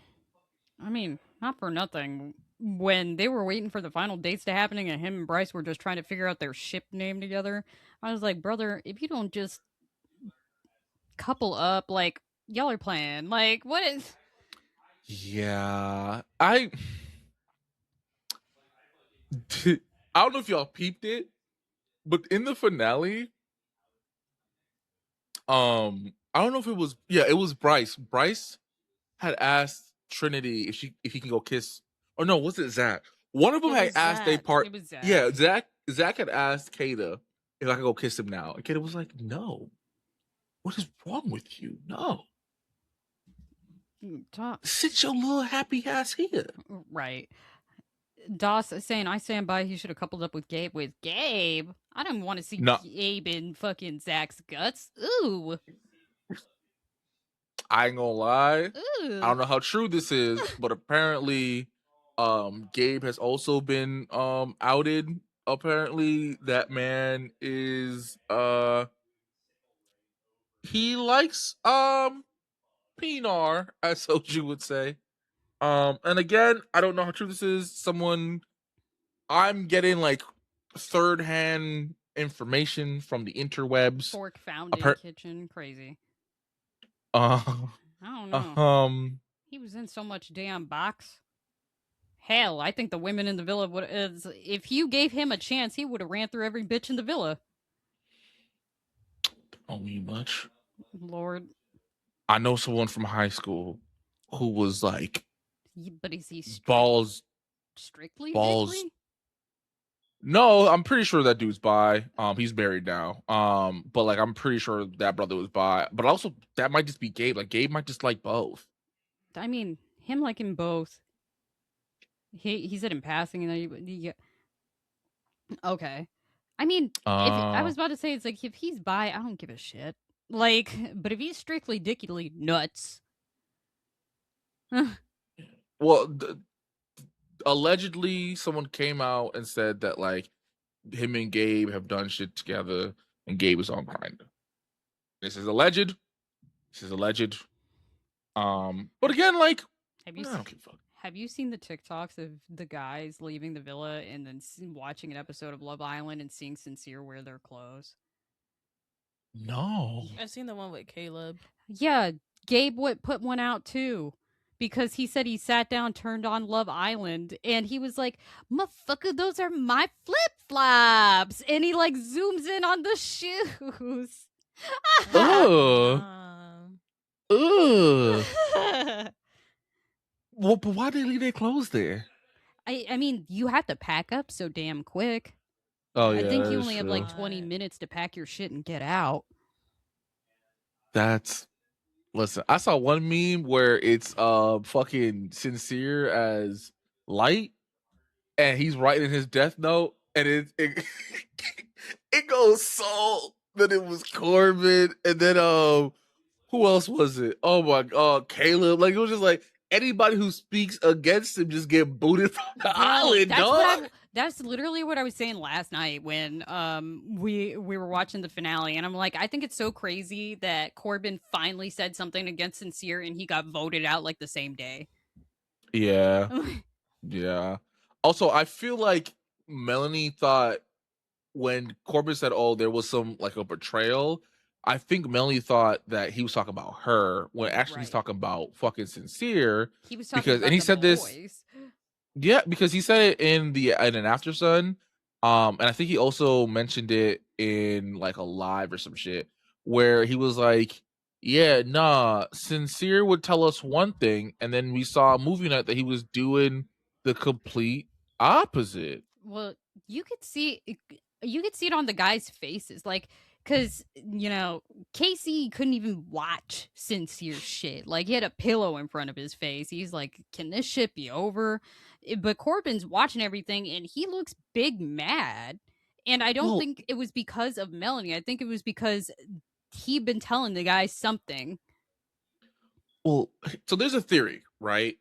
mean, not for nothing. When they were waiting for the final dates to happening and him and Bryce were just trying to figure out their ship name together, I was like, brother, if you don't just couple up, like, y'all are playing. Like, what is. Yeah. I I don't know if y'all peeped it, but in the finale, I don't know if it was it was Bryce. Bryce had asked Trinity if he can go kiss, or no, was it Zach? One of them It had was asked they Zach. part. It was Zach. Yeah, Zach had asked Kata if I could go kiss him now, and Kata was like, "No, what is wrong with you? No, sit your little happy ass here." Right. Doss saying, I stand by, he should have coupled up with Gabe. With Gabe? I don't want to see No. Gabe in fucking Zach's guts. Ooh. I ain't gonna lie. Ooh. I don't know how true this is, but apparently, Gabe has also been outed. Apparently, that man is he likes Pinar, as Soju would say. And again, I don't know how true this is. I'm getting like third-hand information from the interwebs. Fork found in kitchen. Crazy. I don't know. He was in so much damn box. Hell, I think the women in the villa would. If you gave him a chance, he would have ran through every bitch in the villa. Don't mean much. Lord. I know someone from high school who was like, but is he strictly? No, I'm pretty sure that dude's bi. He's married now. But like I'm pretty sure that brother was bi. But also that might just be Gabe. Like Gabe might just like both. I mean, him liking both. He said in passing, and then okay. I mean, if I was about to say, it's like if he's bi, I don't give a shit. Like, but if he's strictly dickily nuts. Well, allegedly, someone came out and said that like him and Gabe have done shit together, and Gabe is on Grindr. This is alleged. But again, like, have you seen the TikToks of the guys leaving the villa and then watching an episode of Love Island and seeing Sincere wear their clothes? No. I've seen the one with Caleb. Yeah, Gabe put one out too. Because he said he sat down, turned on Love Island, and he was like, "Motherfucker, those are my flip-flops!" And he like zooms in on the shoes. Ugh. Ugh. Well, but why did they leave their clothes there? I mean, you have to pack up so damn quick. Oh yeah. I think you only have like 20 minutes to pack your shit and get out. Listen, I saw one meme where it's fucking Sincere as Light, and he's writing his death note, and it it goes so that it was Corbin, and then who else was it? Oh my god, Caleb. Like it was just like anybody who speaks against him just get booted from the island, dog. That's literally what I was saying last night when we were watching the finale, and I'm like, I think it's so crazy that Corbin finally said something against Sincere and he got voted out like the same day. Yeah. Yeah. Also, I feel like Melanie thought when Corbin said, "Oh, there was some like a betrayal," I think Melanie thought that he was talking about her when actually he's talking about fucking Sincere. He was talking about this. Yeah, because he said it in an After Sun, and I think he also mentioned it in like a live or some shit where he was like, "Yeah, nah, Sincere would tell us one thing, and then we saw a movie night that he was doing the complete opposite." Well, you could see it on the guys' faces, like. Because, Casey couldn't even watch Sincere shit. Like, he had a pillow in front of his face. He's like, can this shit be over? But Corbin's watching everything, and he looks big mad. And I don't think it was because of Melanie. I think it was because he'd been telling the guys something. Well, so there's a theory, right?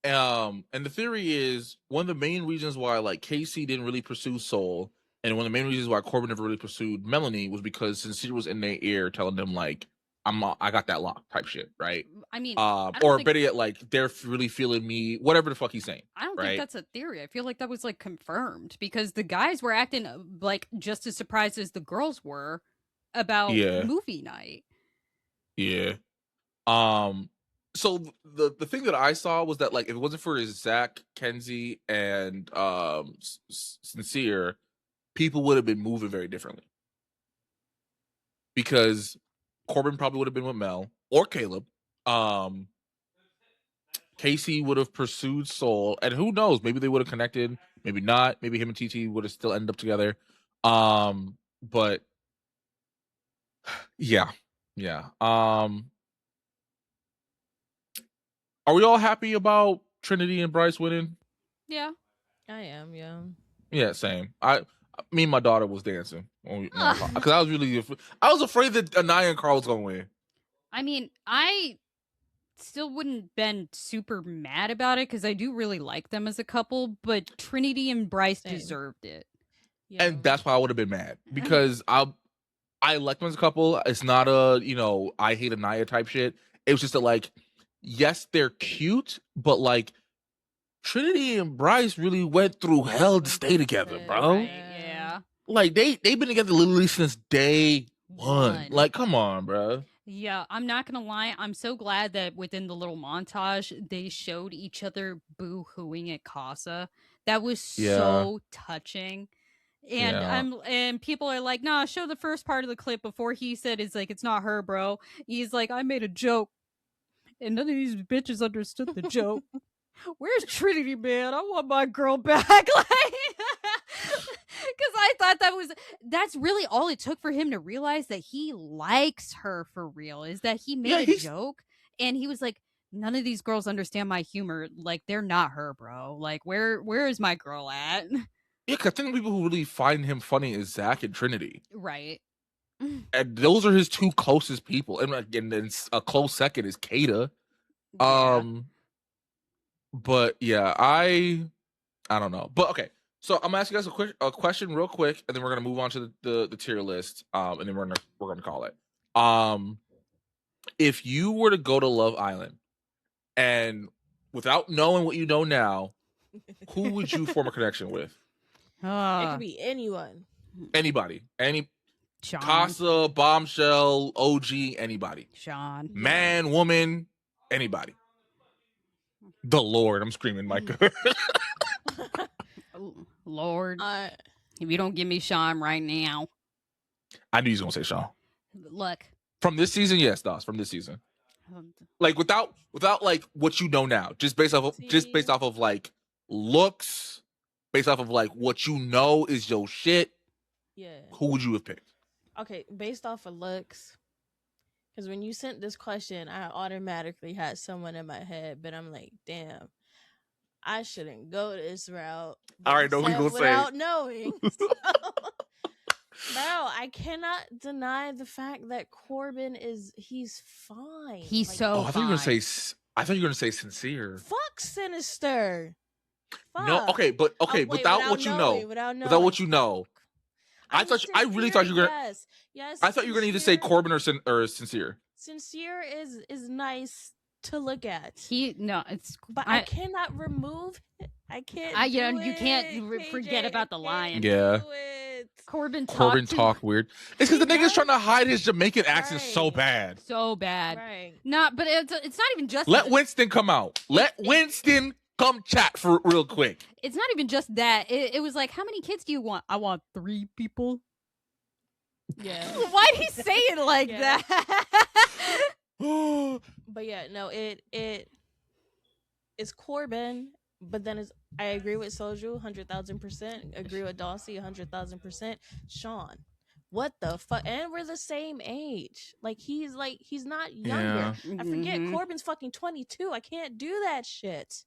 And the theory is one of the main reasons why, like, Casey didn't really pursue Soul, and one of the main reasons why Corbin never really pursued Melanie was because Sincere was in their ear telling them like, I got that lock type shit, right? I mean, or better yet, like they're really feeling me, whatever the fuck he's saying. I don't think that's a theory. I feel like that was like confirmed because the guys were acting like just as surprised as the girls were about movie night. Yeah. So the thing that I saw was that like if it wasn't for Zach, Kenzie, and Sincere, people would have been moving very differently. Because Corbin probably would have been with Mel or Caleb. Casey would have pursued Soul, and who knows? Maybe they would have connected. Maybe not. Maybe him and TT would have still ended up together. But yeah. Are we all happy about Trinity and Bryce winning? Yeah, I am. Yeah. Yeah, same. Me and my daughter was dancing because I was really I was afraid that Anaya and Carl was gonna win. I mean, I still wouldn't been super mad about it because I do really like them as a couple, but Trinity and Bryce Same. deserved it. Yeah. And that's why I would have been mad because I like them as a couple. It's not a I hate Anaya type shit. It was just that like, yes, they're cute, but like Trinity and Bryce really went through hell to stay together, bro. Right, yeah. Like they've been together literally since day one. Like, come on, bro. Yeah, I'm not gonna lie. I'm so glad that within the little montage they showed each other boo-hooing at Casa. That was so touching. And and people are like, nah, show the first part of the clip before he said it's not her, bro. He's like, I made a joke. And none of these bitches understood the joke. Where's Trinity, man? I want my girl back. Like, because I thought that's really all it took for him to realize that he likes her for real. Is that he made a joke and he was like, none of these girls understand my humor. Like, they're not her, bro. Like, where is my girl at? Yeah, because I think the people who really find him funny is Zach and Trinity. Right. And those are his two closest people. And then a close second is Kata. Yeah. But yeah, I don't know. But okay. So I'm gonna ask you guys a question real quick, and then we're gonna move on to the tier list. And then we're gonna call it. If you were to go to Love Island and without knowing what you know now, who would you form a connection with? It could be anyone. Anybody. Sean. Casa, Bombshell, OG, anybody. Sean. Man, woman, anybody. The Lord, I'm screaming, Micah. Lord. If you don't give me Sean right now. I knew he was going to say Sean. Look. From this season, yes, Doss, from this season. Like without like what you know now, just based off of like looks, based off of like what you know is your shit. Yeah. Who would you have picked? Okay, based off of looks, because when you sent this question, I automatically had someone in my head, but I'm like, damn, I shouldn't go this route. I already know who you're gonna say without knowing. So, no, I cannot deny the fact that Corbin he's fine. He's so I thought you were gonna say Sincere. Fuck Sinister. Fuck. No, okay, but without what you know, without what you know. I really thought you were gonna. Yes. I thought you were gonna either say Corbin or Sincere. Sincere is nice to look at. But I cannot remove it. I can't. You can't forget about the lion. Yeah. Corbin talk weird. It's because the nigga's trying to hide his Jamaican accent so bad. So bad. Right. Not, but it's not even just. Let Winston come out. Let Winston come chat for real quick. It's not even just that. It was like, how many kids do you want? I want 3 people. Yeah. Why'd he say it like that? But yeah, no, it's Corbin, but then I agree with Soju 100,000%. Agree with Dawsey 100,000%. Sean, what the fuck? And we're the same age. He's not younger. Yeah. I forget Corbin's fucking 22. I can't do that shit.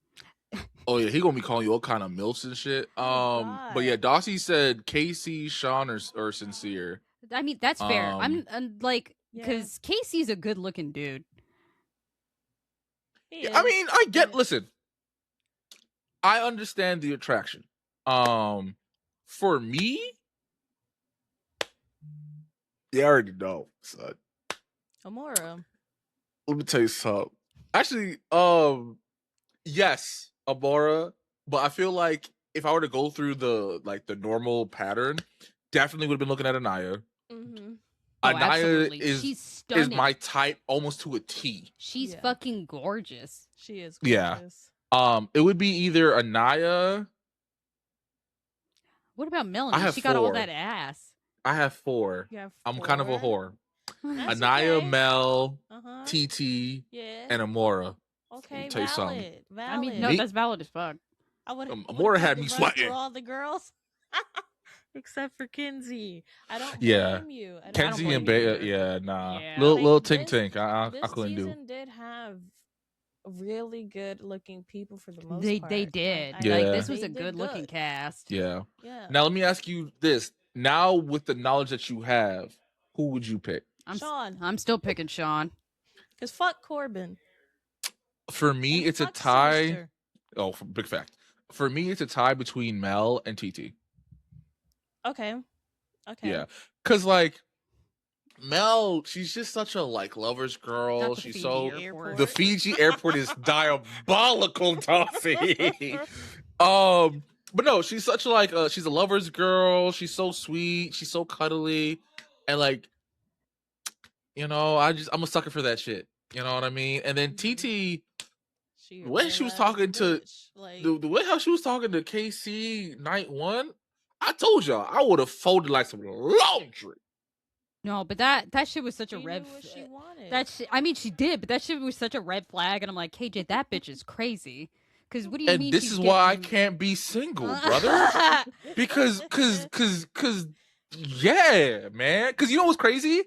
Oh yeah, he gonna be calling you all kind of milfs and shit. But yeah, Dawsey said Casey, Sean, or Sincere. I mean, that's fair. I'm like, because Casey's a good looking dude. Yeah, I mean, listen, I understand the attraction. For me, you already know, son. Amora. Let me tell you something. Actually, yes, Amora, but I feel like if I were to go through the normal pattern, definitely would have been looking at Anaya. Mm-hmm. Anaya is my type almost to a T. She's fucking gorgeous. She is gorgeous. Yeah. It would be either Anaya. What about Melanie? She got all that ass. I have 4. I'm kind of a whore. That's Anaya, okay. Mel, TT, and Amora. Okay, tell you something. Valid. I mean, no, that's valid as fuck. Amora had me sweating. For all the girls. Except for Kenzie. I don't blame you. Kenzie and Bea, nah. Little Tink Tink. I couldn't do. This season did have really good looking people for the most They part. did. Yeah. Like this was they a did good looking cast. Yeah. Yeah. Now let me ask you this. Now with the knowledge that you have, who would you pick? Sean. I'm still picking Sean. Cause fuck Corbin. For me, And it's a fuck tie. Sinister. Oh, big fact. For me, it's a tie between Mel and TT. Okay. Yeah. Cause like Mel, she's just such a like lover's girl. Not the She's Fiji so airport. the Fiji airport is diabolical, Tossie. But no, she's such like she's a lover's girl. She's so sweet. She's so cuddly, and like, you know, I'm a sucker for that shit. You know what I mean? And then TT, She the way she was talking to like, the way how she was talking to KC night one, I told y'all I would have folded like some laundry. No, but that shit was such she a red. knew what she wanted. That shit, I mean, she did, but that shit was such a red flag, and I'm like, KJ, that bitch is crazy. Because what do you And mean? this she's is why I getting- can't be single, brother. because, yeah, man. Because you know what's crazy?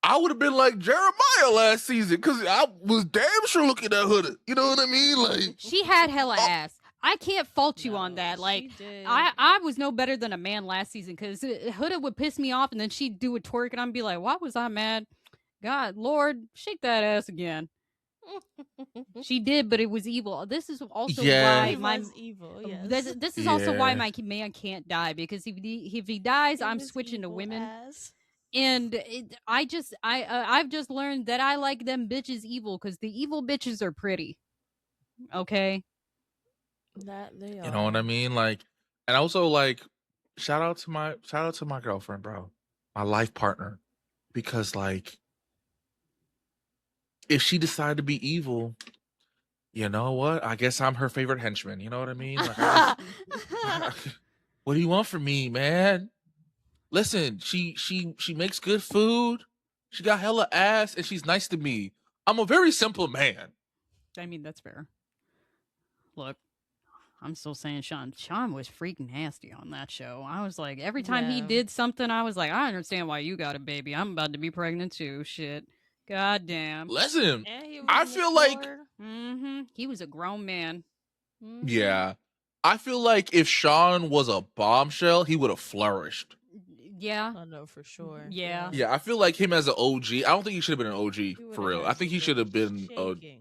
I would have been like Jeremiah last season because I was damn sure looking at Hooded. You know what I mean? Like She had hella ass. I can't fault you on that. Like, she did. I was no better than a man last season because Huda would piss me off and then she'd do a twerk and I'd be like, why was I mad? God, Lord, shake that ass again. She did, but it was evil. This is also Yeah. why He my was evil. Yes. this is also why Yeah. my man can't die because if he dies, He I'm was switching to evil women. ass. And I've just learned that I like them bitches evil because the evil bitches are pretty. Okay. That they are. you know what I mean? Like, and also like, shout out to my girlfriend, bro, my life partner, because like, if she decided to be evil, you know what? I guess I'm her favorite henchman. You know what I mean? Like, what do you want from me, man? Listen, she makes good food. She got hella ass, and she's nice to me. I'm a very simple man. I mean, that's fair. Look, I'm still saying Sean. Sean was freaking nasty on that show. I was like, every time he Yeah. did something, I was like, I understand why you got a baby. I'm about to be pregnant too. Shit. God damn. Listen, And he was I feel like mature. Mm-hmm. He was a grown man. Mhm. yeah, I feel like if Sean was a bombshell, he would have flourished. Yeah. I know for sure. Yeah. Yeah, I feel like him as an OG. I don't think he should have been an OG He for would've real. had I think you he should have bitches been a shaking.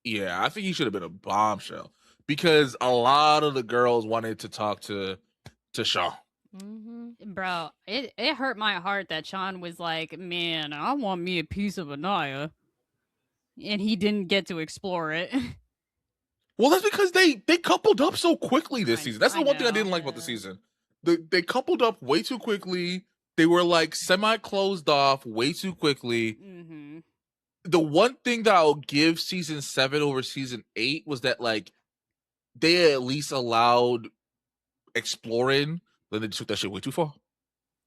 yeah. I think he should have been a bombshell because a lot of the girls wanted to talk to Sean. Mm-hmm. Bro, it hurt my heart that Sean was like, man, I want me a piece of Anaya. And he didn't get to explore it. Well, that's because they coupled up so quickly this I- season. That's the I one thing I know. didn't like about the Yeah. season. They coupled up way too quickly. They were like semi closed off way too quickly. Mm-hmm. The one thing that I'll give season 7 over season 8 was that like they at least allowed exploring. Then they took that shit way too far.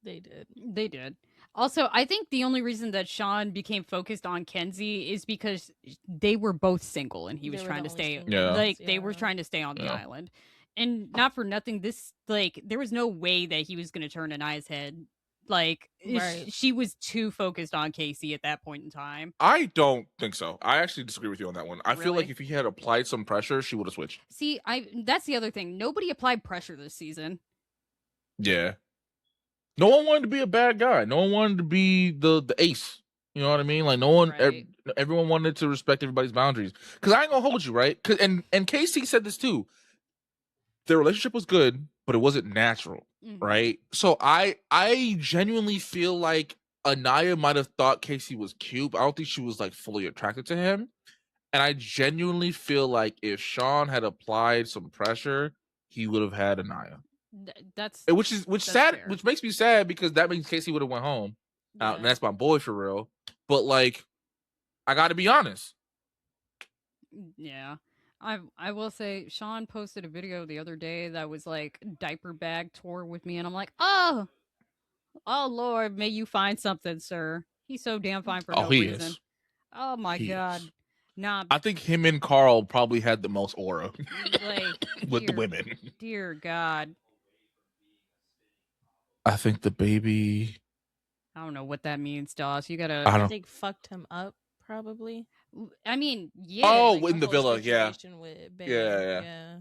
They did. They did. Also, I think the only reason that Sean became focused on Kenzie is because they were both single and he was They were trying the to only stay single Yeah. ones, like they were yeah. trying to stay on the Yeah. island. And not for nothing, this like there was no way that he was gonna turn Anaya's head. Like Right. she was too focused on Casey at that point in time. I don't think so. I actually disagree with you on that one. I feel like Really? if he had applied some pressure, she would have switched. See, that's the other thing. Nobody applied pressure this season. Yeah. No one wanted to be a bad guy. No one wanted to be the ace. You know what I mean? Like no one, Right. everyone wanted to respect everybody's boundaries. Because I ain't gonna hold you, right? And Casey said this too. Their relationship was good, but it wasn't natural, Mhm. right? So I genuinely feel like Anaya might have thought Casey was cute, but I don't think she was like fully attracted to him. And I genuinely feel like if Sean had applied some pressure, he would have had Anaya. That's Which that's sad, fair. which makes me sad because that means Casey would have went home. Yeah. And that's my boy for real. But like, I got to be honest. Yeah. I will say Sean posted a video the other day that was like diaper bag tour with me and I'm like, "Oh, Lord, may you find something, sir." He's so damn fine for no He reason. is. Oh my He god. is. Nah, I think him and Carl probably had the most aura like with the women. Dear God. I think the baby. I don't know what that means, Doss. You gotta I I don't. think fucked him up, probably. I mean, yeah. Oh, Like, in the whole villa, yeah. situation with Bea. Yeah. Yeah.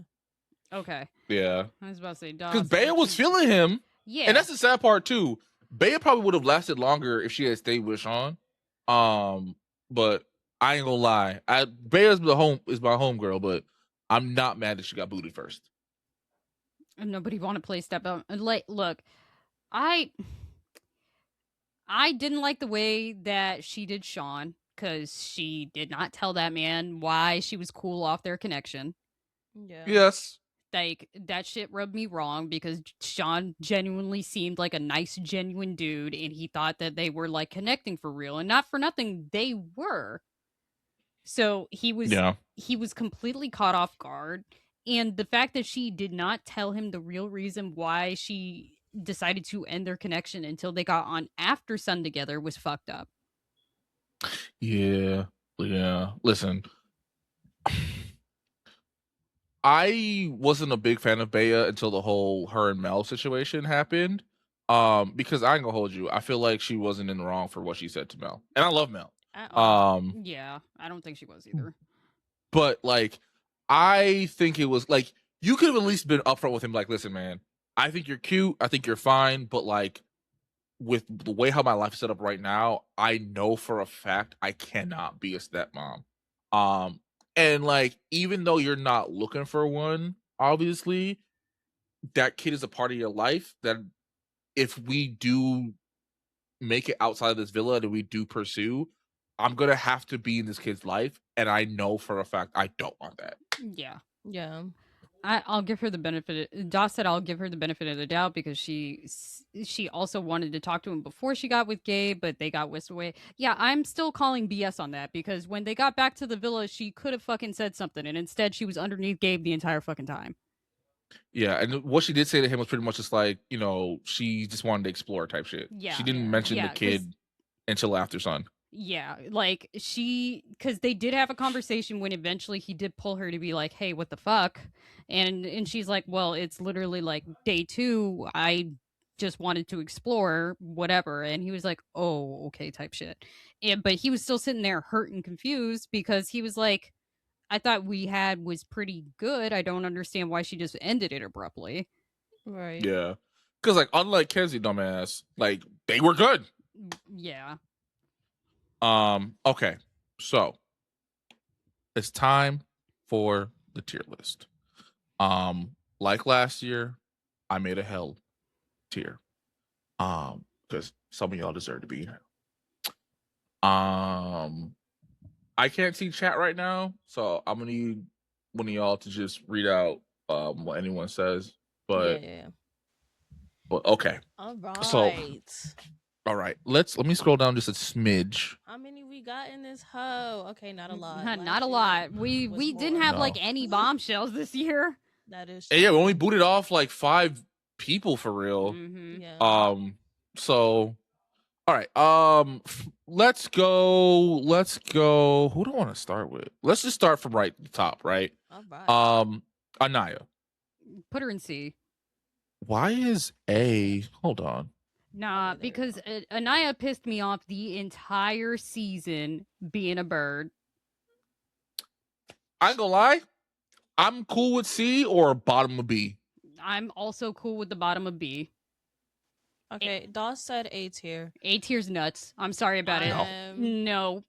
Okay. Yeah. I was about to say, Because Dawes, Bea what was you- feeling him. Yeah. And that's the sad part too. Bea probably would have lasted longer if she had stayed with Sean. But I ain't gonna lie. Bea's my homegirl, but I'm not mad that she got booted first. Nobody want to play step up. Like, look, I didn't like the way that she did Sean because she did not tell that man why she was cool off their connection. Yeah. Yes. Like, that shit rubbed me wrong because Sean genuinely seemed like a nice, genuine dude, and he thought that they were like connecting for real, and not for nothing, they were. So he was completely caught off guard, and the fact that she did not tell him the real reason why she decided to end their connection until they got on after Sun together was fucked up. Yeah. Listen, I wasn't a big fan of Bea until the whole her and Mel situation happened. Because I ain't gonna hold you. I feel like she wasn't in the wrong for what she said to Mel. And I love Mel. Yeah, I don't think she was either. But like, I think it was like you could have at least been upfront with him, like, listen, man, I think you're cute, I think you're fine, but like with the way how my life is set up right now, I know for a fact I cannot be a stepmom. And like, even though you're not looking for one, obviously, that kid is a part of your life that if we do make it outside of this villa that we do pursue, I'm gonna have to be in this kid's life, and I know for a fact I don't want that. Yeah. Yeah. I'll give her the benefit. Dawes said I'll give her the benefit of the doubt because she also wanted to talk to him before she got with Gabe, but they got whisked away. Yeah, I'm still calling BS on that because when they got back to the villa, she could have fucking said something, and instead she was underneath Gabe the entire fucking time. Yeah, and what she did say to him was pretty much just like, she just wanted to explore type shit. Yeah. She didn't mention the kid until after Sun. Yeah, like because they did have a conversation when eventually he did pull her to be like, "Hey, what the fuck?" And she's like, "Well, it's literally like day 2. I just wanted to explore whatever." And he was like, "Oh, okay," type shit. But he was still sitting there hurt and confused because he was like, "I thought we had was pretty good. I don't understand why she just ended it abruptly." Right. Yeah, because like unlike Kenzie, dumbass, like they were good. Yeah. Okay, so it's time for the tier list. Like last year, I made a hell tier. Because some of y'all deserve to be here. I can't see chat right now, so I'm gonna need one of y'all to just read out what anyone says. But yeah. But okay. All right. So all right. Let me scroll down just a smidge. How many we got in this hoe? Okay, not a lot. Not a lot. We didn't have like any bombshells this year. That is true. Yeah, we only booted off like 5 people for real. Mm-hmm. Yeah. So all right. Let's go. Who do I want to start with? Let's just start from right at the top, right? All right. Anaya. Put her in C. Why is A? Hold on. Nah, because Anaya pissed me off the entire season being a bird. I ain't gonna lie. I'm cool with C or bottom of B. I'm also cool with the bottom of B. Okay, Dawes said A tier. A tier's nuts. I'm sorry about it. No.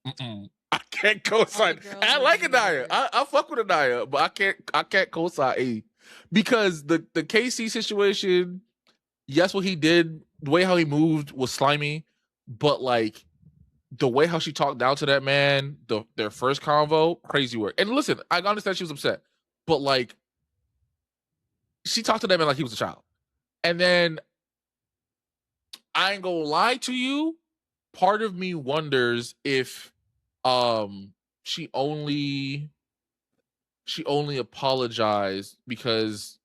I can't co-sign. I like Anaya. I fuck with Anaya, but I can't co-sign A because the KC situation. Yes, what he did, the way how he moved was slimy, but like the way how she talked down to that man, their first convo, crazy work. And listen, I understand she was upset, but like she talked to that man like he was a child. And then I ain't gonna lie to you, part of me wonders if she only apologized because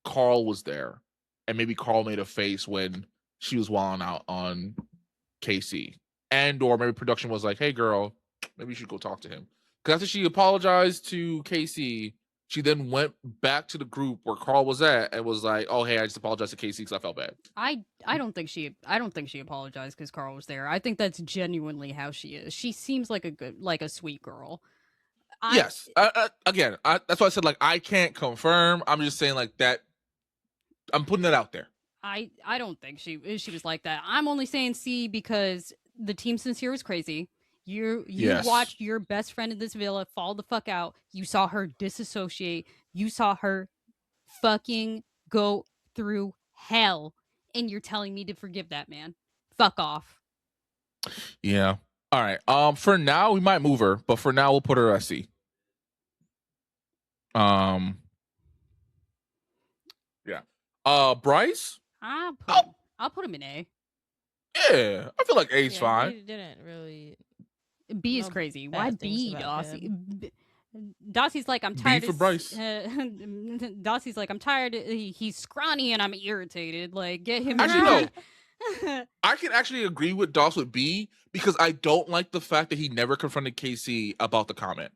Carl was there. And maybe Carl made a face when she was wilding out on KC. And or maybe production was like, hey girl, maybe you should go talk to him. Because after she apologized to KC, she then went back to the group where Carl was at and was like, "Oh, hey, I just apologized to Casey because I felt bad." I don't think she apologized because Carl was there. I think that's genuinely how she is. She seems like a sweet girl. Yes. Again, that's why I said like I can't confirm. I'm just saying like that. I'm putting that out there. I don't think she was like that. I'm only saying C because the team sincere was crazy. You Yes. watched your best friend in this villa fall the fuck out. You saw her disassociate. You saw her fucking go through hell, and you're telling me to forgive that man? Fuck off. Yeah. All right. For now we might move her, but for now we'll put her at C. Yeah. Bryce. I'll put him in A. Yeah, I feel like A's fine. He didn't really. B is crazy. Why B, Dossie? Dossie's like, I'm tired. B for Bryce. Dossie's like, I'm tired. He's scrawny and I'm irritated. Like, get him. Actually, no. I can actually agree with Doss with B because I don't like the fact that he never confronted KC about the comment.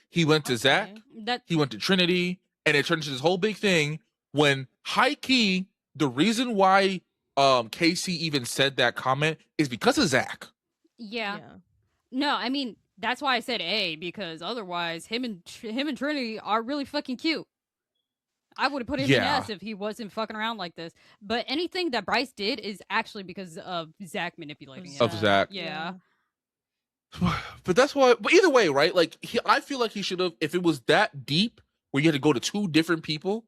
He went to Zach. He went to Trinity, and it turned into this whole big thing. When high key, the reason why KC even said that comment is because of Zach. Yeah. No, I mean that's why I said A, because otherwise him and Trinity are really fucking cute. I would have put him in S if he wasn't fucking around like this. But anything that Bryce did is actually because of Zach manipulating him. Of Zach. Yeah. But that's why. But either way, right? Like I feel like he should have. If it was that deep, where you had to go to two different people,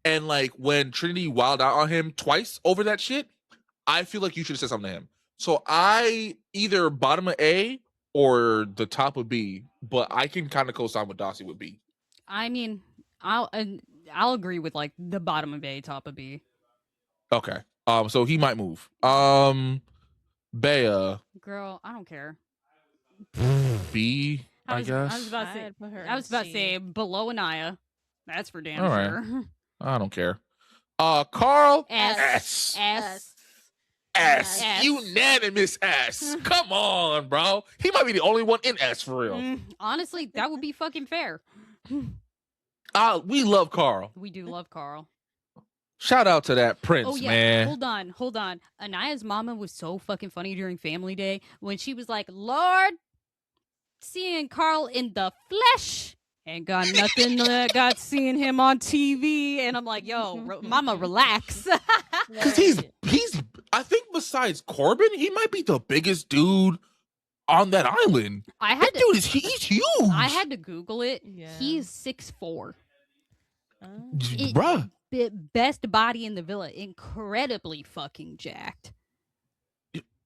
and like when Trinity wilded out on him twice over that shit, I feel like you should have said something to him. So I either bottom of A or the top of B, but I can kind of co-sign with Dossie with B. I mean, I'll agree with like the bottom of A, top of B. Okay. So he might move. Bea. Girl, I don't care. B, I guess. I was about to say below Anaya. That's for damn sure. I don't care. Carl. S. Unanimous S. Come on, bro. He might be the only one in S for real. Honestly, that would be fucking fair. We love Carl. We do love Carl. Shout out to that Prince, man. Hold on. Anaya's mama was so fucking funny during Family Day when she was like, Lord, seeing Carl in the flesh ain't got nothing got seeing him on TV. And I'm like, yo, mama, relax. Because he's I think besides Corbin, he might be the biggest dude on that island. He's huge. I had to Google it. Yeah. He's 6'4". Bruh. Best body in the villa. Incredibly fucking jacked.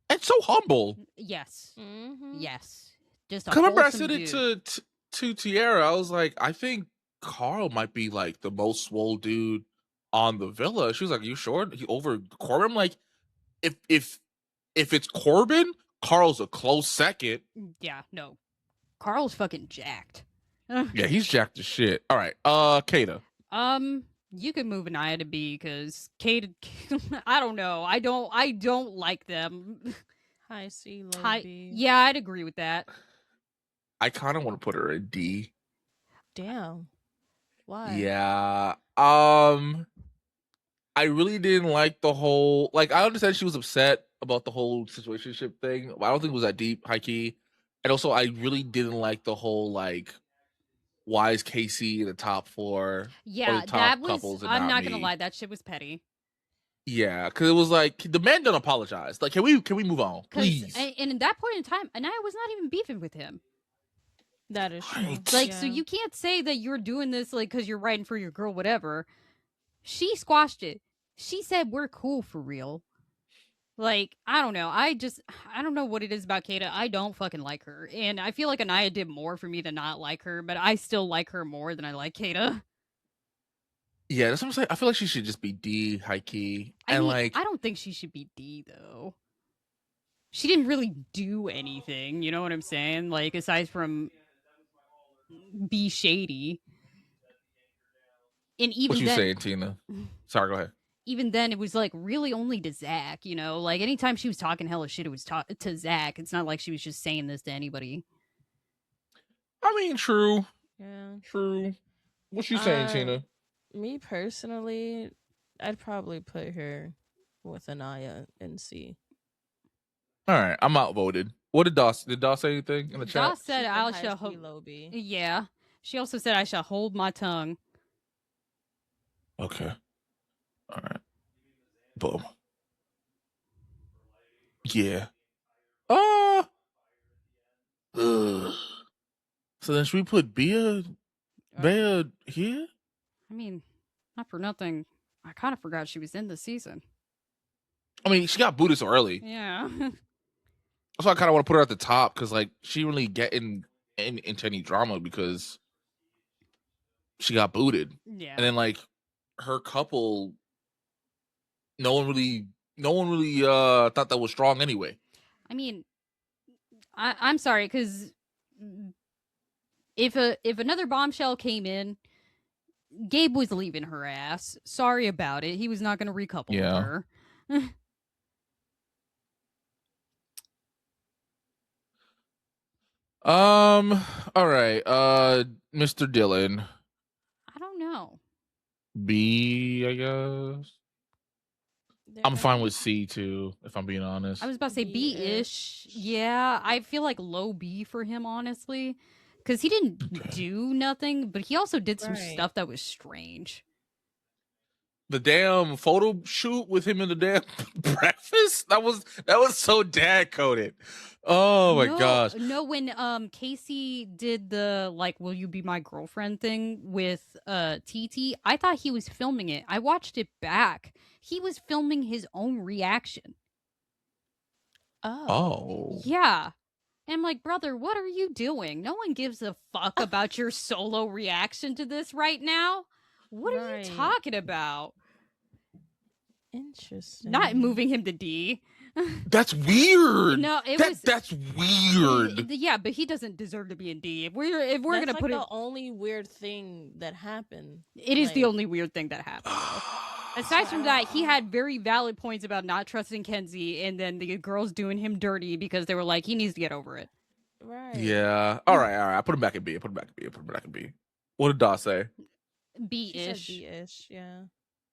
And so humble. Yes. Mm-hmm. Yes. Just I remember I said it to Tiara. I was like, I think Carl might be like the most swole dude on the villa. She was like, you sure? He over Corbin? I'm like, if it's Corbin, Carl's a close second. Yeah, no. Carl's fucking jacked. Yeah, he's jacked as shit. All right. Kata. You could move Anaya to B because Kata I don't know. I don't like them. High C, low B. Yeah, I'd agree with that. I kind of want to put her in D. Damn. Why? Yeah. I really didn't like the whole, like, I understand she was upset about the whole situationship thing, but I don't think it was that deep, high key. And also, I really didn't like the whole, like, why is KC in the top four? Yeah, top that was, couples and I'm not me? Gonna lie, that shit was petty. Yeah, because it was like, the man don't apologize. Like, can we move on, please? And in that point in time, Anaya was not even beefing with him. That is true. Right. Like, so you can't say that you're doing this, like, because you're writing for your girl, whatever. She squashed it. She said, we're cool for real. Like, I don't know. I don't know what it is about Kata. I don't fucking like her. And I feel like Anaya did more for me to not like her, but I still like her more than I like Kata. Yeah, that's what I'm saying. I feel like she should just be D, high key. I don't think she should be D, though. She didn't really do anything, you know what I'm saying? Like, aside from be shady. And even what you saying, Tina? Sorry, go ahead. Even then, it was like really only to Zach, you know? Like, anytime she was talking hella shit, it was to Zach. It's not like she was just saying this to anybody. I mean, true. Yeah. True. What you saying, Tina? Me personally, I'd probably put her with Anaya and C. All right, I'm outvoted. What did Doss say anything in the chat? Doss said She's I in high shall C, hold. low B. Yeah. She also said I shall hold my tongue. Okay. All right. Boom. Yeah. Ugh. So then should we put Bea here? I mean, not for nothing. I kind of forgot she was in the season. I mean, she got booted so early. Yeah. That's why I kind of want to put her at the top because, like, she didn't really get into any drama because she got booted. Yeah. And then, like, her couple, no one really thought that was strong anyway. I mean, I'm sorry because if another bombshell came in, Gabe was leaving her ass. Sorry about it. He was not going to recouple with her. All right. Mr. Dillon. I don't know. B, I guess. I'm fine with C too, if I'm being honest. I was about to say B-ish. Yeah, I feel like low B for him, honestly. Because he didn't do nothing, but he also did some stuff that was strange. The damn photo shoot with him in the damn breakfast? That was so dad coded. Oh my gosh. No, when Casey did the like will you be my girlfriend thing with TT, I thought he was filming it. I watched it back. He was filming his own reaction. Oh. Yeah. And I'm like, brother, what are you doing? No one gives a fuck about your solo reaction to this right now. What are you talking about? Interesting. Not moving him to D. That's weird. No, that's weird. Yeah, but he doesn't deserve to be in D. If we're gonna put the only weird thing that happened. It is the only weird thing that happened. Aside from that, he had very valid points about not trusting Kenzie, and then the girls doing him dirty because they were like, he needs to get over it. Right. Yeah. All right. I put him back in B. What did Doss say? B-ish. B-ish, yeah.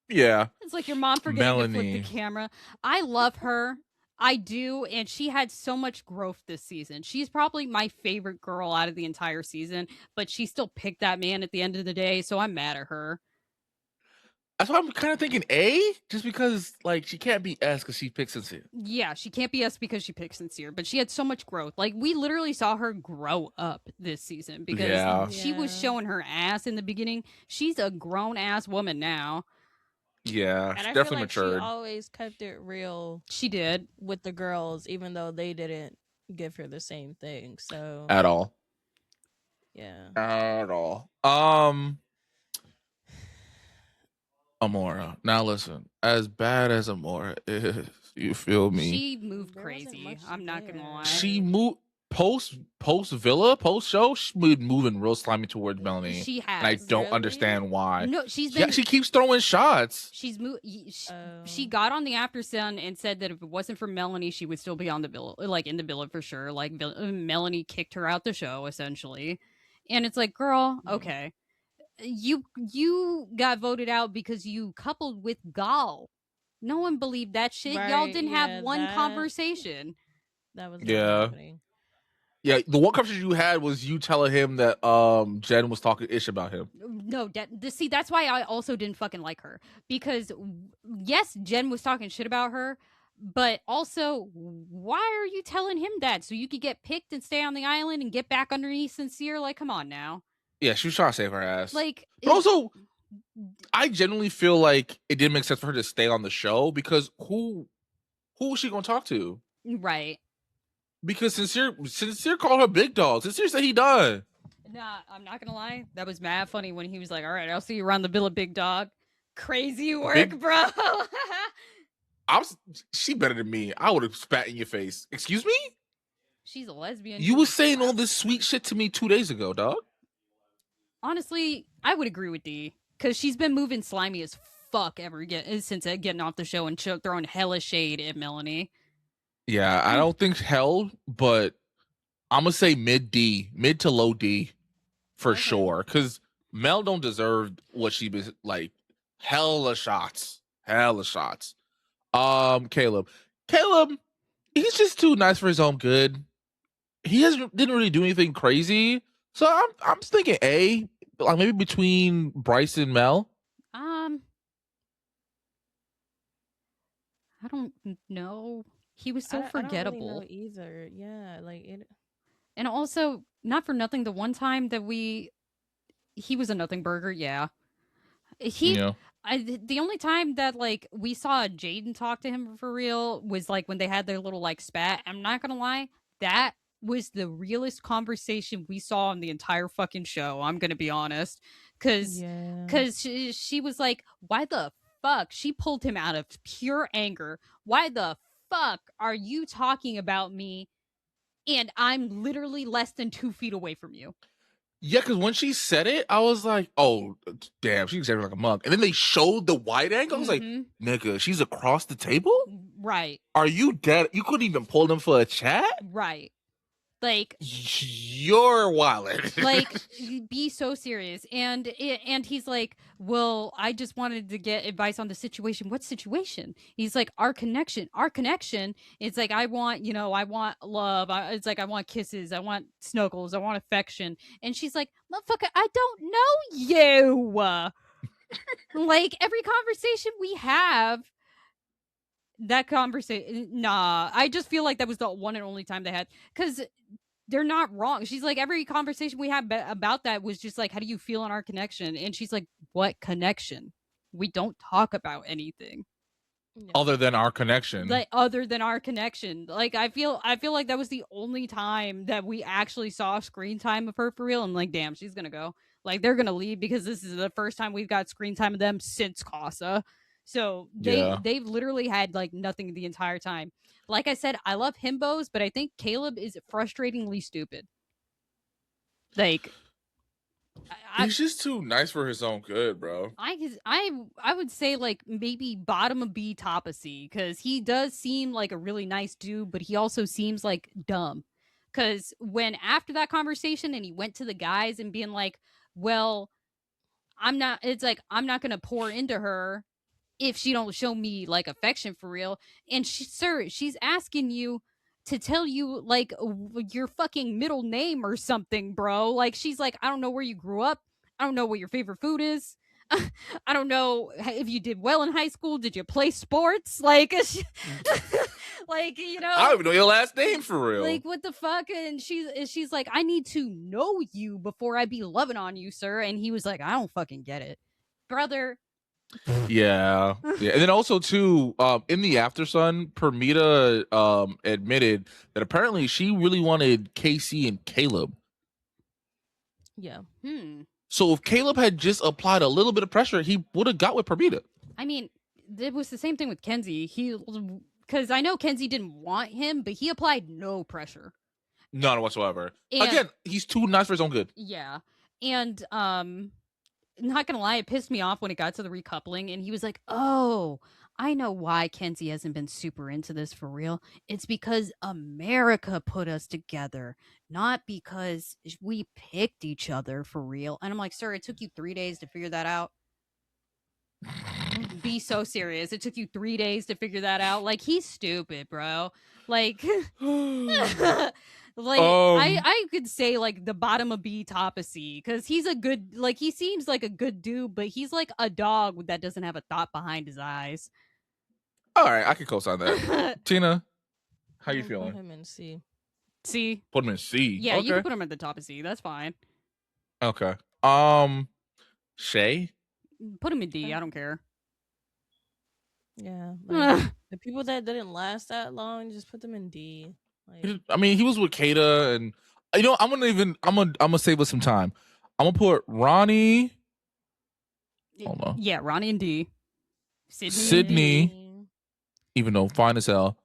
Yeah. It's like your mom forgetting to flip the camera. I love her. I do, and she had so much growth this season. She's probably my favorite girl out of the entire season, but she still picked that man at the end of the day, so I'm mad at her. That's why I'm kind of thinking A, just because like she can't be S because she picked Sincere. Yeah, she can't be S because she picked Sincere, but she had so much growth. Like we literally saw her grow up this season because she was showing her ass in the beginning. She's a grown ass woman now. Yeah, and I definitely feel like matured. She always kept it real. She did with the girls, even though they didn't give her the same thing. So at all. Yeah. At all. Amora. Now listen, as bad as Amora is, you feel me? She moved crazy. I'm not gonna lie. She moved post Villa, post show. She moved moving real slimy towards Melanie. She has. And I don't understand why. No, she keeps throwing shots. She's she got on the After Sun and said that if it wasn't for Melanie, she would still be on the Villa, like in the Villa for sure. Like Melanie kicked her out the show essentially, and it's like, girl, okay. You got voted out because you coupled with Gal. No one believed that shit. Right, y'all didn't have one conversation. That was happening. Yeah, the one conversation you had was you telling him that Jen was talking ish about him. No, see, that's why I also didn't fucking like her. Because yes, Jen was talking shit about her, but also, why are you telling him that? So you could get picked and stay on the island and get back underneath Sincere? Like, come on now. Yeah, she was trying to save her ass. Like, but also, I genuinely feel like it didn't make sense for her to stay on the show because who was she gonna talk to? Right. Because Sincere called her big dog. Sincere said he done. Nah, I'm not gonna lie. That was mad funny when he was like, "All right, I'll see you around the Villa, big dog." Crazy work, bro. She better than me. I would have spat in your face. Excuse me? She's a lesbian. You was saying all this sweet shit to me 2 days ago, dog. Honestly, I would agree with D because she's been moving slimy as fuck since getting off the show and throwing hella shade at Melanie. Yeah, I don't think hell, but I'm gonna say mid to low D for sure. Because Mel don't deserve what she was like. Hella shots. Caleb. He's just too nice for his own good. He didn't really do anything crazy. So I'm thinking A, like maybe between Bryce and Mel. I don't know. He was so I don't forgettable. really know either. Yeah, like it. And also, not for nothing, the one time that he was a nothing burger, yeah. The only time that like we saw Jaden talk to him for real was like when they had their little like spat. I'm not gonna lie, that was the realest conversation we saw on the entire fucking show. I'm gonna be honest, because she was like, "Why the fuck?" She pulled him out of pure anger. Why the fuck are you talking about me? And I'm literally less than 2 feet away from you. Yeah, because when she said it, I was like, "Oh, damn, she's acting like a mug." And then they showed the wide angle. I was like, "Nigga, she's across the table." Right. Are you dead? You couldn't even pull them for a chat. Right. Like, you're wildin'. Like, be so serious. And he's like, "Well, I just wanted to get advice on the situation." What situation? He's like, our connection. It's like, I want love. It's like, I want kisses. I want snuggles. I want affection. And she's like, "Motherfucker, I don't know you." Like, every conversation we have, that conversation, nah, I just feel like that was the one and only time they had, because they're not wrong. She's like, every conversation we had about that was just like, "How do you feel on our connection?" And she's like, "What connection? We don't talk about anything other than our connection." Like, I feel like that was the only time that we actually saw screen time of her for real. And like, damn, she's gonna go. Like, they're gonna leave because this is the first time we've got screen time of them since Casa. So they've literally had like nothing the entire time. Like I said, I love himbos, but I think Caleb is frustratingly stupid. Like, he's just too nice for his own good, bro. I would say like maybe bottom of B, top of C, because he does seem like a really nice dude, but he also seems like dumb. Because when after that conversation and he went to the guys and being like, "Well, I'm not gonna pour into her if she don't show me like affection for real." And she's asking you to tell you like your fucking middle name or something, bro. Like, she's like, "I don't know where you grew up. I don't know what your favorite food is. I don't know if you did well in high school. Did you play sports?" Like, like, I don't even know your last name for real. Like, what the fuck? And she's like, "I need to know you before I be loving on you, sir." And he was like, "I don't fucking get it, brother." Yeah. And then also too, in the After Sun, Permita admitted that apparently she really wanted Casey and Caleb. Yeah. So if Caleb had just applied a little bit of pressure, he would have got with Permita. I mean, it was the same thing with Kenzie. Because I know Kenzie didn't want him, but he applied no pressure. None whatsoever. Again, he's too nice for his own good. Yeah. And not gonna lie, it pissed me off when it got to the recoupling and he was like, "Oh, I know why Kenzie hasn't been super into this for real. It's because America put us together, not because we picked each other for real." And I'm like, "Sir, it took you 3 days to figure that out." Be so serious. It took you 3 days to figure that out. Like, he's stupid, bro. Like, like, I could say like the bottom of B, top of C, because he's a good, like, he seems like a good dude, but he's like a dog that doesn't have a thought behind his eyes. All right, I can co-sign that. Tina, how you feeling? Put him in C. C. Put him in C. Yeah, okay. You can put him at the top of C. That's fine. Okay. Shay? Put him in D. I don't care. Yeah, like, the people that didn't last that long, just put them in D. Like, I mean, he was with Kata, and I'm gonna save us some time. I'm gonna put Ronnie. Hold on. Yeah, Ronnie and D. Sydney. Even though fine as hell.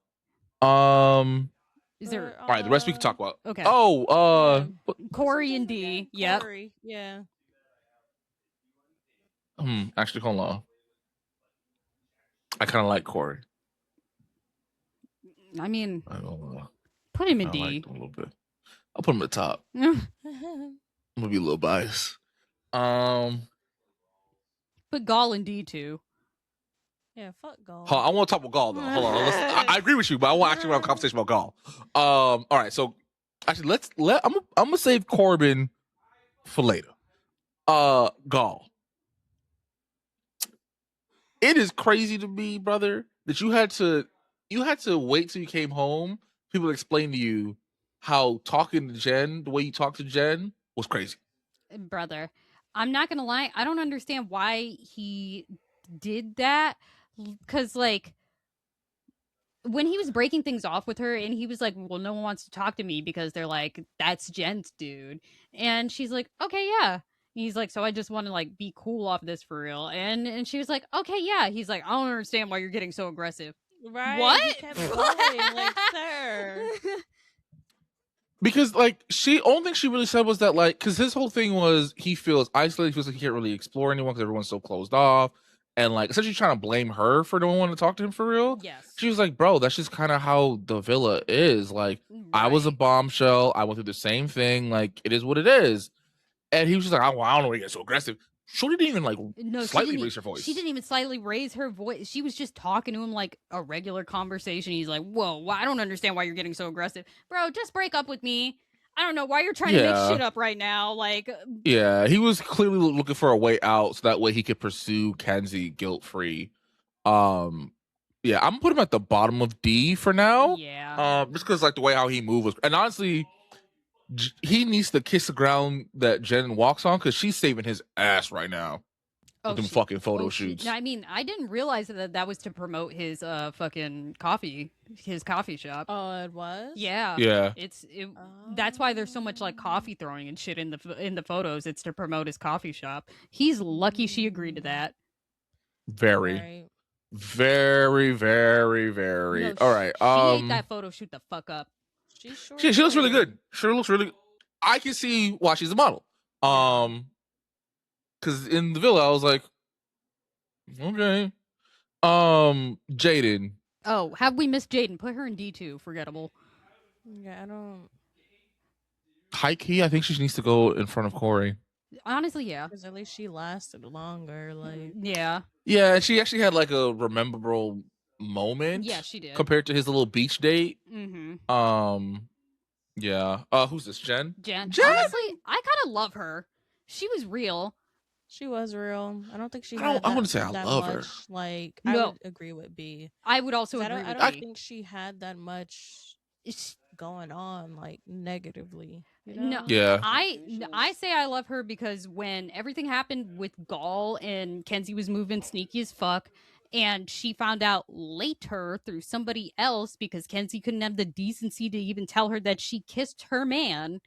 Is there? All right, the rest we can talk about. Okay. Oh, Corey and D. Yep. Corey. Yeah. Actually, hold on. I kind of like Corey. I mean, I don't know. Put him in D. Like him a little bit. I'll put him at the top. I'm gonna be a little biased. But Gall and D2. Yeah, fuck Gall. I want to talk about Gall though. Hold on. I agree with you, but I want to actually have a conversation about Gall. All right. So actually, I'm gonna save Corbin for later. Gall. It is crazy to me, brother, that you had to wait till you came home. People explain to you how talking to Jen, the way you talk to Jen, was crazy. Brother, I'm not gonna lie, I don't understand why he did that. Because, like, when he was breaking things off with her and he was like, well, no one wants to talk to me because they're like, that's Jen's dude. And she's like, okay, yeah. And he's like, so I just want to like be cool off this for real. And she was like, okay, yeah. He's like, I don't understand why you're getting so aggressive. Right? What? He kept going, like, sir. Because like only thing she really said was that like, because his whole thing was he feels isolated, he feels like he can't really explore anyone because everyone's so closed off, and like essentially trying to blame her for no one wanting to talk to him for real. Yes. She was like, bro, that's just kind of how the villa is. Like, I was a Right. bombshell. I went through the same thing. Like, it is what it is. And he was just like, I don't know why you get so aggressive. Shorty didn't even like slightly raise her voice. She didn't even slightly raise her voice. She was just talking to him like a regular conversation. He's like, whoa, I don't understand why you're getting so aggressive. Bro, just break up with me. I don't know why you're trying to make shit up right now. Like, yeah, he was clearly looking for a way out so that way he could pursue Kenzie guilt-free. Yeah, I'm gonna put him at the bottom of D for now. Yeah. Just because like the way how he moved was, and honestly, he needs to kiss the ground that Jen walks on because she's saving his ass right now with them fucking photo shoots. I mean, I didn't realize that was to promote his fucking coffee shop. Oh, it was? Yeah. Yeah. That's why there's so much like coffee throwing and shit in the photos. It's to promote his coffee shop. He's lucky she agreed to that. Very. Right. Very, very, very. No, all right. She ate that photo shoot the fuck up. She sure She looks really did. good. She looks really good. I can see why she's a model. Because in the villa, I was like, okay. Jaden. Oh, have we missed Jaden? Put her in D2. Forgettable. Yeah, I don't. High key, I think she needs to go in front of Corey. Honestly, yeah. Because at least she lasted longer. Like, Yeah. Yeah, and she actually had like a rememberable moment. Yeah, she did. Compared to his little beach date. Mm-hmm. Yeah. Who's this? Jen? Jen. Honestly, I kind of love her. She was real. she was real. I don't think she. I wouldn't say I that love her. much, like, No. I would agree with B. I would also I agree don't, with I don't B. think she had that much going on, like, negatively. You No. know? Yeah. I say I love her because when everything happened with Gall and Kenzie was moving sneaky as fuck, and she found out later through somebody else because Kenzie couldn't have the decency to even tell her that she kissed her man.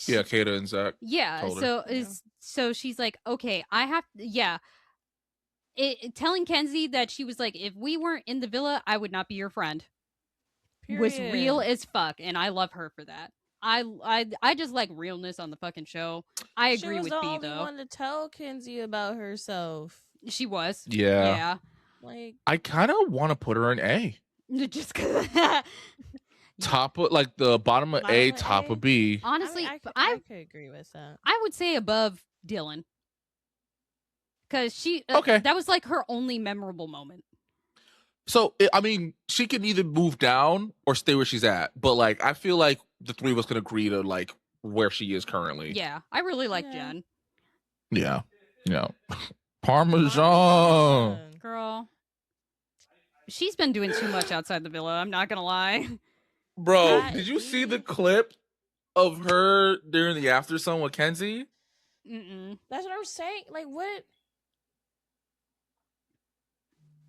Yeah, Kata and Zach. Yeah, told her. so she's like, okay, I have telling Kenzie that she was like, if we weren't in the villa, I would not be your friend. Period. Was real as fuck, and I love her for that. I just like realness on the fucking show. I agree with B though. She was the only one to tell Kenzie about herself. She was. Yeah. Yeah. Like, I kind of want to put her in A. Just cause Top of like the bottom of A, top of B. honestly, I could agree with that. I would say above Dylan. Cause she Okay. that was like her only memorable moment. So I mean, she can either move down or stay where she's at. But like, I feel like the three of us can agree to like where she is currently. Yeah, I really like Yeah. Jen. Yeah. Yeah. Parmesan. Girl. She's been doing too much outside the villa, I'm not gonna lie. Bro, That did you see is- the clip of her during the after sun with Kenzie? Mm-mm. That's what I'm saying. Like, what?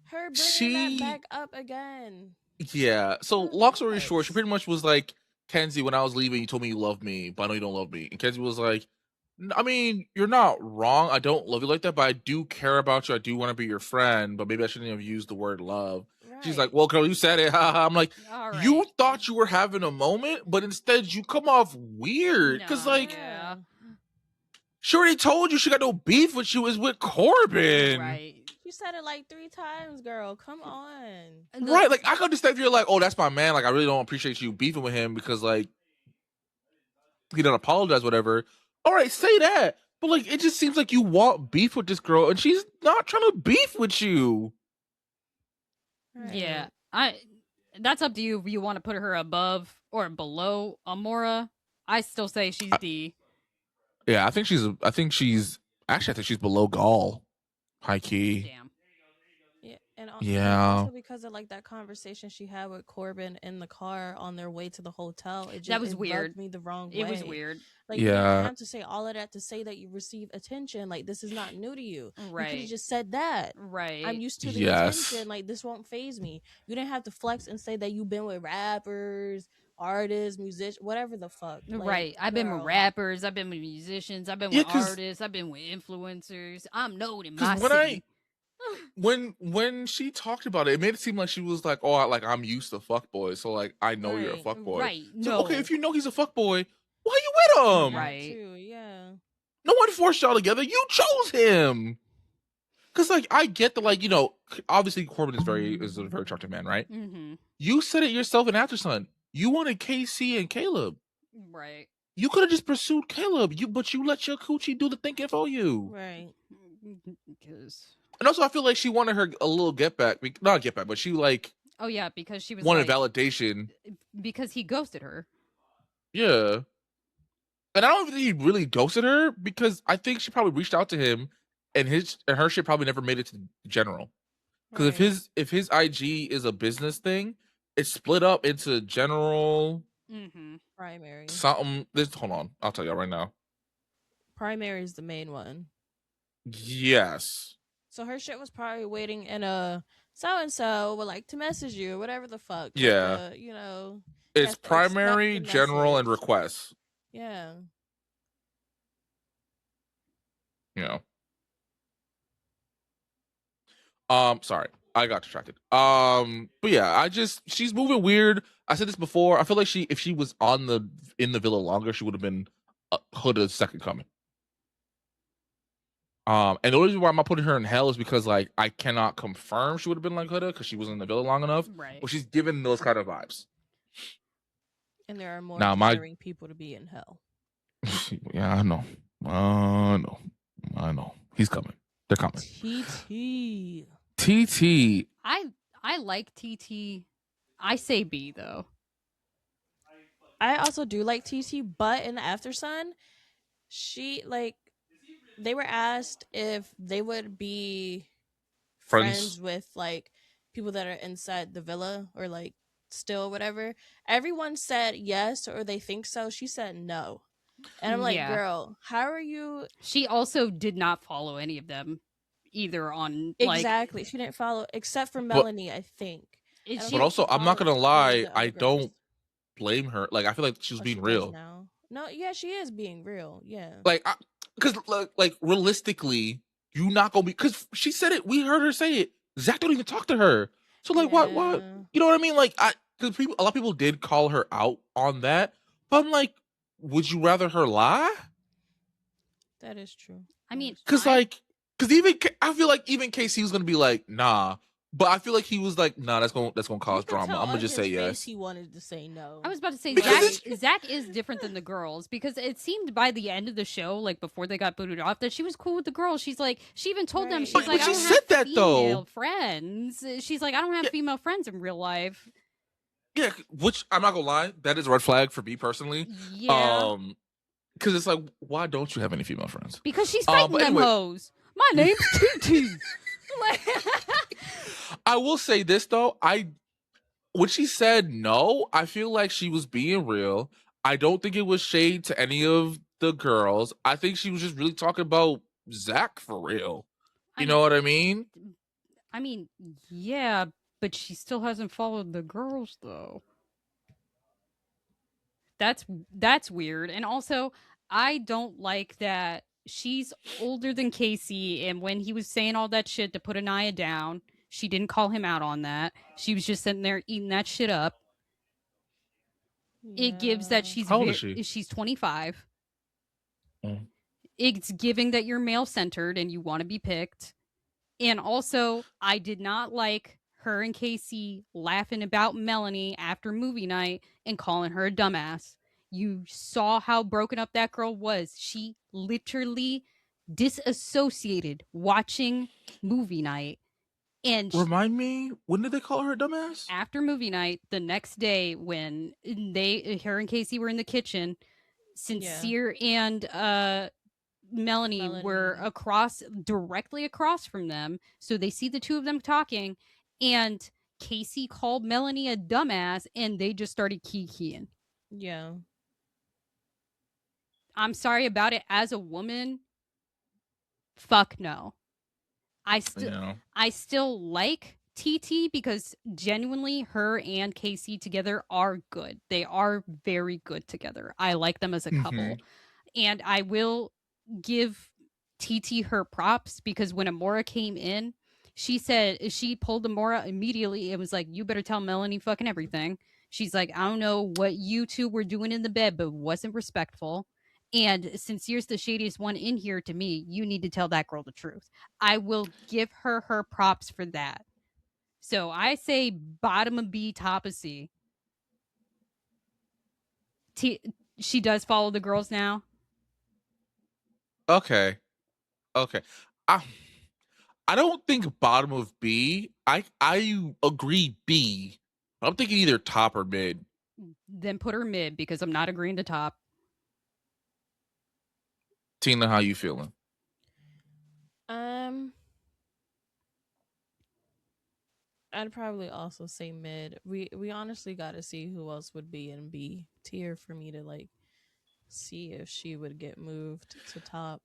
Her bringing She- that back up again. Yeah. So long story Yes. short, she pretty much was like, Kenzie, when I was leaving, you told me you love me, but I know you don't love me. And Kenzie was like, I mean, you're not wrong. I don't love you like that, but I do care about you. I do want to be your friend, but maybe I shouldn't have used the word love. She's like, well, girl, you said it. I'm like, All right. you thought you were having a moment, but instead you come off weird. Because, No. like, Yeah. she already told you she got no beef with you. Is with Corbin. Right. You said it like 3 times, girl. Come on. Right. Like, I could understand if you're like, oh, that's my man. Like, I really don't appreciate you beefing with him because, like, he didn't apologize, whatever. All right, say that. But like, it just seems like you want beef with this girl, and she's not trying to beef with you. Yeah, that's up to you if you want to put her above or below Amora. I still say she's D. Yeah, I think she's actually, I think she's below Gall. High key. Damn. Yeah, and Yeah. also because of like that conversation she had with Corbin in the car on their way to the hotel, That was it weird. rubbed me the wrong way. It was weird. Like, you didn't Yeah. have to say all of that to say that you receive attention. Like, this is not new to you. You could Right. have just said that. Right. I'm used to the Yes. attention. Like, this won't phase me. You didn't have to flex and say that you've been with rappers, artists, musicians, whatever the fuck. Like, Right. I've been with girl. rappers. I've been with musicians. I've been Yeah, with 'cause- artists. I've been with influencers. I'm known in 'cause my when city. when she talked about it, it made it seem like she was like, "Oh, like I'm used to fuckboys, so like I know you're a Right. fuckboy." Right. So, No. okay, if you know he's a fuckboy, why you with him? Right. Too, yeah. No one forced y'all together. You chose him. Cause like I get that, like, you know, obviously Corbin is a very attractive man, right? Mm-hmm. You said it yourself in After Sun. You wanted KC and Caleb. Right. You could have just pursued Caleb. But you let your coochie do the thinking for you. Right. Because. And also, I feel like she wanted her a little get back. Not get back, but she like Oh yeah, because she was wanted like, validation. because he ghosted her. Yeah. And I don't think he really ghosted her, because I think she probably reached out to him, and her shit probably never made it to general. Because if his IG is a business thing, it's split up into general, primary. something. Hold on, I'll tell y'all right now. Primary is the main one. Yes. So her shit was probably waiting in a so-and-so would like to message you or whatever the fuck. Yeah. Like, you know. It's to primary, expect the general, and message. requests. Yeah. You know. Sorry, I got distracted. But yeah, she's moving weird. I said this before. I feel like if she was in the villa longer, she would have been Huda's second coming. And the only reason why I'm not putting her in hell is because like I cannot confirm she would have been like Huda because she wasn't in the villa long enough. Right. But she's given those kind of vibes. And there are more Now, deserving people to be in hell. Yeah, I know. I know. He's coming. They're coming. TT. I like TT. I say B though. I also do like TT, but in the After Sun, they were asked if they would be friends with like people that are inside the villa or like still whatever. Everyone said yes or they think so. She said no. And I'm like, Yeah. girl, how are you? She also did not follow any of them either on Exactly. She didn't follow except for Melanie, I think. But also, I'm not gonna lie, I don't girls. blame her. Like, I feel like she was being She real. does now. No, yeah, she is being real. Yeah. Like, because like realistically, you not gonna be, because she said it. We heard her say it. Zach don't even talk to her. So like, what? You know what I mean? Like, because a lot of people did call her out on that. But I'm like, would you rather her lie? That is true. I mean, because even I feel like even KC was gonna be like, nah. But I feel like he was like, nah, that's gonna cause drama. I'm gonna just say yes. He wanted to say no. I was about to say Because Zach is different than the girls because it seemed by the end of the show, like before they got booted off, that she was cool with the girls. She's like, she even told them, she's But like, she I don't said have that, female though. friends. She's like, I don't have female friends in real life. Yeah, which I'm not gonna lie, that is a red flag for me personally. Yeah. Because it's like, why don't you have any female friends? Because she's fighting them hoes. My name's TT. I will say this though, when she said no, I feel like she was being real. I don't think it was shade to any of the girls. I think she was just really talking about Zach for real. You know what I mean? I mean, yeah, but she still hasn't followed the girls though. That's weird. And also, I don't like that she's older than Casey, and when he was saying all that shit to put Anaya down, she didn't call him out on that. She was just sitting there eating that shit up. Yeah. It gives that she's How old is she? She's 25. Mm. It's giving that you're male centered and you want to be picked. And also, I did not like her and Casey laughing about Melanie after movie night and calling her a dumbass. You saw how broken up that girl was. She literally disassociated watching movie night. And Remind me, when did they call her a dumbass? after movie night, the next day when her and Casey were in the kitchen, Sincere and Melanie were directly across from them. So they see the two of them talking, and Casey called Melanie a dumbass, and they just started kikiing. Yeah. I'm sorry about it. As a woman, fuck no. I still like TT because genuinely her and Casey together are good. They are very good together. I like them as a couple. And I will give TT her props because when Amora came in, she said she pulled Amora immediately. It was like, you better tell Melanie fucking everything. She's like, I don't know what you two were doing in the bed, but wasn't respectful. And Sincere's the shadiest one in here to me. You need to tell that girl the truth. I will give her props for that. So I say bottom of B, top of C. She does follow the girls now. Okay. I don't think bottom of B. I agree B. I'm thinking either top or mid. Then put her mid because I'm not agreeing to top. Tina, how you feeling? I'd probably also say mid. We honestly got to see who else would be in B tier for me to like see if she would get moved to top.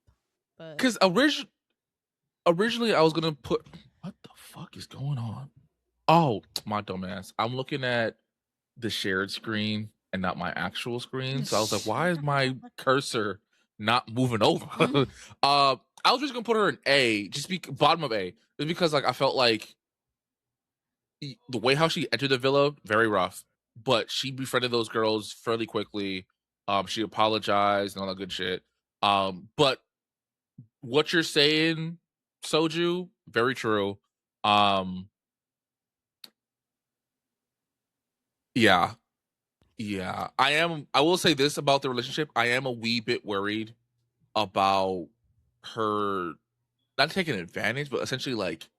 But Because originally I was gonna put, what the fuck is going on? Oh, my dumbass. I'm looking at the shared screen and not my actual screen. So I was like, why is my cursor not moving over? I was just gonna put her in A, just be bottom of A, just because like I felt like the way how she entered the villa, very rough. But she befriended those girls fairly quickly. She apologized and all that good shit. But what you're saying, Soju, very true. Yeah. I will say this about the relationship. I am a wee bit worried about her not taking advantage, but essentially like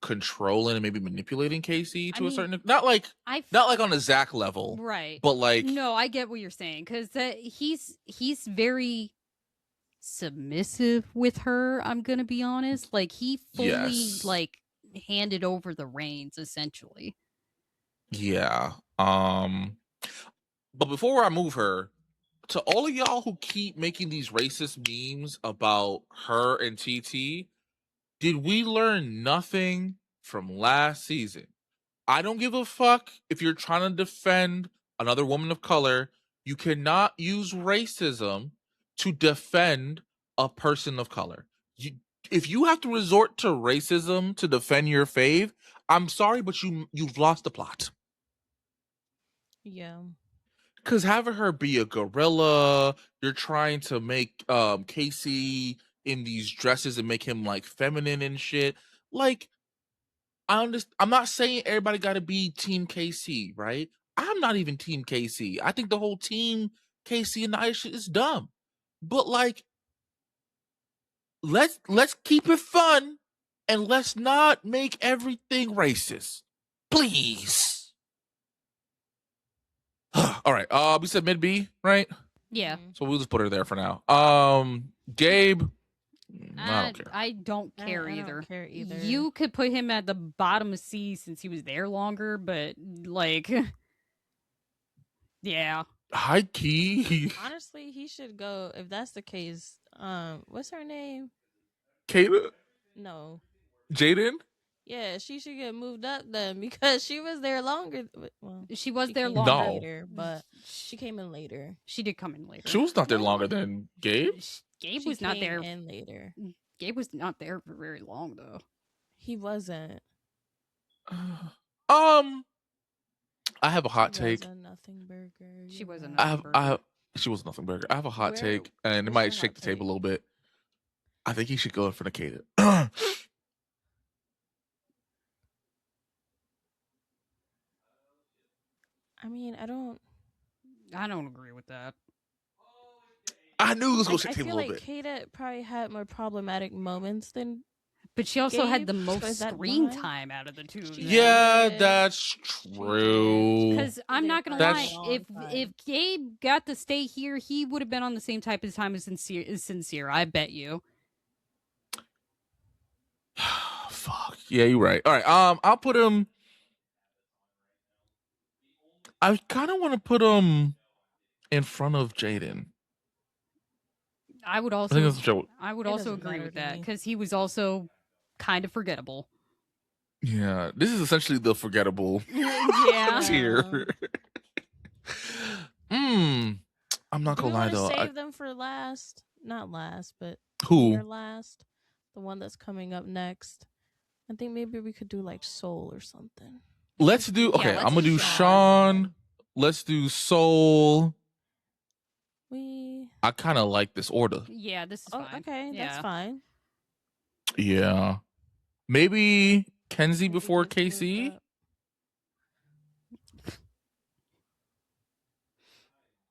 controlling and maybe manipulating Casey to a certain, not like on a Zach level, right? But like, no, I get what you're saying because he's very submissive with her. I'm gonna be honest, like he fully like handed over the reins essentially. Yeah. But before I move her, to all of y'all who keep making these racist memes about her and TT, did we learn nothing from last season? I don't give a fuck if you're trying to defend another woman of color. You cannot use racism to defend a person of color. If you have to resort to racism to defend your fave, I'm sorry, but you've lost the plot. yeah. Because having her be a gorilla, you're trying to make Casey in these dresses and make him like feminine and shit. Like, I'm not saying everybody got to be Team KC, right? I'm not even Team KC. I think the whole Team KC and Nia shit is dumb. But like, let's keep it fun and let's not make everything racist, please. All right. We said mid B, right? Yeah. So we'll just put her there for now. Gabe. I don't care. I don't care I either. don't care either. You could put him at the bottom of C since he was there longer, but like, yeah. High key. Honestly, he should go if that's the case. What's her name? Kayla? No. Jaden? Yeah, she should get moved up then because she was there longer. Well, she was there came longer. in later, but she came in later. She did come in later. She was not there longer than Gabe. Gabe She was not came there. in later. Gabe was not there for very long though. He wasn't. I have a hot take. Was a nothing burger. She was a I nothing have burger. she was a nothing burger. I have a hot Where- take, and it what's might your shake hot the table a take? little bit. I think he should go in for Nakeda. I mean, I don't agree with that. I knew it was going to I shake the table feel a little like bit. Kata probably had more problematic moments than But she also had Gabe, the so most is that screen why? time out of the two of them. Yeah, did. that's She did. true. Because I'm did not gonna for a lie, That's- long if time. Gabe got to stay here, he would have been on the same type of time as Sincere. I bet you. Fuck. Yeah, you're right. All right. I'll put him. I kind of want to put him in front of Jaden. I would I also. think that's a joke. I would It also doesn't agree matter with to that me. because he was also kind of forgettable. Yeah, this is essentially the forgettable Yeah. tier. I'm not Do we gonna lie want to though. save them for last? Not last, but Who? near last. The one that's coming up next. I think maybe we could do like Soul or something. Let's do. Yeah, Okay, let's I'm gonna do do Sean. Sean. Let's do Soul. We. I kind of like this order. Yeah, this is Oh, fine. okay, that's Yeah. fine. Yeah, maybe Kenzie Maybe before just move KC. up.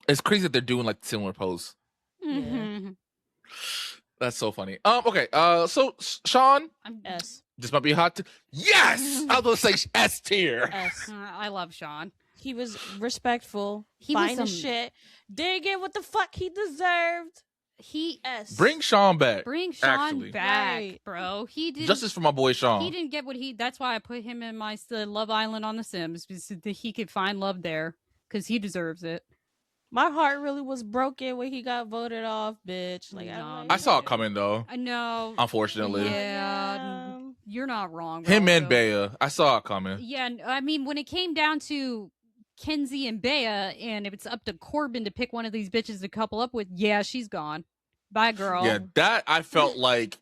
It's crazy that they're doing like similar poses. Mhm. That's so funny. Okay. So Sean, S. this might be a hot. Yes, I was gonna say S tier. S. I love Sean. He was respectful. He was fine as some- shit. Didn't get what the fuck he deserved. He S. Bring Sean back. bring Sean Actually. back, Right. bro. He didn't. Justice for my boy Sean. He didn't get what he. That's why I put him in my Love Island on The Sims, so that he could find love there, because he deserves it. My heart really was broken when he got voted off, bitch. Like, Nah, I saw it Yeah. coming though. I know. Unfortunately, Yeah. You're not wrong. him bro, and so- Bea. I saw it coming. Yeah, I mean, when it came down to Kenzie and Bea, and if it's up to Corbin to pick one of these bitches to couple up with, yeah, she's gone. Bye, girl. Yeah, that I felt like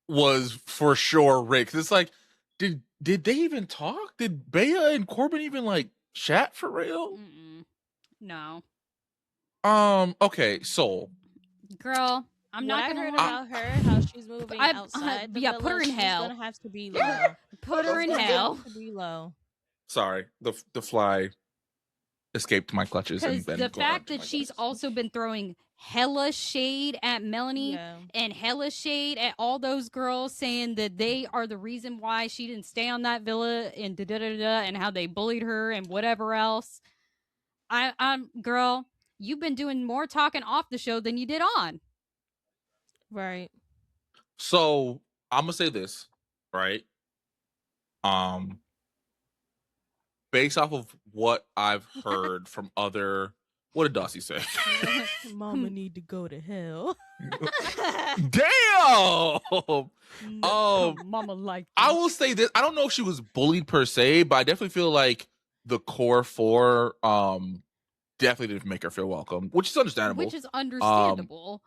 was for sure Rick. 'Cause it's like, did they even talk? Did Bea and Corbin even like chat for real? Mm-mm. No, Okay, Soul. girl, I'm What not I gonna heard lie. about her, how she's moving I- outside the yeah, put her villa, in she's hell. gonna have to be low. Put her in She's gonna hell. have to be low. Sorry, the fly escaped my clutches. Because And then the going fact to that my she's clutches. also been throwing hella shade at Melanie Yeah. and hella shade at all those girls, saying that they are the reason why she didn't stay on that villa and da da da da, and how they bullied her and whatever else. I'm girl, you've been doing more talking off the show than you did on. Right. So I'm gonna say this, right? Based off of what I've heard from other, what did Dossie say? Mama need to go to hell. Damn. Mama like I will say this. I don't know if she was bullied per se, but I definitely feel like the core four definitely didn't make her feel welcome, which is understandable. which is understandable.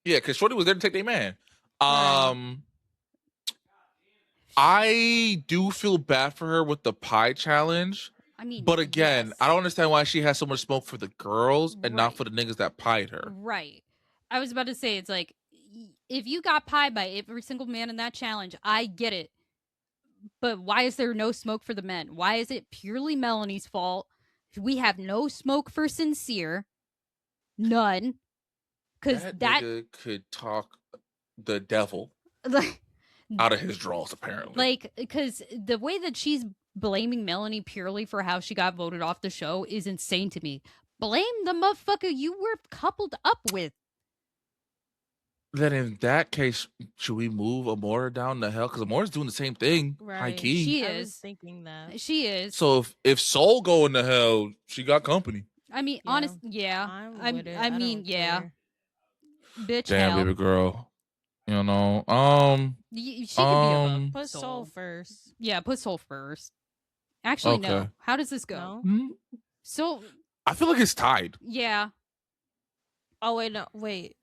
Yeah, because Shorty was there to take their man. Right. I do feel bad for her with the pie challenge, I mean, but again, yes. I don't understand why she has so much smoke for the girls and not Right. for the niggas that pied her. Right. I was about to say, it's like, if you got pied by every single man in that challenge, I get it. But why is there no smoke for the men? Why is it purely Melanie's fault? We have no smoke for Sincere. None. Because That that nigga could talk the devil like, out of his drawers, apparently. like, because the way that she's blaming Melanie purely for how she got voted off the show is insane to me. Blame the motherfucker you were coupled up with. Then in that case, should we move Amora down the hell? Because Amora's doing the same thing, high Right. key. She I was is. thinking that. She is. So if Soul go in the hell, she got company. I mean, Yeah. honest, yeah. I'm with it. I mean, don't yeah. care. Bitch, Damn, hell. baby girl. You know, She could be above Put Soul. Soul first. Yeah, put Soul first. Actually, no. Okay. How does this go? No. hmm, So, I feel like it's tied. yeah. Oh wait, no, wait.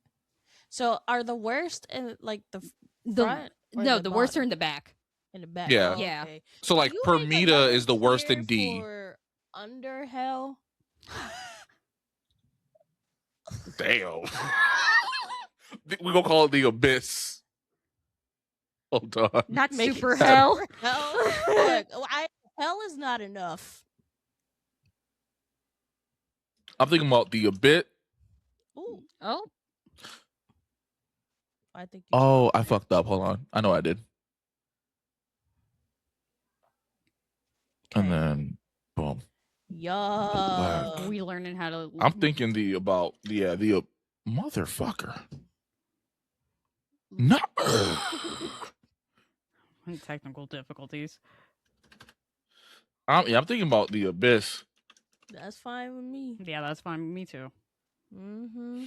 So are the worst in like the The front? Or no, the the worst are bottom? in the back. In the back. Yeah. Oh, Yeah. okay. So like You make Permita another is the worst tier in D. For under hell. Damn. We're gonna call it the abyss. Hold on. Not Make it super super hell. Hell. Look, hell is not enough. I'm thinking about the abyss. Ooh. Oh, I think you. Oh, I fucked up. Hold on. I know I did. And Okay. then, boom. Yo. We learning how to. I'm thinking the motherfucker. No. Technical difficulties. I'm thinking about the abyss. That's fine with me. Yeah, that's fine with me too. Mm-hmm.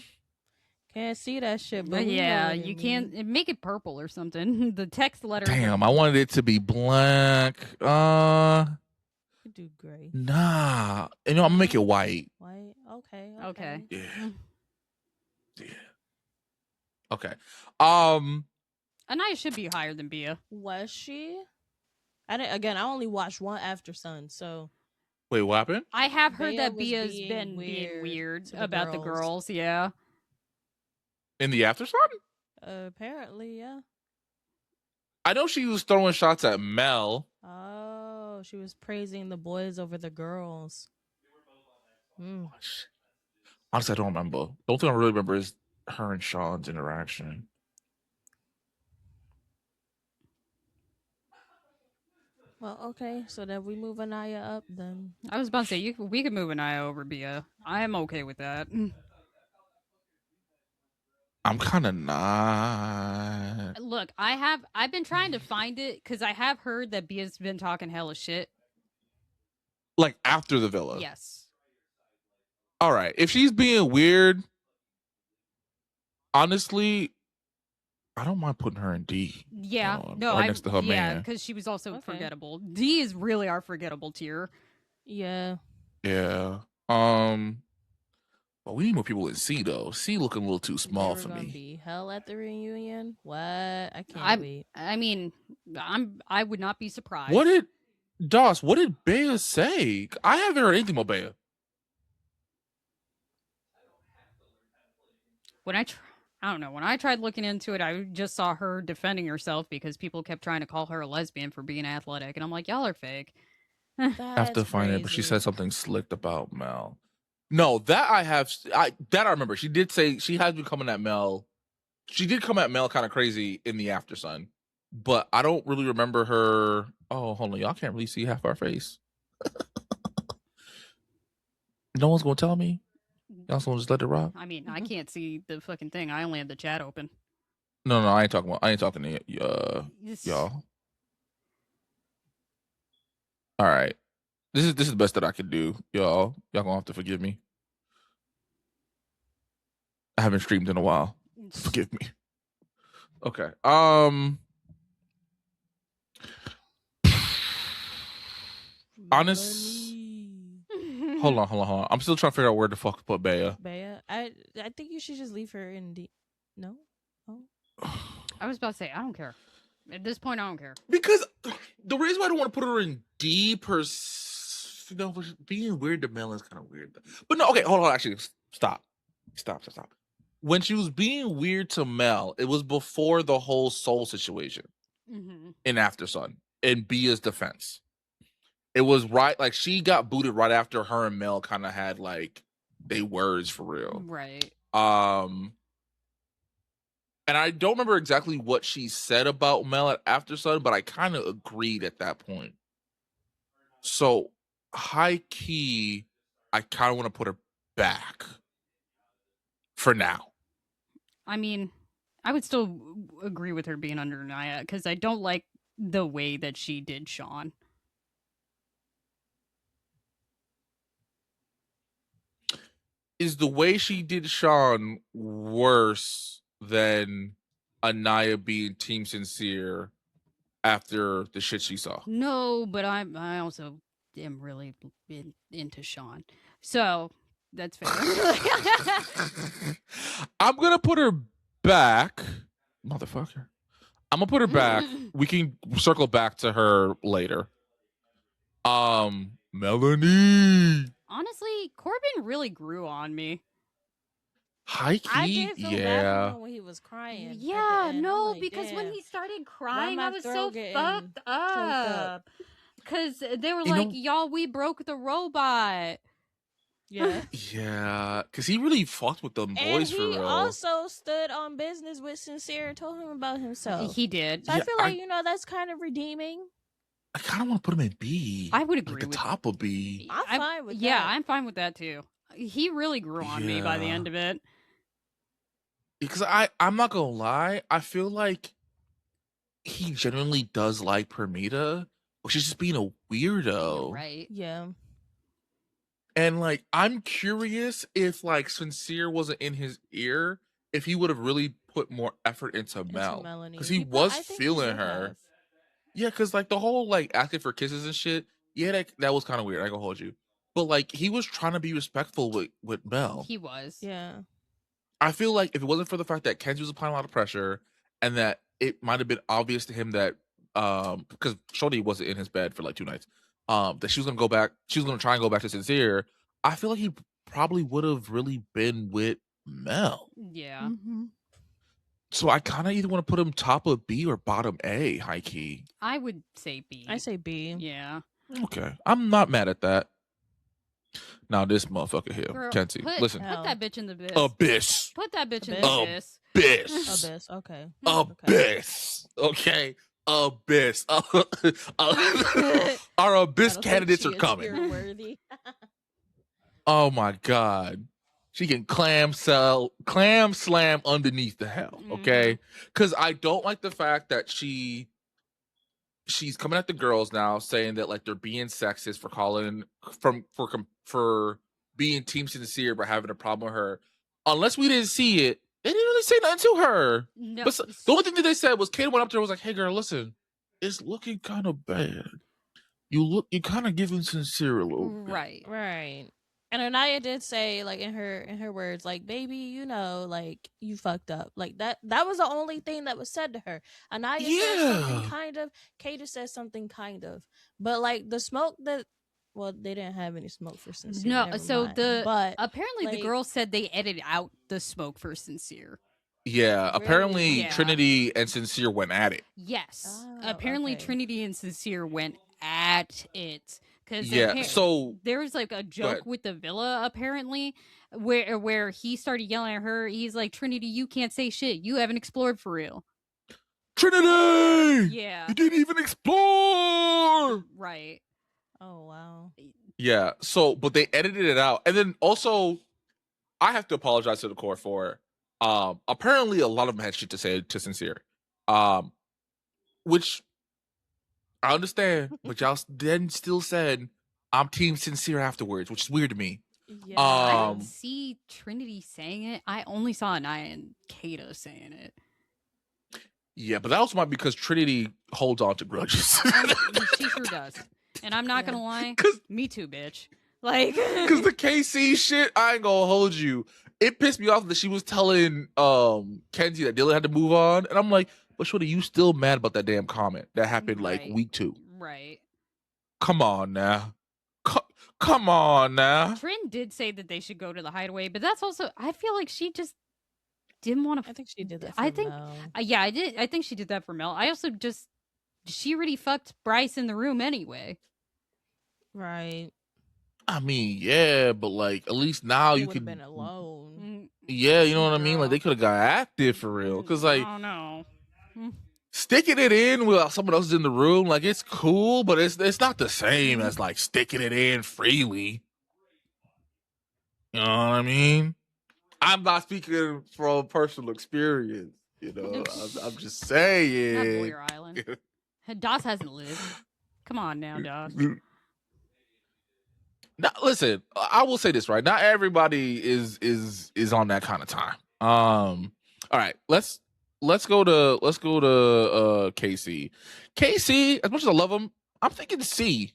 Can't see that shit, But but we know yeah, what it you mean. can't make it purple or something. The text letters. Damn, I wanted it to be black. You do gray. Nah. You know, I'm gonna make it white. White. Okay. Okay. Yeah. Yeah. Okay. Anaya should be higher than Bia. Was she? I only watched one After Sun, so Wait, what happened? I have heard Bea that was Bia's being been being weird to the about the girls. Yeah. In the after sun? apparently, yeah. I know she was throwing shots at Mel. Oh, she was praising the boys over the girls. Mm. Honestly, I don't remember. The only thing I really remember is her and Sean's interaction. Well, okay. So then we move Anaya up then. I was about to say we could move Anaya over Bia. I am okay with that. I'm kind of not. Look, I've been trying to find it because I have heard that Bia's been talking hella shit. Like after the villa. Yes. All right. If she's being weird, honestly, I don't mind putting her in D. Yeah. Right next to her man. because she was also Okay. forgettable. D is really our forgettable tier. Yeah. Yeah. But we need more people in C though. C looking a little too small They for were gonna me. be hell at the reunion. What? I can't wait. I mean, I would not be surprised. What did Bea say? I haven't heard anything about Bea. When I don't know. When I tried looking into it, I just saw her defending herself because people kept trying to call her a lesbian for being athletic, and I'm like, y'all are fake. I have to find it, but she said something slick about Mel. No, that I remember. She did say she has been coming at Mel. She did come at Mel kind of crazy in the After Sun, but I don't really remember her. Oh, hold on, y'all can't really see half our face. No one's gonna tell me. Y'all gonna just let it rock. I mean, I can't see the fucking thing. I only have the chat open. No, I ain't talking to y'all. All right, this is the best that I can do, y'all. Y'all gonna have to forgive me. I haven't streamed in a while. Forgive me. Okay. Honest. Hold on. I'm still trying to figure out where the fuck to put Bea. I think you should just leave her in D. No. Oh. I was about to say I don't care. At this point, I don't care. Because the reason why I don't want to put her in D being weird to Mel is kind of weird. But no, okay, hold on. Actually, stop. When she was being weird to Mel, it was before the whole soul situation in After Sun, in Bia's defense. It was right, like she got booted right after her and Mel kind of had like they words for real. Right. And I don't remember exactly what she said about Mel at After Sun, but I kind of agreed at that point. So high key, I kind of want to put her back for now. I mean, I would still agree with her being under Naya because I don't like the way that she did Sean. Is the way she did Sean worse than Anaya being Team Sincere after the shit she saw? No, but I also am really into Sean. So that's fair. I'm gonna put her back, motherfucker. I'm gonna put her back. We can circle back to her later. Melanie. Honestly, Corbin really grew on me. High key, I did feel bad for him when he was crying. at the Yeah, end. no, I'm like, because when damn. he started crying, my I was so throat getting fucked choked up? up. Because they were You like, know- y'all, we broke the robot. Yeah. Yeah, because he really fucked with them And boys for he real. also stood on business with Sincere and told him about himself. He did. So I feel like, that's kind of redeeming. I kind of want to put him in B. I would like agree the with top of B. I'm fine with Yeah, that. I'm fine with that too. He really grew on me by the Yeah. end of it. Because I'm not gonna lie, I feel like he genuinely does like Permita, but she's just being a weirdo. Right. Yeah. And like, I'm curious if like Sincere wasn't in his ear, if he would have really put more effort into Mel, Melanie. because he I was think he feeling would her. have. Yeah, because like the whole like asking for kisses and shit. Yeah, that was kind of weird. I gonna hold you, but like he was trying to be respectful with Mel. He was. Yeah. I feel like if it wasn't for the fact that Kenji was applying a lot of pressure and that it might have been obvious to him that because Shorty wasn't in his bed for like 2 nights, that she was gonna try and go back to Sincere, I feel like he probably would have really been with Mel. Yeah. Mm-hmm. So I kind of either want to put him top of B or bottom A, high key. I would say B. I say B. Yeah. Okay, I'm not mad at that. Now this motherfucker here, Girl, Kenzie, listen, Put that bitch in the abyss. abyss, Put that bitch in Abyss. the abyss. abyss. Abyss. Okay. Abyss. Okay. Abyss. Our abyss candidates are coming. Worthy. Oh my god. She can clam slam underneath the hell. Okay. Because I don't like the fact that she's coming at the girls now, saying that like they're being sexist for calling for being Team Sincere but having a problem with her. Unless we didn't see it, they didn't really say nothing to her. No. But the only thing that they said was Kate went up to her and was like, "Hey girl, listen, it's looking kind of bad. You kind of giving Sincere a little bit." Right. And Anaya did say, like in her words, like, baby, like you fucked up. Like that was the only thing that was said to her. Anaya said something kind of, Kata said something kind of. But like the smoke that they didn't have any smoke for Sincere. No, never so mind. but apparently like, the girl said they edited out the smoke for Sincere. Yeah, apparently Yeah. Trinity and Sincere went at it. Yes. Oh, apparently okay. Trinity and Sincere went at it. Cause so there was like a joke with the villa apparently where he started yelling at her. He's like, Trinity, you can't say shit. You haven't explored for real. Trinity! Yeah. You didn't even explore! Right. Oh wow. Yeah, so but they edited it out. And then also I have to apologize to the court for apparently a lot of them had shit to say to Sincere. Which I understand, but y'all then still said I'm Team Sincere afterwards, which is weird to me. Yeah. I didn't see Trinity saying it. I only saw Anaya and Kata saying it. Yeah, but that also might be because Trinity holds on to grudges. She sure does. And I'm not gonna lie, me too, bitch. Like, because the KC shit, I ain't gonna hold you. It pissed me off that she was telling Kenzie that Dylan had to move on, and I'm like, but shorty, you still mad about that damn comment that happened like week 2? Right. Come on now. Come on now. Trin did say that they should go to the hideaway, but that's also, I feel like she just didn't want to. I think she did that for Mel. Yeah, I did. I think she did that for Mel. I also just, she already fucked Bryce in the room anyway. Right. I mean, yeah, but like at least now you could been alone. Yeah, you know what I mean? Like they could have got active for real. Cause like, oh no. Sticking it in while someone else is in the room, like it's cool, but it's not the same as like sticking it in freely. You know what I mean? I'm not speaking from personal experience. You know, I'm just saying. Not Boyer Island. Doss hasn't lived. Come on now, Doss. Now, listen, I will say this, right? Not everybody is on that kind of time. All right, let's go to KC. KC, as much as I love him, I'm thinking C.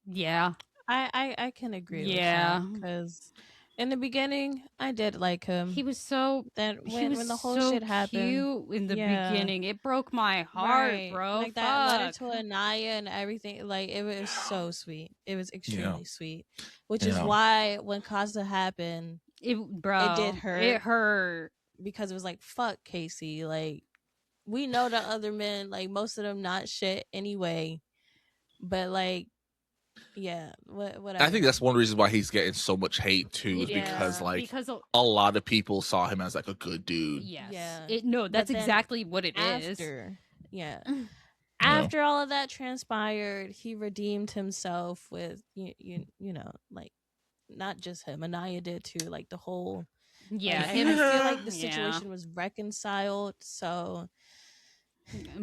Yeah. I can agree with that. Because in the beginning, I did like him. He was so that when the whole shit happened cute in the beginning. It broke my heart, bro. Like that letter to Anaya and everything. Like it was so sweet. It was extremely sweet. Which is why when Casa happened, it did hurt. It hurt. Because it was like, fuck Casey. Like we know the other men, like most of them not shit anyway. But like Yeah, whatever. I think that's one reason why he's getting so much hate too, is because Yeah. like because a lot of people saw him as like a good dude. yes, Yeah. no, that's then exactly what it is. after, after all of that transpired, he redeemed himself with you know, like not just him, Anaya did too. Like the whole, Yeah, like, him. I feel like the Yeah. situation was reconciled. So,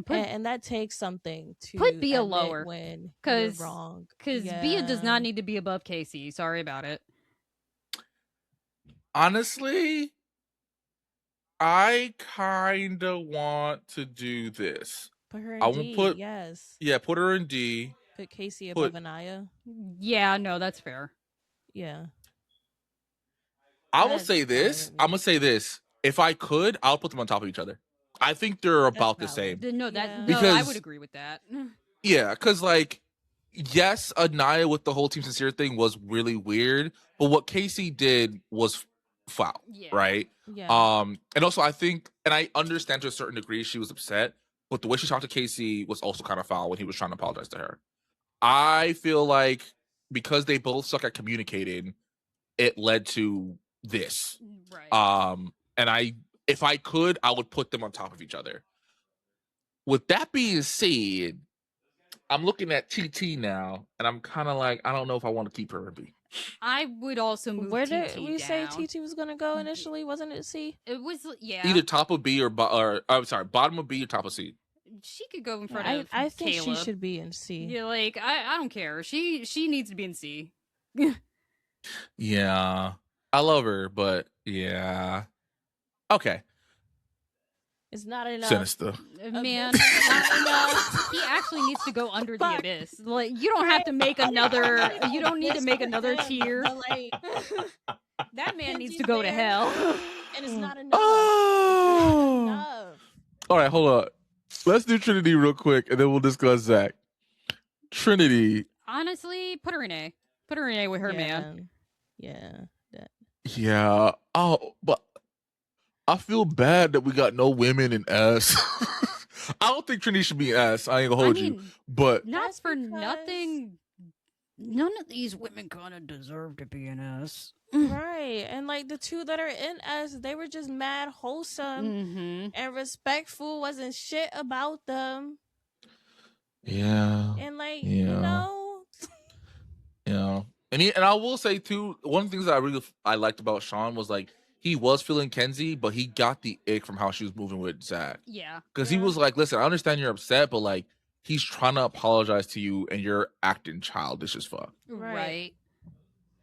Put and that takes something to put Bia admit lower, when you're 'cause- wrong. because Bia does not need to be above Casey. Sorry about it. Honestly, I kind of want to do this. Put her I in will D. put- Yes. Yeah, put her in D. Put Casey Put- above Anaya. Yeah, no, that's fair. Yeah. I'm gonna That's say fine this. with me. I'm gonna say this. If I could, I'll put them on top of each other. I think they're about the valid. same. No, that Yeah. no, I would Because- agree with that. Yeah, because like, yes, Anaya with the whole Team Sincere thing was really weird, but what Casey did was foul, Yeah. right? Yeah. And also I think, and I understand to a certain degree she was upset, but the way she talked to Casey was also kind of foul when he was trying to apologize to her. I feel like because they both suck at communicating, it led to this. Right. And if I could, I would put them on top of each other. With that being said, I'm looking at TT now, and I'm kind of like, I don't know if I want to keep her in B. I would also move Where TT did we say down. TT was gonna go initially? Wasn't it C? It was Either top of B or I'm sorry, bottom of B or top of C. she could go in front I, of I think Caleb. she should be in C. Yeah, like I don't care. She needs to be in C. Yeah, I love her, but yeah, okay. It's not enough. Sinister. Man, Not enough. he actually needs to go under the Fuck. abyss. Like you don't have to make another. You don't need to make another tier. But, like, That man needs Kenzie's to go to there. hell. and it's not enough. Oh. It's not enough. All right, hold on. Let's do Trinity real quick, and then we'll discuss Zach. Trinity. Honestly, put her in A. Put her in A with her man. Yeah. Yeah. Oh, but I feel bad that we got no women in S. I don't think Trinity should be in S. I ain't gonna hold you. But Not That's for because- nothing. None of these women kind of deserve to be in S. Right. And like the two that are in us, they were just mad wholesome Mm-hmm. and respectful, wasn't shit about them. yeah. And like, Yeah. you know, Yeah. And I will say too, one of the things that I liked about Sean was like he was feeling Kenzie, but he got the ick from how she was moving with Zach. Yeah. Because he Yeah. was like, listen, I understand you're upset, but like he's trying to apologize to you and you're acting childish as fuck. Right.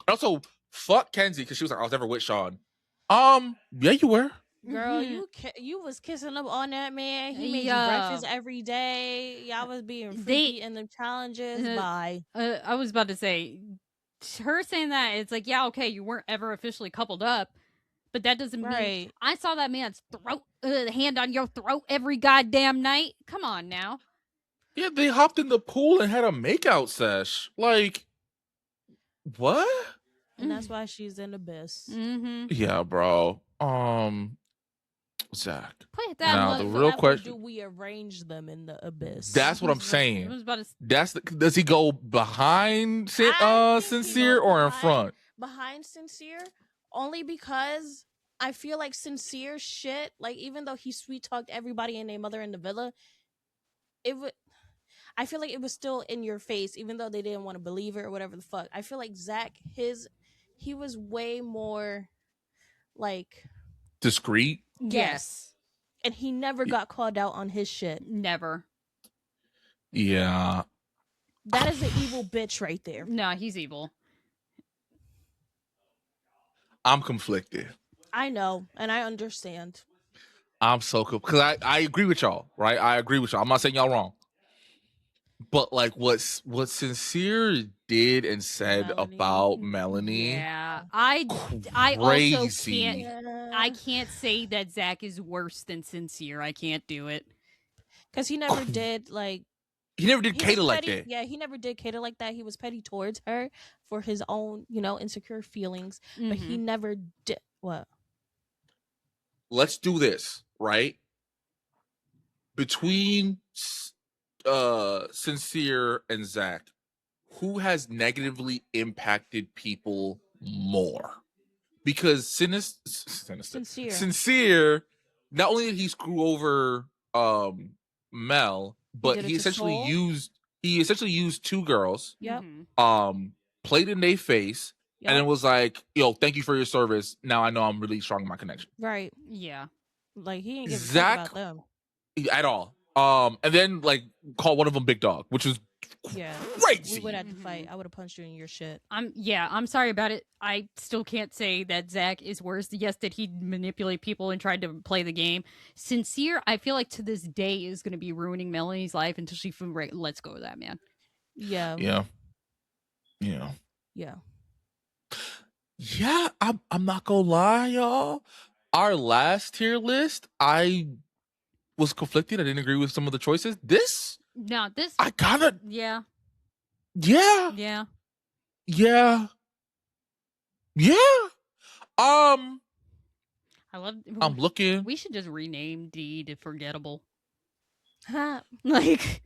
Also, fuck Kenzie, because she was like, I was never with Sean. Yeah, you were. girl, Mhm. you was kissing up on that man. He made Yeah. you breakfast every day. Y'all was being freaky in the challenges. Bye. I was about to say, her saying that, it's like, yeah, okay, you weren't ever officially coupled up, but that doesn't mean Right. I saw that man's throat, hand on your throat every goddamn night. Come on now. Yeah, they hopped in the pool and had a makeout sesh. Like, what? And that's why she's in Abyss. Mm-hmm. Yeah, bro. Zach. Put that. Now, What the real level question- do we arrange them in the Abyss? That's what I'm I saying. was about to Does he go behind I think he Sincere goes or in behind. front? Behind Sincere, only because I feel like Sincere shit, like even though he sweet talked everybody and their mother in the villa, I feel like it was still in your face, even though they didn't want to believe it or whatever the fuck. I feel like Zach, he was way more like Discreet? yes. and he never got called out on his shit. Never. Yeah. That is an evil bitch right there. No, he's evil. I'm conflicted. I know, and I understand. I'm so cool. Because I agree with y'all, right? I agree with y'all. I'm not saying y'all wrong. But like what Sincere did and said Melanie. about Melanie. Yeah. I also Crazy. can't I can't say that Zach is worse than Sincere. I can't do it. Because he never did like He never did he was cater like petty- that. Yeah, he never did cater like that. He was petty towards her for his own, insecure feelings. But he Mhm. never did what? Let's do this, right? Between Sincere and Zach, who has negatively impacted people more. Because Sincere, not only did he screw over Mel, but did it he to essentially Soul. used two girls, Yep. played in their face, Yep. and it was like, yo, thank you for your service. Now I know I'm really strong in my connection. Right. Yeah. Like he didn't give a fuck Zach about them. at all. And then like call one of them Big Dog, which was Yeah. crazy. We would have to fight. I would have punched you in your shit. I'm sorry about it. I still can't say that Zach is worse. Yes, did he manipulate people and tried to play the game? Sincere, I feel like to this day is going to be ruining Melanie's life until she lets go of that man. Yeah. Yeah. I'm not gonna lie, y'all. Our last tier list, I was conflicted. I didn't agree with some of the choices. This I kind of yeah. I love. I'm looking. We should just rename D to Forgettable. Like,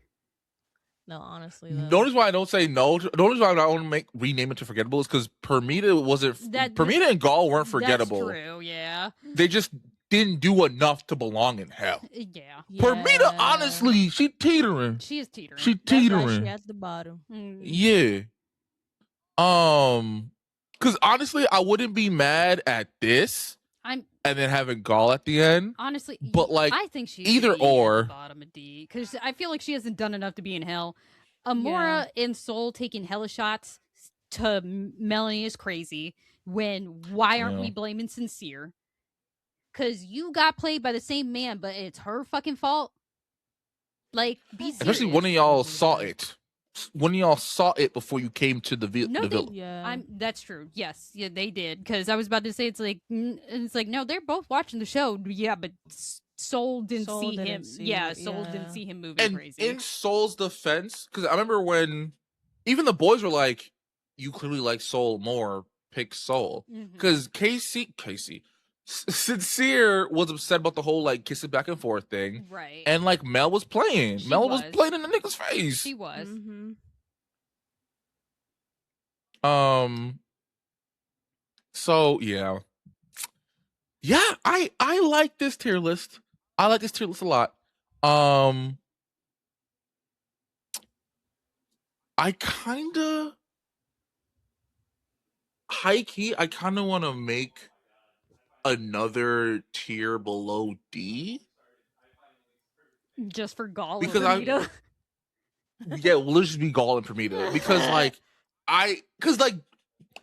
no, honestly, though. Notice why I don't say no. Notice why I don't rename it to Forgettable is because Permita wasn't. Permita and Gall weren't forgettable. That's true. Yeah. They just didn't do enough to belong in hell. Yeah. Permita, honestly, she teetering. She is teetering. She teetering. That's why she at the bottom. Yeah. Because honestly, I wouldn't be mad at this. And then having Gall at the end. Honestly, but like I think she's either or at the bottom of D because I feel like she hasn't done enough to be in hell. Amora and Soul taking hella shots to Melanie is crazy. Why aren't we blaming Sincere? Because you got played by the same man, but it's her fucking fault. Like, be serious. Especially one of y'all saw it. When y'all saw it before you came to the villa. Yeah, that's true. Yes, yeah, they did. Because I was about to say it's like no, they're both watching the show. Yeah, but Soul didn't see him. Soul didn't see him moving crazy. In Soul's defense, because I remember when even the boys were like, "You clearly like Soul more. Pick Soul." Because Casey, Sincere was upset about the whole like kissing back and forth thing, right? And like Mel was playing. Mel was playing in the nigga's face. She was. So yeah. I like this tier list. I like this tier list a lot. I kinda high key. I kind of want to make another tier below D, just for Gall because and Permita. We'll just be Gall and Permita because like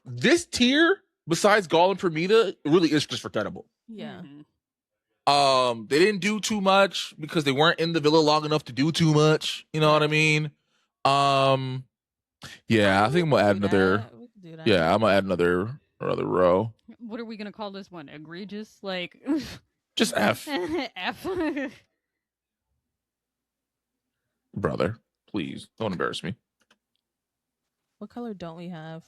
this tier besides Gall and Permita really is just forgettable. Yeah. They didn't do too much because they weren't in the villa long enough to do too much. You know what I mean? Yeah, I think I'm gonna add another. Yeah, I'm gonna add another row. What are we gonna call this one? Egregious? Like just F. F. Brother, please don't embarrass me. What color don't we have?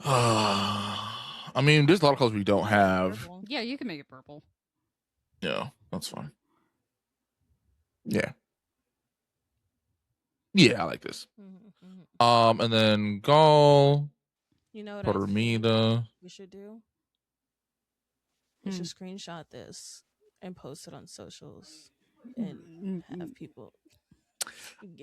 I mean, there's a lot of colors we don't have. Purple. Yeah, you can make it purple. Yeah, that's fine. Yeah. Yeah, I like this. And then Gall. You know what Permita. We should do? We should screenshot this and post it on socials and have people.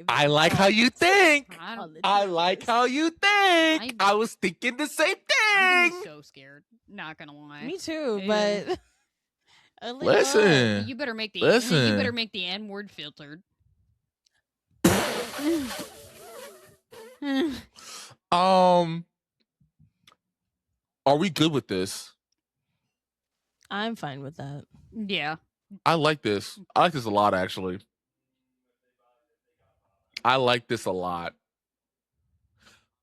I like how you think. I like how you think. I was thinking the same thing. I'm so scared. Not gonna lie. Me too, but listen. You better make the N-word filtered. Are we good with this? I'm fine with that. Yeah. I like this. I like this a lot, actually. I like this a lot.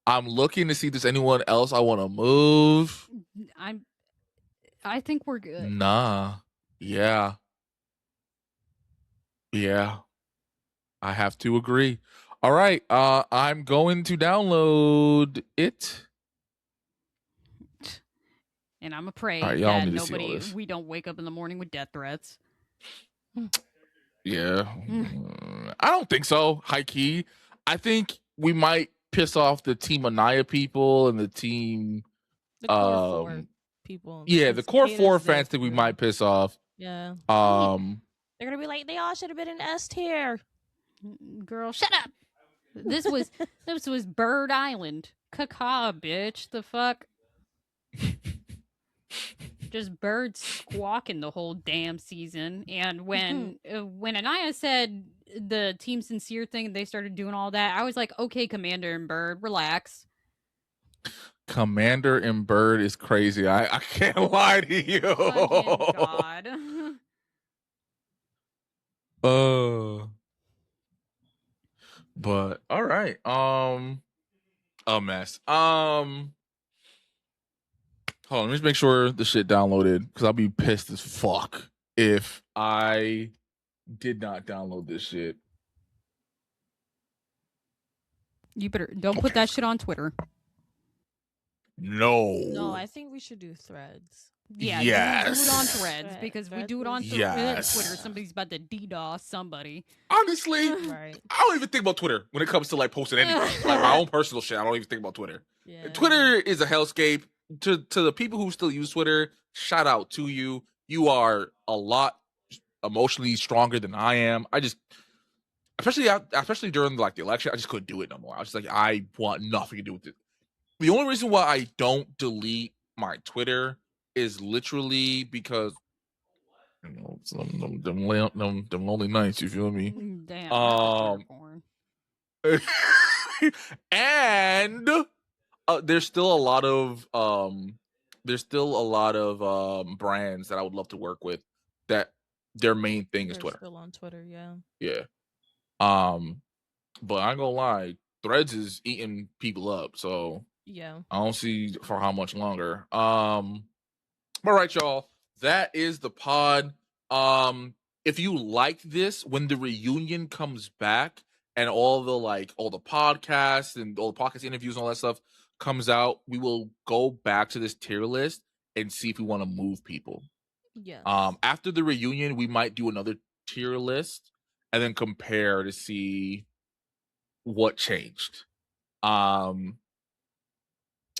I'm looking to see if there's anyone else I want to move. I think we're good. Nah. Yeah. Yeah. I have to agree. All right. I'm going to download it. And I'm afraid right, that we don't wake up in the morning with death threats. Yeah. I don't think so. High key. I think we might piss off the Team Anaya people and the team. The core four people. Yeah, the core four fans think we might piss off. Yeah. They're gonna be like, they all should have been in S tier. Girl, shut up. This was Bird Island. Caca, bitch. The fuck? Just birds squawking the whole damn season. And when Anaya said the Team Sincere thing, they started doing all that, I was like, okay, Commander and Bird, relax. Commander and Bird is crazy. I can't lie to you. Fucking God. But all right. A mess. Hold on, let me just make sure the shit downloaded, because I'll be pissed as fuck if I did not download this shit. You better don't put that shit on Twitter. No, I think we should do Threads. Yeah, yes. do it on Threads, because we do it on Twitter. Somebody's about to DDoS somebody. Honestly, right. I don't even think about Twitter when it comes to like posting anything. Like my own personal shit, I don't even think about Twitter. Yeah. Twitter is a hellscape. To the people who still use Twitter, shout out to you. You are a lot emotionally stronger than I am. I just, especially during like the election, I just couldn't do it no more. I was just like, I want nothing to do with it. The only reason why I don't delete my Twitter is literally because, you know, them lonely nights. You feel me? Damn. And there's still a lot of brands that I would love to work with that their main thing is Twitter. Still on Twitter, yeah. Yeah. But I ain't gonna lie, Threads is eating people up, so yeah, I don't see for how much longer. All right, y'all. That is the pod. If you like this, when the reunion comes back and all the podcasts and all the podcast interviews and all that stuff comes out, we will go back to this tier list and see if we want to move people. Yeah. After the reunion, we might do another tier list and then compare to see what changed.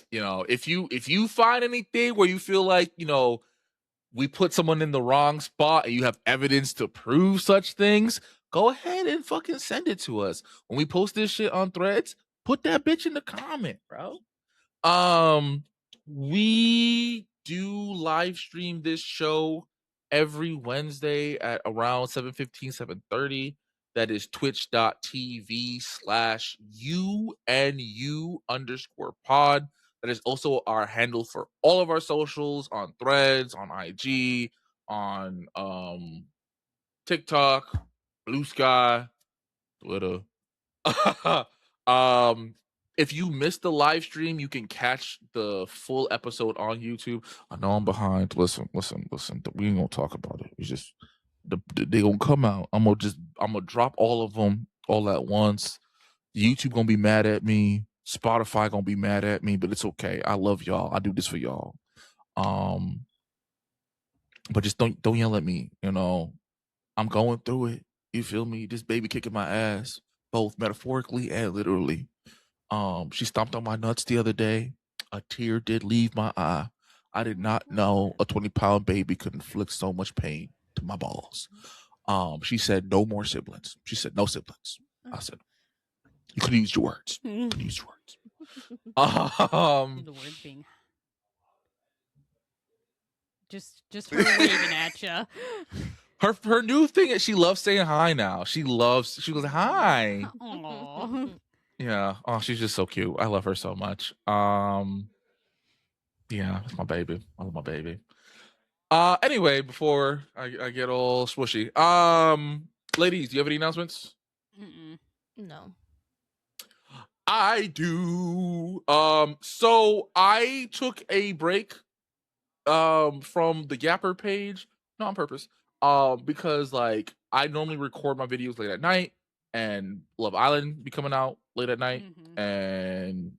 You know, if you find anything where you feel like, you know, we put someone in the wrong spot and you have evidence to prove such things, go ahead and fucking send it to us. When we post this shit on Threads, put that bitch in the comment, bro. We do live stream this show every Wednesday at around 7:15, 7:30. That is twitch.tv/UNU_pod. That is also our handle for all of our socials on Threads, on IG, on TikTok, Blue Sky, Twitter. If you missed the live stream, you can catch the full episode on YouTube. I know I'm behind. Listen. We ain't gonna talk about it. It's just they gonna come out. I'm gonna drop all of them all at once. YouTube gonna be mad at me. Spotify gonna be mad at me, but it's okay. I love y'all. I do this for y'all. But just don't yell at me. You know, I'm going through it. You feel me? This baby kicking my ass, both metaphorically and literally. She stomped on my nuts the other day. A tear did leave my eye. I did not know a 20-pound baby could inflict so much pain to my balls. She said no more siblings. She said no siblings. I said, you could have used your words. You could use your words. The words being just her waving at you. Her new thing is she loves saying hi now. She goes hi. Aww. Yeah. Oh, she's just so cute. I love her so much. Yeah, it's my baby. I love my baby. Anyway, before I get all swooshy, ladies, do you have any announcements? No. I do. So I took a break from the Yapper page, not on purpose. Because like I normally record my videos late at night, and Love Island be coming out late at night, and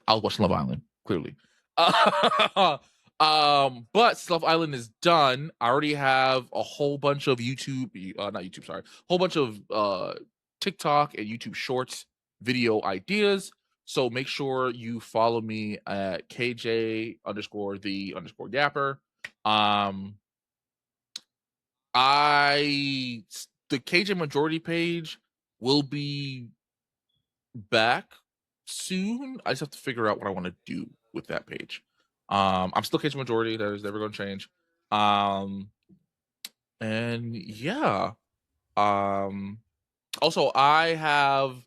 I was watching Love Island, clearly. But Love Island is done. I already have a whole bunch of whole bunch of TikTok and YouTube Shorts video ideas. So make sure you follow me at KJ_the_yapper. The KJ Majority page will be back soon. I just have to figure out what I want to do with that page. I'm still KJ Majority. That is never going to change. And yeah. Also, I have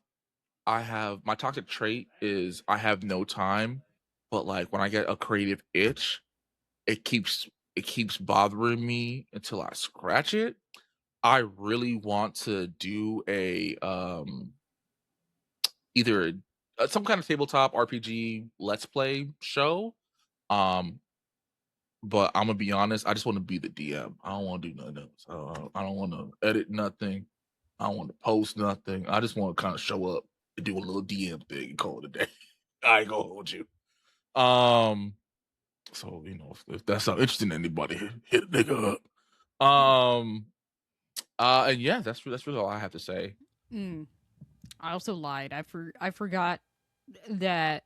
my toxic trait is I have no time, but like when I get a creative itch, it keeps bothering me until I scratch it. I really want to do a either some kind of tabletop RPG let's play show. But I'm gonna be honest, I just want to be the DM. I don't want to do nothing else. I don't want to edit nothing. I don't want to post nothing. I just want to kind of show up and do a little DM thing and call it a day. I ain't gonna hold you. So if that's not interesting to anybody, hit a nigga up. And yeah, that's really all I have to say. I also lied. I forgot that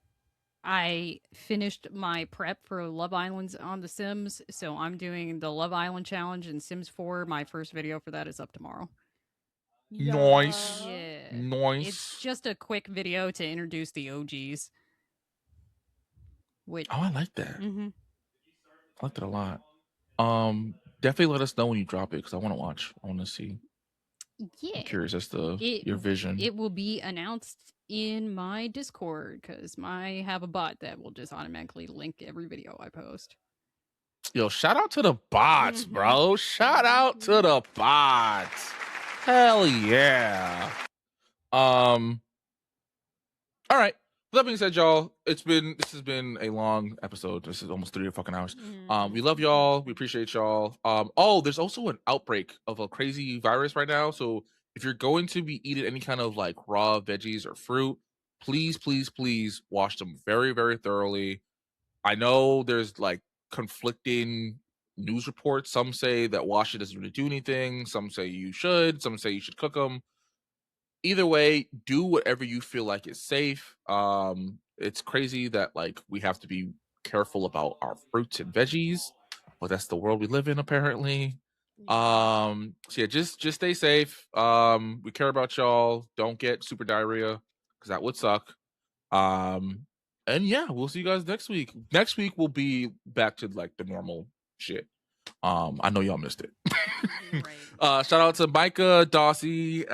I finished my prep for Love Island's on The Sims, so I'm doing the Love Island challenge in Sims 4. My first video for that is up tomorrow. Nice. Yeah. Nice. It's just a quick video to introduce the OGs. Oh, I like that. Mm-hmm. I liked it a lot. Definitely let us know when you drop it because I want to watch. I want to see. Yeah. I'm curious as to your vision. It will be announced in my Discord because I have a bot that will just automatically link every video I post. Yo, shout out to the bots, bro. Shout out to the bots. Hell yeah. All right. With that being said, y'all, this has been a long episode. This is almost 3 fucking hours. We love y'all. We appreciate y'all. There's also an outbreak of a crazy virus right now. So if you're going to be eating any kind of like raw veggies or fruit, please, please, please wash them very, very thoroughly. I know there's like conflicting news reports. Some say that washing doesn't really do anything. Some say you should. Some say you should cook them. Either way, do whatever you feel like is safe. It's crazy that like we have to be careful about our fruits and veggies, but that's the world we live in apparently. So yeah, just stay safe. We care about y'all. Don't get super diarrhea because that would suck. And yeah, we'll see you guys next week. Next week we'll be back to like the normal shit. I know y'all missed it. Shout out to Micah, Dossie,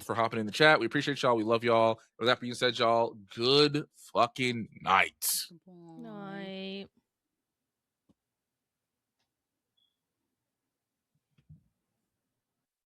for hopping in the chat. We appreciate y'all. We love y'all. With that being said, y'all, good fucking night.